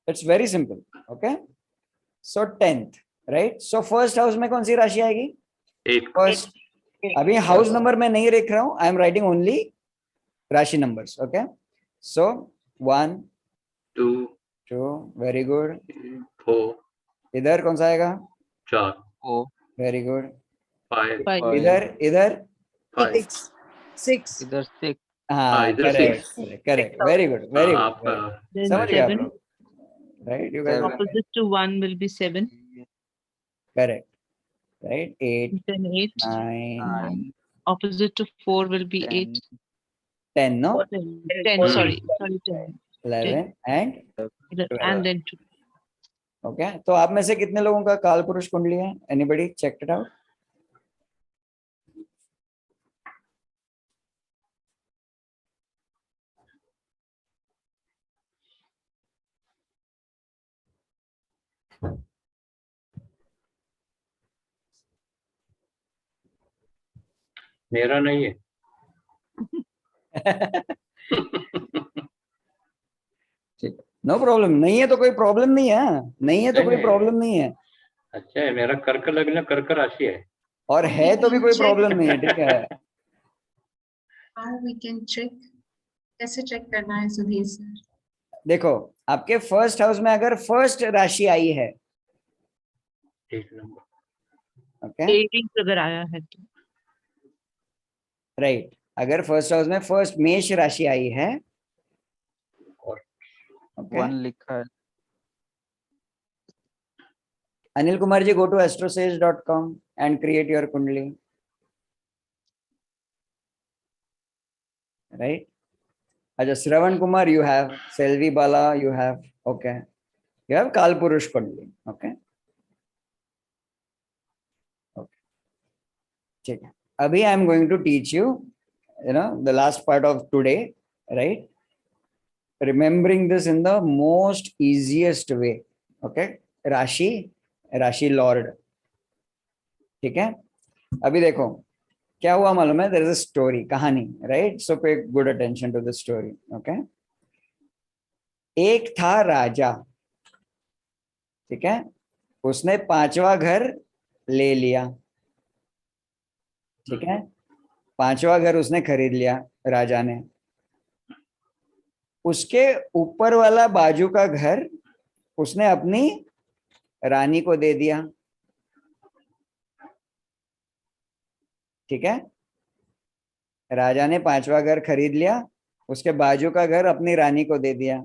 It's very simple. Okay, so 10th, right. So first house में कौन सी राशि आएगी? फर्स्ट. अभी हाउस नंबर में नहीं लिख रहा हूं, आई एम राइटिंग ओनली राशि नंबर्स. ओके, सो 1 2 वेरी गुड. 4 इधर कौन सा आएगा? 4 वेरी गुड. 5 इधर 6 इधर 6. हाँ, correct. Very good, very good. समझ गए आप लोग? Right, you guys. Opposite to 1 will be 7. Correct. Right, 8, then 8, 9. Opposite to 4 will be 8. 10, no? 10, sorry, 10. 11 and 12. And then 2. Okay, तो आप में से कितने लोगों का काल पुरुष कुंडली है? Anybody checked it out? मेरा नहीं है. No problem. नहीं है तो कोई प्रॉब्लम नहीं है. नहीं है तो कोई प्रॉब्लम नहीं है. अच्छा है, मेरा कर्क लग्न कर्क राशि है. और है तो भी कोई प्रॉब्लम नहीं है. ठीक है. How we can check? कैसे चेक करना है सुधीर सर? देखो आपके फर्स्ट हाउस में अगर फर्स्ट राशि आई है, 8 नंबर, ओके, 18 अगर आया है तो राइट, अगर फर्स्ट हाउस में फर्स्ट मेष राशि आई है, ओके, 1 लिखा है। अनिल कुमार जी, go to astrosage.com and create your kundali, right? Acha, Shravan Kumar, you have Selvi Bala, you have, okay, you have Kal Purush kundali, okay, okay, ठीक है. अभी I am going to teach you, the last part of today, right? Remembering this in the most easiest way, okay? Rashi lord, ठीक है. अभी देखो क्या हुआ मालूम है, देयर इज अ स्टोरी, कहानी, right? So pay good attention to the story, okay. एक था राजा, ठीक है, उसने 5वां घर ले लिया, ठीक है, 5वां घर उसने खरीद लिया राजा ने. उसके ऊपर वाला बाजू का घर उसने अपनी रानी को दे दिया, ठीक है. राजा ने 5वां घर खरीद लिया, उसके बाजू का घर अपनी रानी को दे दिया.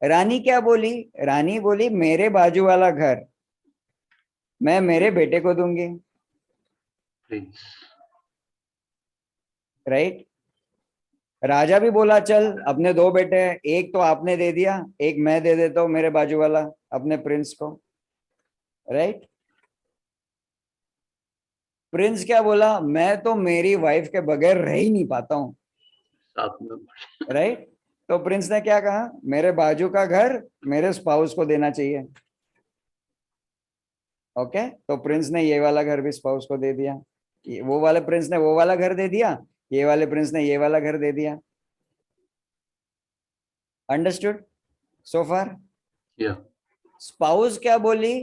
रानी क्या बोली? रानी बोली मेरे बाजू वाला घर मैं मेरे बेटे को दूंगी, राइट. राजा भी बोला चल, अपने 2 बेटे हैं, एक तो आपने दे दिया, एक मैं दे देता हूं मेरे बाजू वाला अपने प्रिंस को, राइट. प्रिंस क्या बोला? मैं तो मेरी वाइफ के बगैर रह ही नहीं पाता हूं, 7 नंबर, राइट. तो प्रिंस ने क्या कहा? मेरे बाजू का घर मेरे स्पाउस को देना चाहिए, ओके. तो प्रिंस ने ये वाला घर भी स्पाउस को दे दिया, वो वाले प्रिंस ने वो वाला घर दे दिया, ये वाले प्रिंस ने ये वाला घर दे दिया. अंडरस्टूड सो फार? स्पाउस क्या बोली?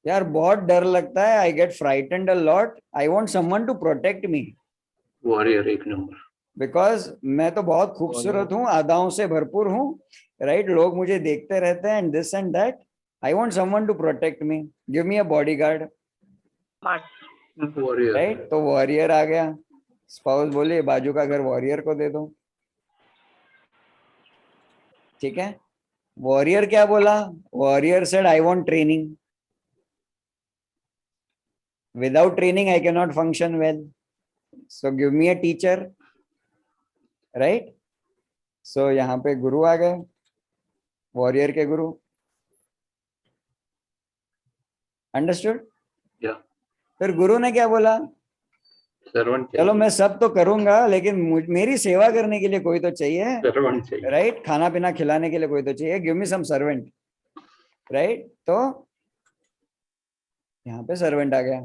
यार बहुत डर लगता है, I get frightened a lot, I want someone to protect me. Warrior 1 number, because मैं तो बहुत खूबसूरत हूँ, अदाओं से भरपूर हूँ, राइट. लोग मुझे देखते रहते हैं, and this and that, I want someone to protect me, give me a bodyguard, warrior, right. तो वॉरियर आ गया. स्पाउस बोले बाजू का घर वॉरियर को दे दो, ठीक है. वॉरियर क्या बोला? Warrior said I want training, without training I can not function well, so give me a teacher, right. So यहाँ पे गुरु आ गए, वॉरियर के गुरु. अंडरस्टूड? फिर गुरु ने क्या बोला? सर्वेंट, चलो मैं सब तो करूंगा, लेकिन मेरी सेवा करने के लिए कोई तो चाहिए, सर्वेंट चाहिए, राइट. खाना पीना खिलाने के लिए कोई तो चाहिए, गिव मी सम सर्वेंट, राइट. तो यहाँ पे सर्वेंट आ गया,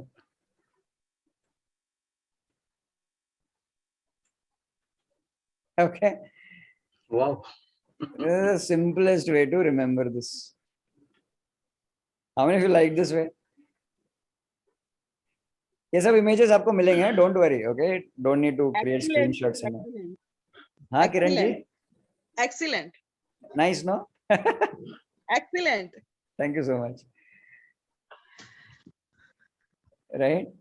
okay. Wow. This is the simplest way to remember this. How many of you like this way? ये सब इमेजेस आपको मिलेंगे, don't worry, okay. Don't need to create screenshots in it. हाँ Kiran ji, excellent, nice, no? Excellent, thank you so much, right.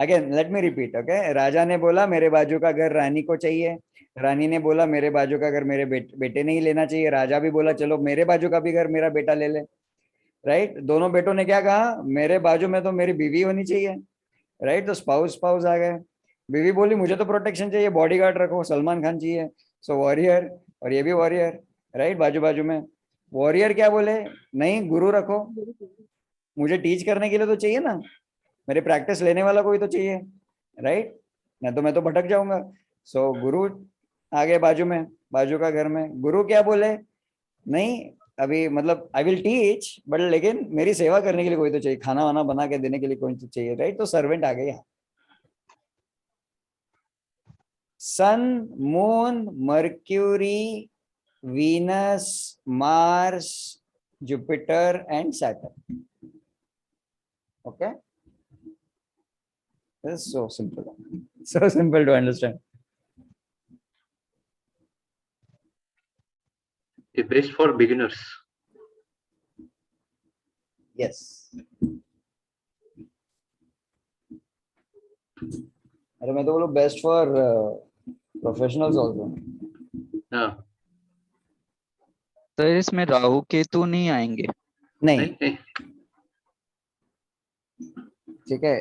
Again let me repeat, okay. राजा ने बोला मेरे बाजू का घर रानी को चाहिए, रानी ने बोला मेरे बाजू का घर मेरे बेटे नहीं लेना चाहिए, राजा भी बोला चलो मेरे बाजू का भी घर मेरा बेटा ले ले, राइट. दोनों बेटों ने क्या कहा? मेरे बाजू में तो मेरी बीवी होनी चाहिए, राइट. तो स्पाउस आ गए. बीवी बोली मुझे तो प्रोटेक्शन चाहिए, बॉडीगार्ड रखो, सलमान खान चाहिए, सो वॉरियर, और ये भी वॉरियर, राइट, बाजू बाजू में. वॉरियर क्या बोले? नहीं, गुरु रखो, मुझे टीच करने के लिए तो चाहिए ना, मेरी प्रैक्टिस लेने वाला कोई तो चाहिए, राइट. नहीं तो मैं तो भटक जाऊंगा. सो गुरु आगे बाजू में, बाजू का घर में. गुरु क्या बोले? नहीं अभी मतलब आई विल टीच, बट लेकिन मेरी सेवा करने के लिए कोई तो चाहिए, खाना वाना बना के देने के लिए कोई तो चाहिए, राइट. तो सर्वेंट आ गए यहाँ. Sun, Moon, Mercury, Venus, Mars, Jupiter and Saturn, okay. This is so simple to understand. If Best for beginners. Yes. अरे मैं तो बोलूँ बेस्ट फॉर प्रोफेशनल्स ऑल्सो. हाँ. तो इसमें राहु केतु नहीं आएंगे? नहीं. ठीक है.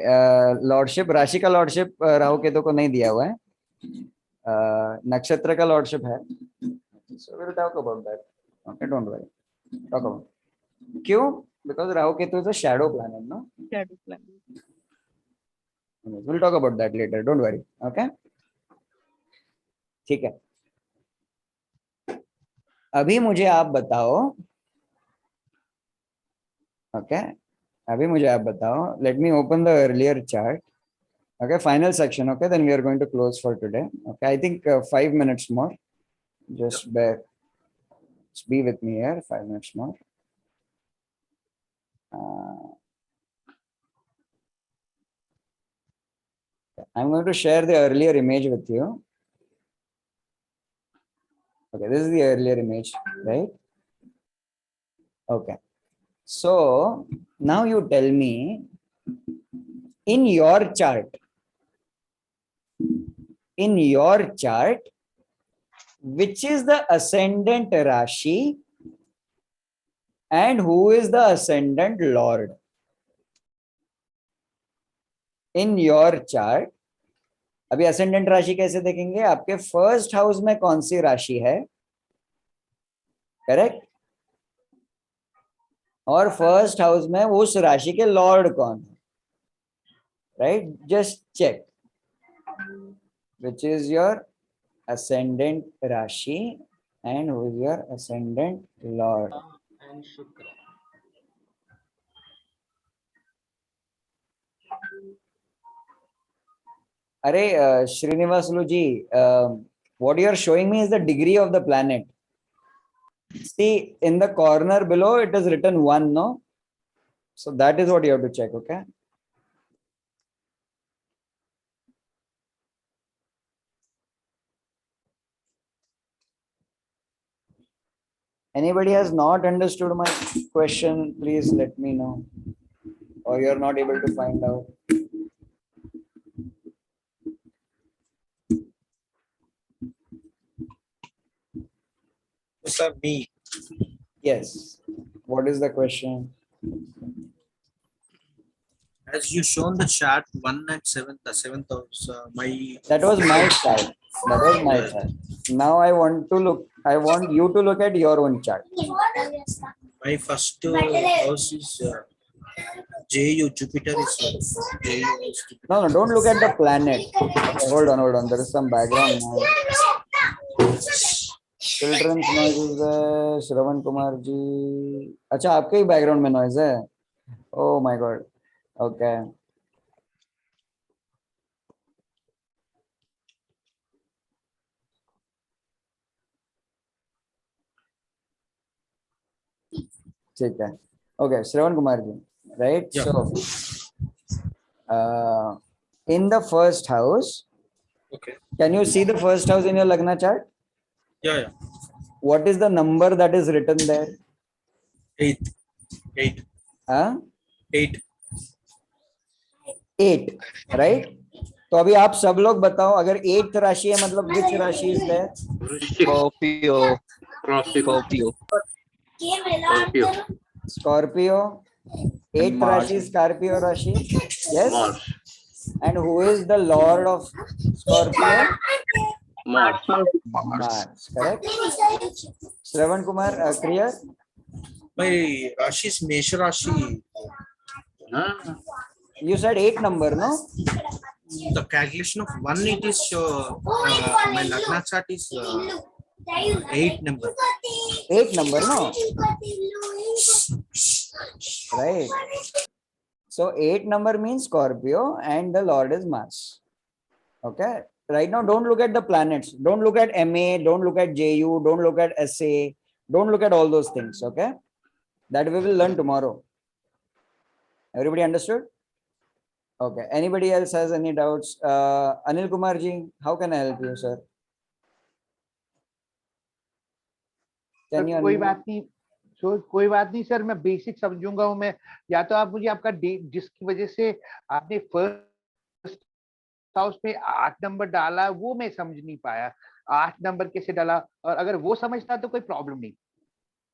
लॉर्डशिप, राशि का लॉर्डशिप राहु केतु को नहीं दिया हुआ है. नक्षत्र का लॉर्डशिप है. So we'll talk about that. Okay, don't worry. Talk about. क्यों? Because Rahu Ketu is a shadow planet, no? Shadow planet. We'll talk about that later. Don't worry. Okay? ठीक है. अभी मुझे आप बताओ. Okay? अभी मुझे आप बताओ. Let me open the earlier chart. Okay, final section. Okay, then we are going to close for today. Okay, I think 5 minutes more. Just be with me here. 5 minutes more. I'm going to share the earlier image with you. Okay, this is the earlier image, right? Okay. So now you tell me, in your chart, which is the ascendant Rashi and who is the ascendant Lord? In your chart, अभी ascendant राशि कैसे देखेंगे? आपके first house में कौन सी राशि है, correct? और फर्स्ट हाउस में उस राशि के लॉर्ड कौन है, right? Just check which is your ascendant Rashi and who is your ascendant Lord. And Shukra. Arey Srinivasulu ji, what you are showing me is the degree of the planet. See, in the corner below it is written 1, no? So that is what you have to check, okay? Anybody has not understood my question, please let me know. Or you are not able to find out. Sir, me. Yes. What is the question? As you shown the chart 1 and 7, the 7th house, my. That was my chart. That was my chart. Now I want you to look at your own chart. My first house is JU, Jupiter is JU. No, don't look at the planet. Okay, hold on. There is some background noise. Children's noise है. श्रवण कुमार जी. अच्छा, आपके ही background में noise है. Oh my God. Okay. ठीक है. Okay, Shravan Kumar ji, right? Yeah. So, in the first house, Okay. can you see the first house in your Lagna chart? Yeah. What is the number that is written there? 8. 8. 8. 8, right? तो अभी आप सब लोग बताओ, अगर 8th राशि है मतलब which राशि is there? Scorpio. 8th राशि Scorpio राशि. Yes. Mars. And who is the lord of Scorpio? Mars. Mars. Correct. Shravan Kumar, clear? My Rashi is Mesha Rashi. You said 8 number, no? The calculation of 1 it is my Lagna chart is 8 number. 8 number, no? Right. So 8 number means Scorpio and the Lord is Mars. Okay. Right now, don't look at the planets. Don't look at MA. Don't look at JU. Don't look at SA. Don't look at all those things. Okay. That we will learn tomorrow. Everybody understood? Okay. Anybody else has any doubts? Anil Kumar ji, how can I help you, sir? Can you कोई बात नहीं, कोई बात नहीं sir, मैं basic समझूंगा हूँ मैं, या तो आप मुझे आपका डेट जिसकी वजह से आपने फर्स्ट हाउस में 8 नंबर डाला वो मैं समझ नहीं पाया, 8 नंबर कैसे डाला, और अगर वो समझता तो कोई प्रॉब्लम नहीं,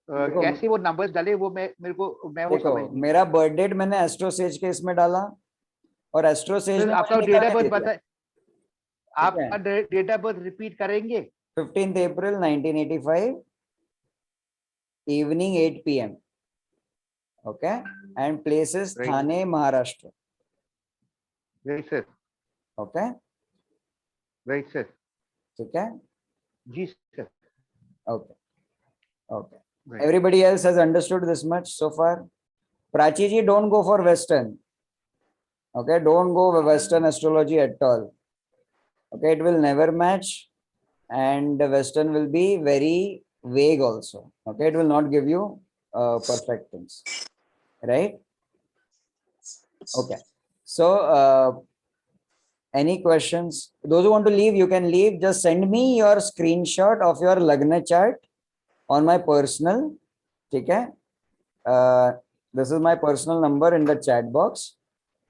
कैसे वो नंबर्स डाले वो मैं वो समझ नहीं। मेरा बर्थ डेट मैंने एस्ट्रोसेज के इसमें डाला और एस्ट्रोसेज ने आपका मुझे डेट ऑफ निकाल बर्थ दिया। बताए, आपका डेट ऑफ बर्थ रिपीट करेंगे? 15th April 1985 evening 8 p.m. Okay, and place is Thane, Maharashtra. Right sir. Okay. Right sir. ठीक है? जी sir. Okay. Okay. Right. Everybody else has understood this much so far. Prachi ji, don't go for Western. Okay, don't go Western astrology at all. Okay, it will never match, and the Western will be very vague also. Okay, it will not give you perfect things, right? Okay, so any questions? Those who want to leave, you can leave. Just send me your screenshot of your Lagna chart on my personal. Okay, this is my personal number in the chat box,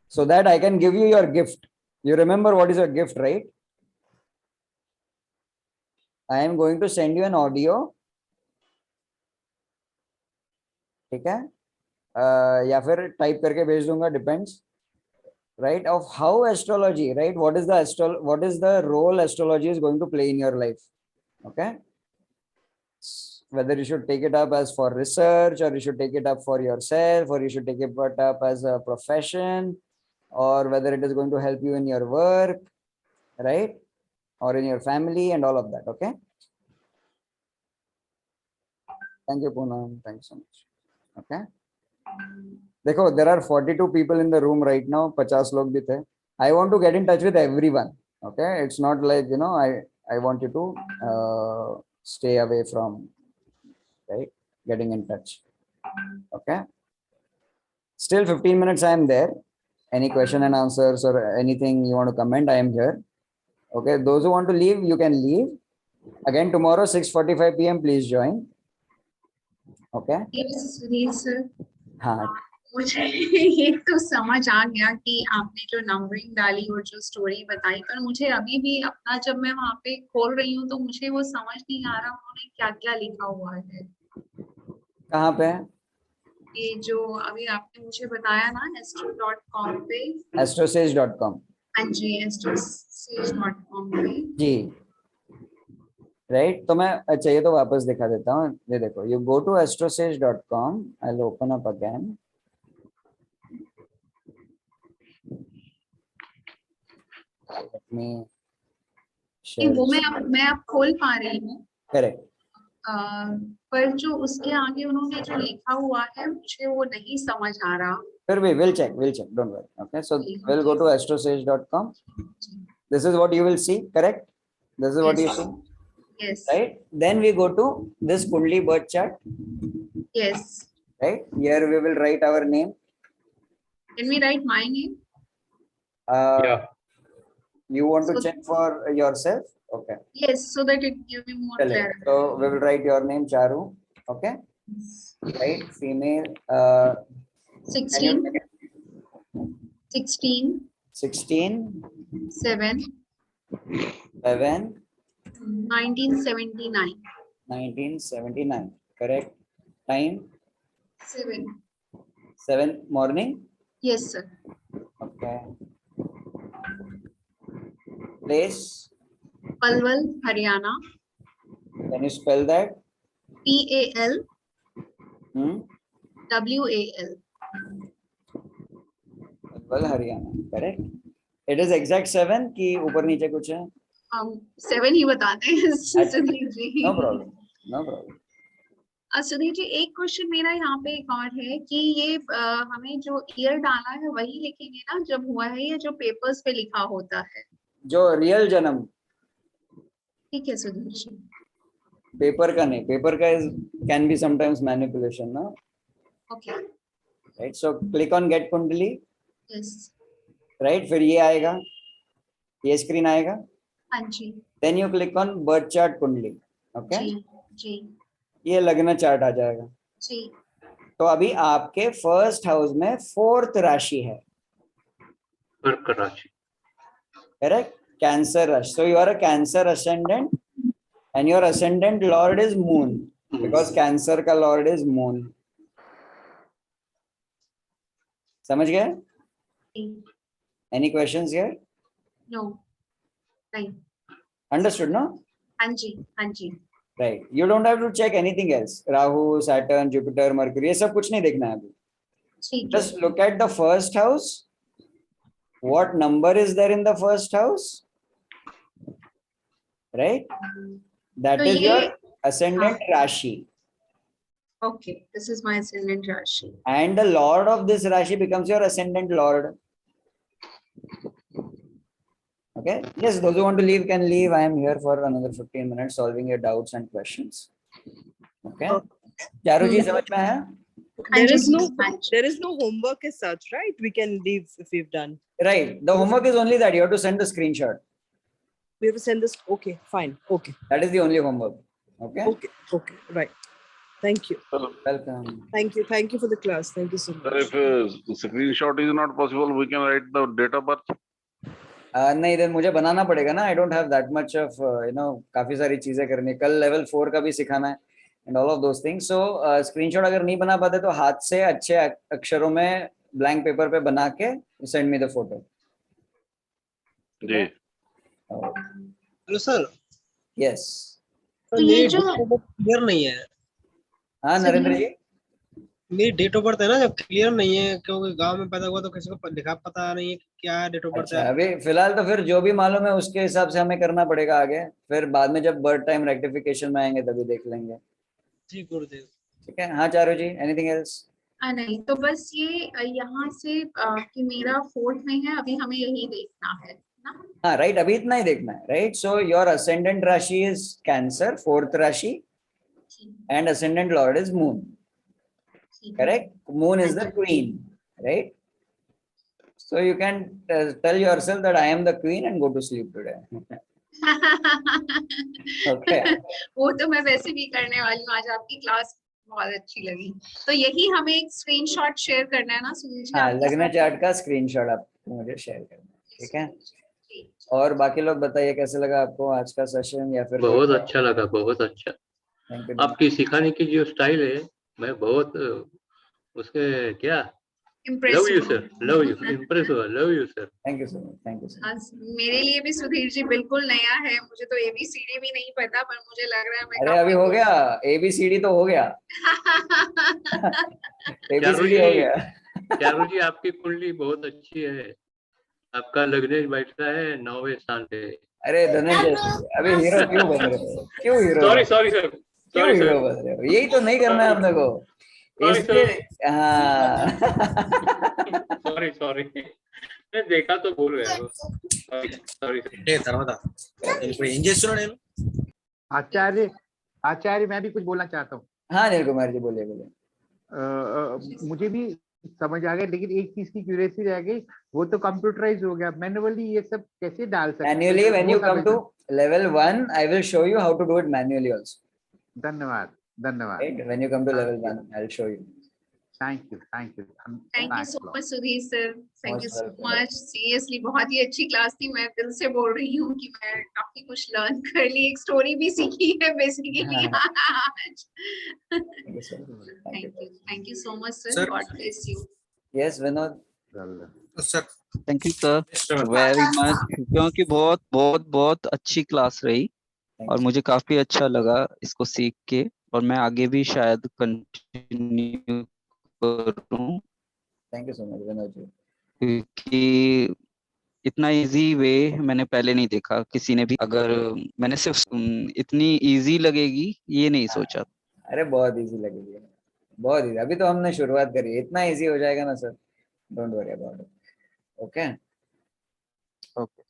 so that I can give you your gift. You remember what is your gift, right? I am going to send you an audio. ठीक है, या फिर type करके भेज दूंगा, depends, right, of how astrology, right, what is the role astrology is going to play in your life. Okay, whether you should take it up as for research, or you should take it up for yourself, or you should take it up as a profession, or whether it is going to help you in your work, right, or in your family and all of that. Okay, thank you Poonam, thanks so much. Okay, देखो, there are 42 people in the room right now, 50 लोग भी थे. I want to get in touch with everyone. Okay, it's not like, you know, I want you to stay away from, right, getting in touch. Okay, still 15 minutes I am there. Any question and answers or anything you want to comment, I am here. Okay, those who want to leave, you can leave. Again tomorrow 6:45 p.m. please join. Okay. Sudhir sir, हाँ, मुझे ये तो समझ आ गया कि आपने जो numbering डाली और जो स्टोरी बताई, पर मुझे अभी भी अपना, जब मैं वहां पे खोल रही हूँ तो मुझे वो समझ नहीं आ रहा उन्होंने क्या क्या लिखा हुआ है। कहाँ पे? ये जो अभी आपने मुझे बताया ना astro.com पे, astrosage.com. हाँ जी, astrosage.com पे जी, राइट, तो मैं, अच्छा ये तो वापस दिखा देता हूँ, ये देखो, you go to astrosage.com. I'll open up again. Let me share. वो मैं अब खोल पा रही हूँ, Correct. पर जो उसके आगे उन्होंने जो लिखा हुआ है मुझे वो नहीं समझ आ रहा। फिर भी we'll check, don't worry. Okay, so we'll go to astrosage.com. This is what you will see, correct? This is what you see. Yes. Right, then we go to this Kundli birth chart. Yes. Right, here we will write our name. Can we write my name? Yeah. You want to check for yourself? Okay. Yes, so that it give me more clarity. So we will write your name, Charu. Okay. Right, female. 16. 16. 16. 7. 7. 1979. 1979. Correct. Time? 7. 7 morning? Yes, sir. Okay. Place? Palwal, Haryana. Can you spell that? PAL. WAL. Palwal, Haryana. Correct. It is exact 7 कि ऊपर नीचे कुछ है? 7 ही बताते हैं Sudhir ji. No problem. No problem. Sudhir ji, एक question मेरा यहाँ पे एक और है कि ये हमें जो ईयर डाला है वही लिखेंगे ना जब हुआ है, या जो पेपर्स पे लिखा होता है? जो रियल जन्म। ठीक है सुधीर जी। पेपर का नहीं, पेपर का कैन बी समटाइम्स मैनिपुलेशन ना। Okay, right, so click on get kundli. Yes, right, फिर ये आएगा, ये स्क्रीन आएगा। हाँ जी। Then you click on birth chart kundli. Okay जी जी। ये लग्न चार्ट आ जाएगा। जी। तो अभी आपके फर्स्ट हाउस में 4th राशि है, कर्क राशि, correct? Cancer rashi. So you are a Cancer ascendant and your ascendant lord is moon, because cancer का lord is moon. समझ गए? Any questions here? No. नहीं। Understood, no? हाँ जी, हाँ जी। Right. You don't have to check anything else. Rahu, Saturn, Jupiter, Mercury, ये सब कुछ नहीं देखना है अभी. Just look at the first house. What number is there in the first house? Right? That is your ascendant Rashi. Okay, this is my ascendant Rashi. And the lord of this Rashi becomes your ascendant lord. Okay. Yes, those who want to leave can leave. I am here for another 15 minutes solving your doubts and questions. Okay. Charu ji, samajh mein aaya? There is no homework as such, right? We can leave if we've done. Right. The homework is only that you have to send the screenshot. We have to send this. Okay, fine. Okay. That is the only homework. Okay. Okay. Okay. Right. Thank you. Welcome. Thank you. Thank you for the class. Thank you so much. If screenshot is not possible, we can write the date of birth. नहीं, then मुझे बनाना पड़ेगा ना. I don't have that much of काफी सारी चीजें करनी. कल level 4 का भी सिखाना है and all of those things. So screenshot अगर नहीं बना पाते तो हाथ से अच्छे अक्षरों में blank paper पे बना के send me the photo. जी. Hello sir. Yes. तो ये जो क्लियर नहीं है. हाँ नरेंद्र जी. मेरी डेट ऑफ बर्थ है ना, जब क्लियर नहीं है क्योंकि गांव में पैदा हुआ तो किसी को लिखा पता नहीं है क्या है डेट ऑफ बर्थ है. अभी फिलहाल तो फिर जो भी मालूम है उसके हिसाब से हमें करना पड़ेगा आगे. फिर बाद में जब बर्थ टाइम रेक्टिफिकेशन में आएंगे तभी देख लेंगे. जी गुरुदेव. ठीक है. हाँ चारू जी, एनीथिंग एल्स? नहीं, तो बस ये यहाँ से कि मेरा 4th में है, अभी हमें यही देखना है ना. हाँ राइट, अभी इतना ही देखना है. राइट. सो योर असेंडेंट राशि इज कैंसर, 4th राशि, and ascendant Lord is moon. Correct? Moon is the queen, right? So you can tell yourself that I am the queen and go to sleep today. Okay. वो तो मैं वैसे भी करने वाली हूँ. आज आपकी क्लास बहुत अच्छी लगी. तो यही हमें एक स्क्रीनशॉट शेयर करना है ना सुधीर जी? हाँ, लग्न चार्ट का स्क्रीनशॉट आप मुझे शेयर करना है. ठीक है. और बाकी लोग बताइए कैसे लगा आपको आज का सेशन, या फिर बहुत अच्छा लगा, बहुत अच्छा. आपकी सिखाने की जो स्टाइल है, मैं बहुत उसके क्या love you sir, love you, impress हुआ. Love you sir. Thank you so much. Thank you so much. मेरे लिए भी सुधीर जी बिल्कुल नया है. मुझे तो ABCD भी नहीं पता, पर मुझे लग रहा है मैं. अरे अभी हो गया, ABCD तो हो गया. ABCD हो गया. चारू जी आपकी कुंडली बहुत अच्छी है. आपका लग्न बैठता है 9वें स्थान पे. अरे धनंजय, अभी हीरो क्यों बन रहे हो? क्यों हीरो? सॉरी सॉरी सर, क्यों हीरो बन रहे हो? यही तो नहीं करना है अपने को. सॉरी मैं देखा तो बोल रहे हो. आचार्य मैं भी कुछ बोलना चाहता हूँ. हाँ अनिल कुमार जी, बोलिए बोलिए. मुझे भी समझ आ गया, लेकिन एक चीज की क्यूरियोसिटी रह गई. वो तो कंप्यूटराइज हो गया, मैन्युअली ये सब कैसे डाल सकते हैं? Manually when you come to level 1 I will show you how to do it manually also. धन्यवाद. धन्यवाद. When you come to level 1 I'll show you. Thank you. Thank you. Thank you so much Sudhir sir. Thank you so much. Seriously बहुत ही अच्छी class थी. मैं दिल से बोल रही हूँ कि मैं काफी कुछ लर्न कर ली, एक स्टोरी भी सीखी है basically. Thank you so much sir. God bless you. Yes Vinod. Sir thank you sir very much, क्योंकि बहुत बहुत बहुत अच्छी क्लास रही और मुझे काफी अच्छा लगा इसको सीख के, और मैं आगे भी शायद कंटिन्यू करूं. Thank you so much Vinod ji. क्योंकि इतना इजी वे मैंने पहले नहीं देखा किसी ने भी. अगर मैंने सिर्फ इतनी इजी लगेगी ये नहीं सोचा. अरे बहुत इजी लगेगी, बहुत इजी. अभी तो हमने शुरुआत करी, इतना इजी हो जाएगा ना sir. Don't worry about it. Okay okay.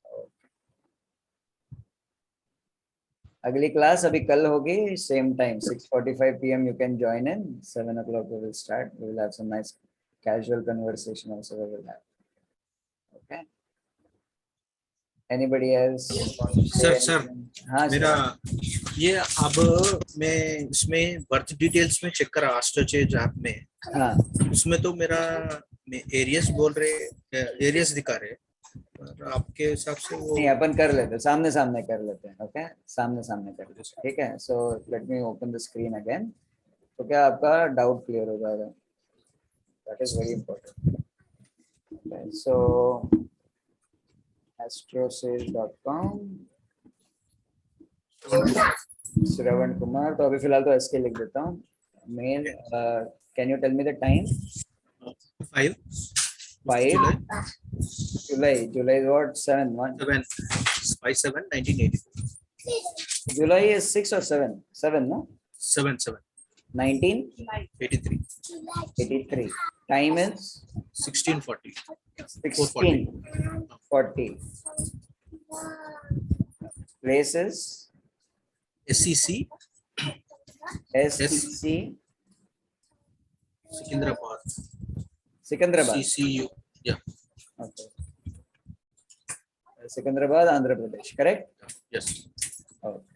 अगली क्लास अभी कल होगी, same time 6:45 PM. You can join in. 7 o'clock we will start. We will have some nice casual conversation also we will have. Okay. Anybody else? Sir हाँ मेरा ये अब मैं इसमें बर्थ डिटेल्स में चेक करा एस्ट्रोलॉजर ऐप में। हाँ उसमें तो मेरा एरियस बोल रहे, एरियस दिखा रहे, और आपके हिसाब से वो नहीं, अपन कर लेते हैं, सामने सामने कर लेते हैं। ओके, सामने सामने कर लेते हैं, ठीक है। So let me open the screen again, तो क्या आपका डाउट क्लियर हो जाएगा। That is very important. So astrosage.com, Shravan Kumar, तो अभी फिलहाल तो एसके लिख देता हूँ। Mail, can you tell me the time? 5 July is what? 7 1 1984 July is 6 or 7? 7, no? 7 1983. Time is 1640 1640. Place is SEC Sikandrabad CCU, yeah. Okay. Sikandrabad, Andhra Pradesh, correct? Yes. Okay.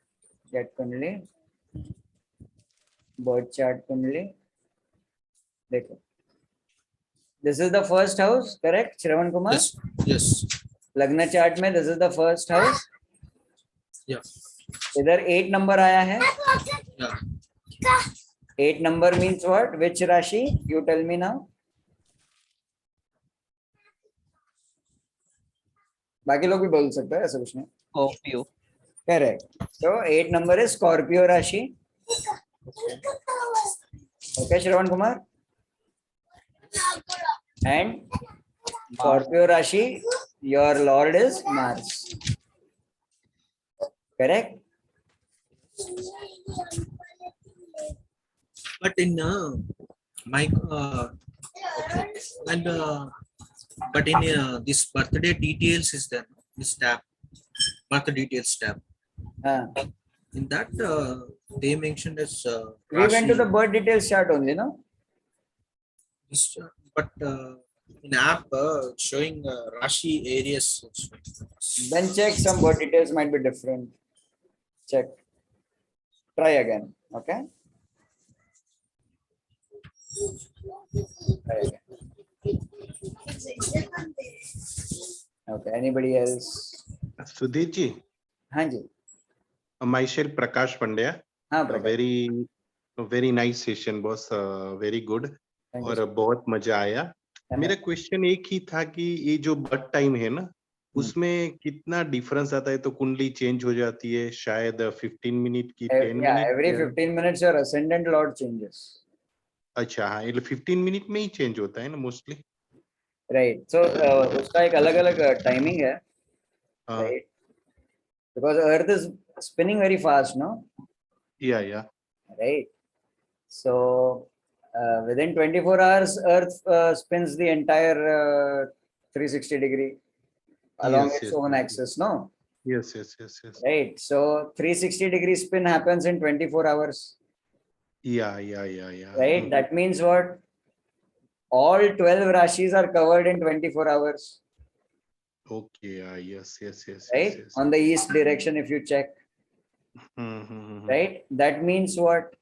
Get Kundli, birth chart Kundli. देखो, this is the first house, correct, Shravan Kumar? Yes. Yes. लग्न chart में this is the first house. Yeah. इधर 8 number आया है. Yeah. 8 number means what? Which Rashi? You tell me now. बाकी लोग भी बोल सकते हैं, ऐसा कुछ नहीं. Scorpio. Correct. So 8 number is Scorpio Rashi. Okay, Shravan Kumar. And Scorpio Rashi, your Lord is Mars. Correct. But in my okay, and but in this birthday details is there, this tab, birth details tab. In that they mentioned as We went to the birth details chart only, no? This, but in app showing Rashi areas. Then check, some birth details might be different. Check. Try again. Okay. Try again. Okay. Anybody else? Sudhir ji. हाँ जी. Myself Prakash Pandya. हाँ, very nice session boss, very good. और बहुत मजा आया. मेरा question एक ही था कि ये जो बर्थ टाइम है ना, उसमें कितना डिफरेंस आता है? तो कुंडली चेंज हो जाती है शायद 15 मिनट की 10 minute. Every 15 minutes your ascendant lord changes. अच्छा, हाँ, ये 15 मिनट में ही चेंज होता है ना मोस्टली. Right. So उसका एक अलग अलग टाइमिंग है. Right. Because Earth is spinning very fast, no? Yeah. Right. So within 24 hours, Earth spins the entire 360 degree along its own axis, no? Yes. Right. So 360 degree spin happens in 24 hours. Yeah. Right. That means what? All 12 Rashis are covered in 24 hours. Okay. Yes. Right. On the east direction, if you check. Right. That means what?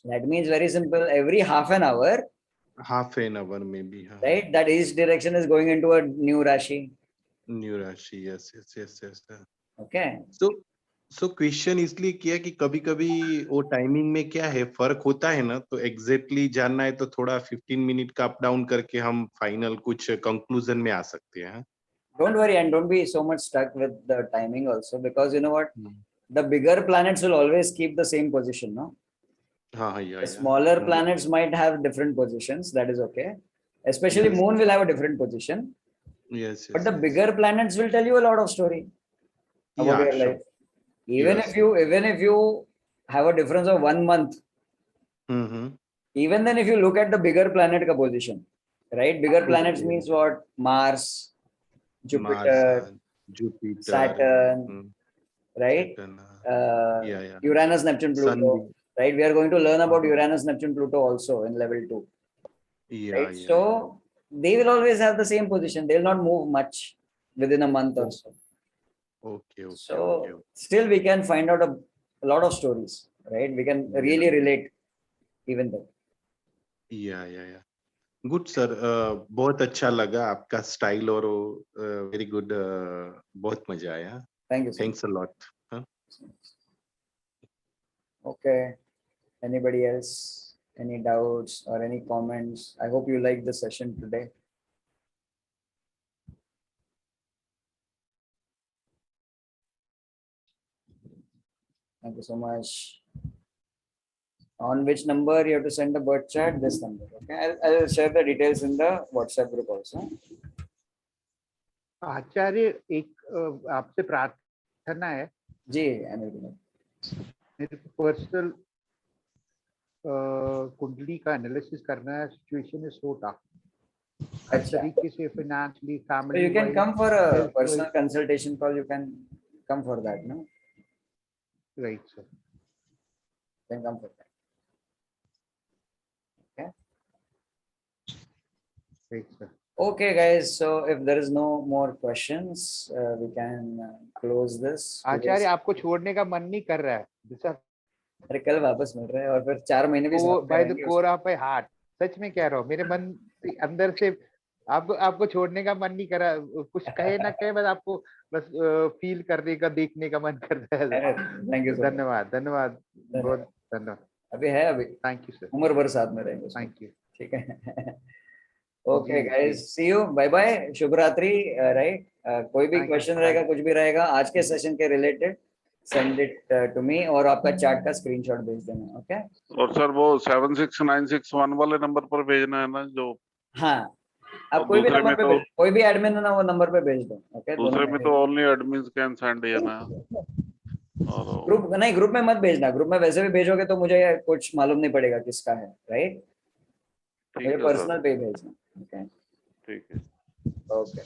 That means very simple. Every half an hour. Half an hour maybe. Right. That east direction is going into a new Rashi. New Rashi. Yes. Okay. So question इसलिए किया कि कभी कभी वो timing में क्या है फर्क होता है ना, तो एग्जैक्टली जानना है तो थोड़ा 15 मिनट का अप डाउन करके हम फाइनल कुछ कंक्लूजन में आ सकते हैं. Don't worry and don't be so much stuck with the timing also, because you know what, the bigger planets will always keep the same position, no? The smaller planets might have different positions, that is okay. Especially moon will have a different position. Yes. But the bigger planets will tell you a lot of story about your life. Even if you have a difference of 1 month, even then if you look at the bigger planet ka position, right? Bigger planets means what? Mars, Jupiter, Saturn, right? Uranus, Neptune, Pluto, right? We are going to learn about Uranus, Neptune, Pluto also in level 2. Right? So they will always have the same position. They will not move much within a month or so. Okay, okay, So okay. still we can find out a lot of stories, right? We can really relate even then. या good sir, बहुत अच्छा लगा आपका style और very good, बहुत मजा आया. Thank you, sir. Thanks a lot. Okay. Anybody else? Any doubts or any comments? I hope you liked the session today. Thank you so much. On which number you have to send the birth chart? This number. Okay. I'll share the details in the WhatsApp group also. आचार्य, एक आपसे प्रार्थना है जी. मेरे को personal कुंडली का analysis करना है. Situation is so tough. हर तरीके से financially, family. So you can come for a personal consultation call. You can come for that, no? Right, sir. You can come for that. Okay. Right, sir. Okay, guys. So if there is no more questions, we can close this. आचार्य, आपको छोड़ने का मन नहीं कर रहा है. अरे कल वापस मिल रहे हैं और फिर 4 महीने भी साथ में बाय द रहेंगे. कोर ऑफ माय हार्ट, सच में कह रहा हूँ, मेरे मन अंदर से आपको छोड़ने का मन नहीं कर रहा. कुछ कहे ना कहे, बस आपको बस फील करने का, देखने का मन करता है. Thank you. धन्यवाद, धन्यवाद, बहुत धन्यवाद. अभी थैंक यू सर. उम्र भर साथ में रहेंगे. Thank you. ठीक है. Okay guys, see you, bye bye, शुभ रात्रि. राइट, कोई भी क्वेश्चन रहेगा, कुछ भी रहेगा आज के सेशन के related, send it to me और आपका चार्ट का स्क्रीनशॉट भेज देना. ओके. और सर वो 76961 वाले नंबर पर भेजना है ना जो. हाँ, आप कोई भी नंबर पे, कोई भी एडमिन है ना, वो नंबर पे भेज दो. ओके. दूसरे में तो ओनली एडमिन्स कैन सेंड है ना. ग्रुप नहीं, ग्रुप में मत भेजना. ग्रुप में वैसे भी भेजोगे तो मुझे कुछ मालूम नहीं पड़ेगा किसका है. राइट, मुझे पर्सनल पे भेजना. ओके, ठीक है. ओके.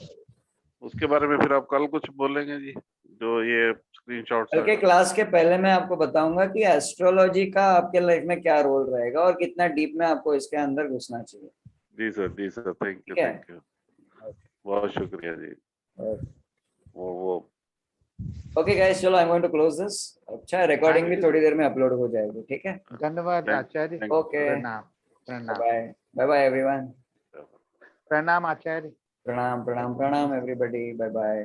उसके बारे में फिर आप कल कुछ बोलेंगे जी, जो ये स्क्रीनशॉट. कल के क्लास के पहले मैं आपको बताऊंगा कि एस्ट्रोलॉजी का आपके लाइफ में क्या रोल रहेगा और कितना डीप में आपको इसके अंदर घुसना चाहिए. जी सर, जी सर. Thank you. बहुत शुक्रिया जी. वो ओके गाइस, चलो, I am going to close this. अच्छा, रिकॉर्डिंग भी थोड़ी देर में अपलोड हो जाएगी. ठीक है. धन्यवाद आचार्य. ओके, प्रणाम. प्रणाम. Bye bye everyone. प्रणाम आचार्य. प्रणाम प्रणाम प्रणाम एवरीबॉडी. Bye bye.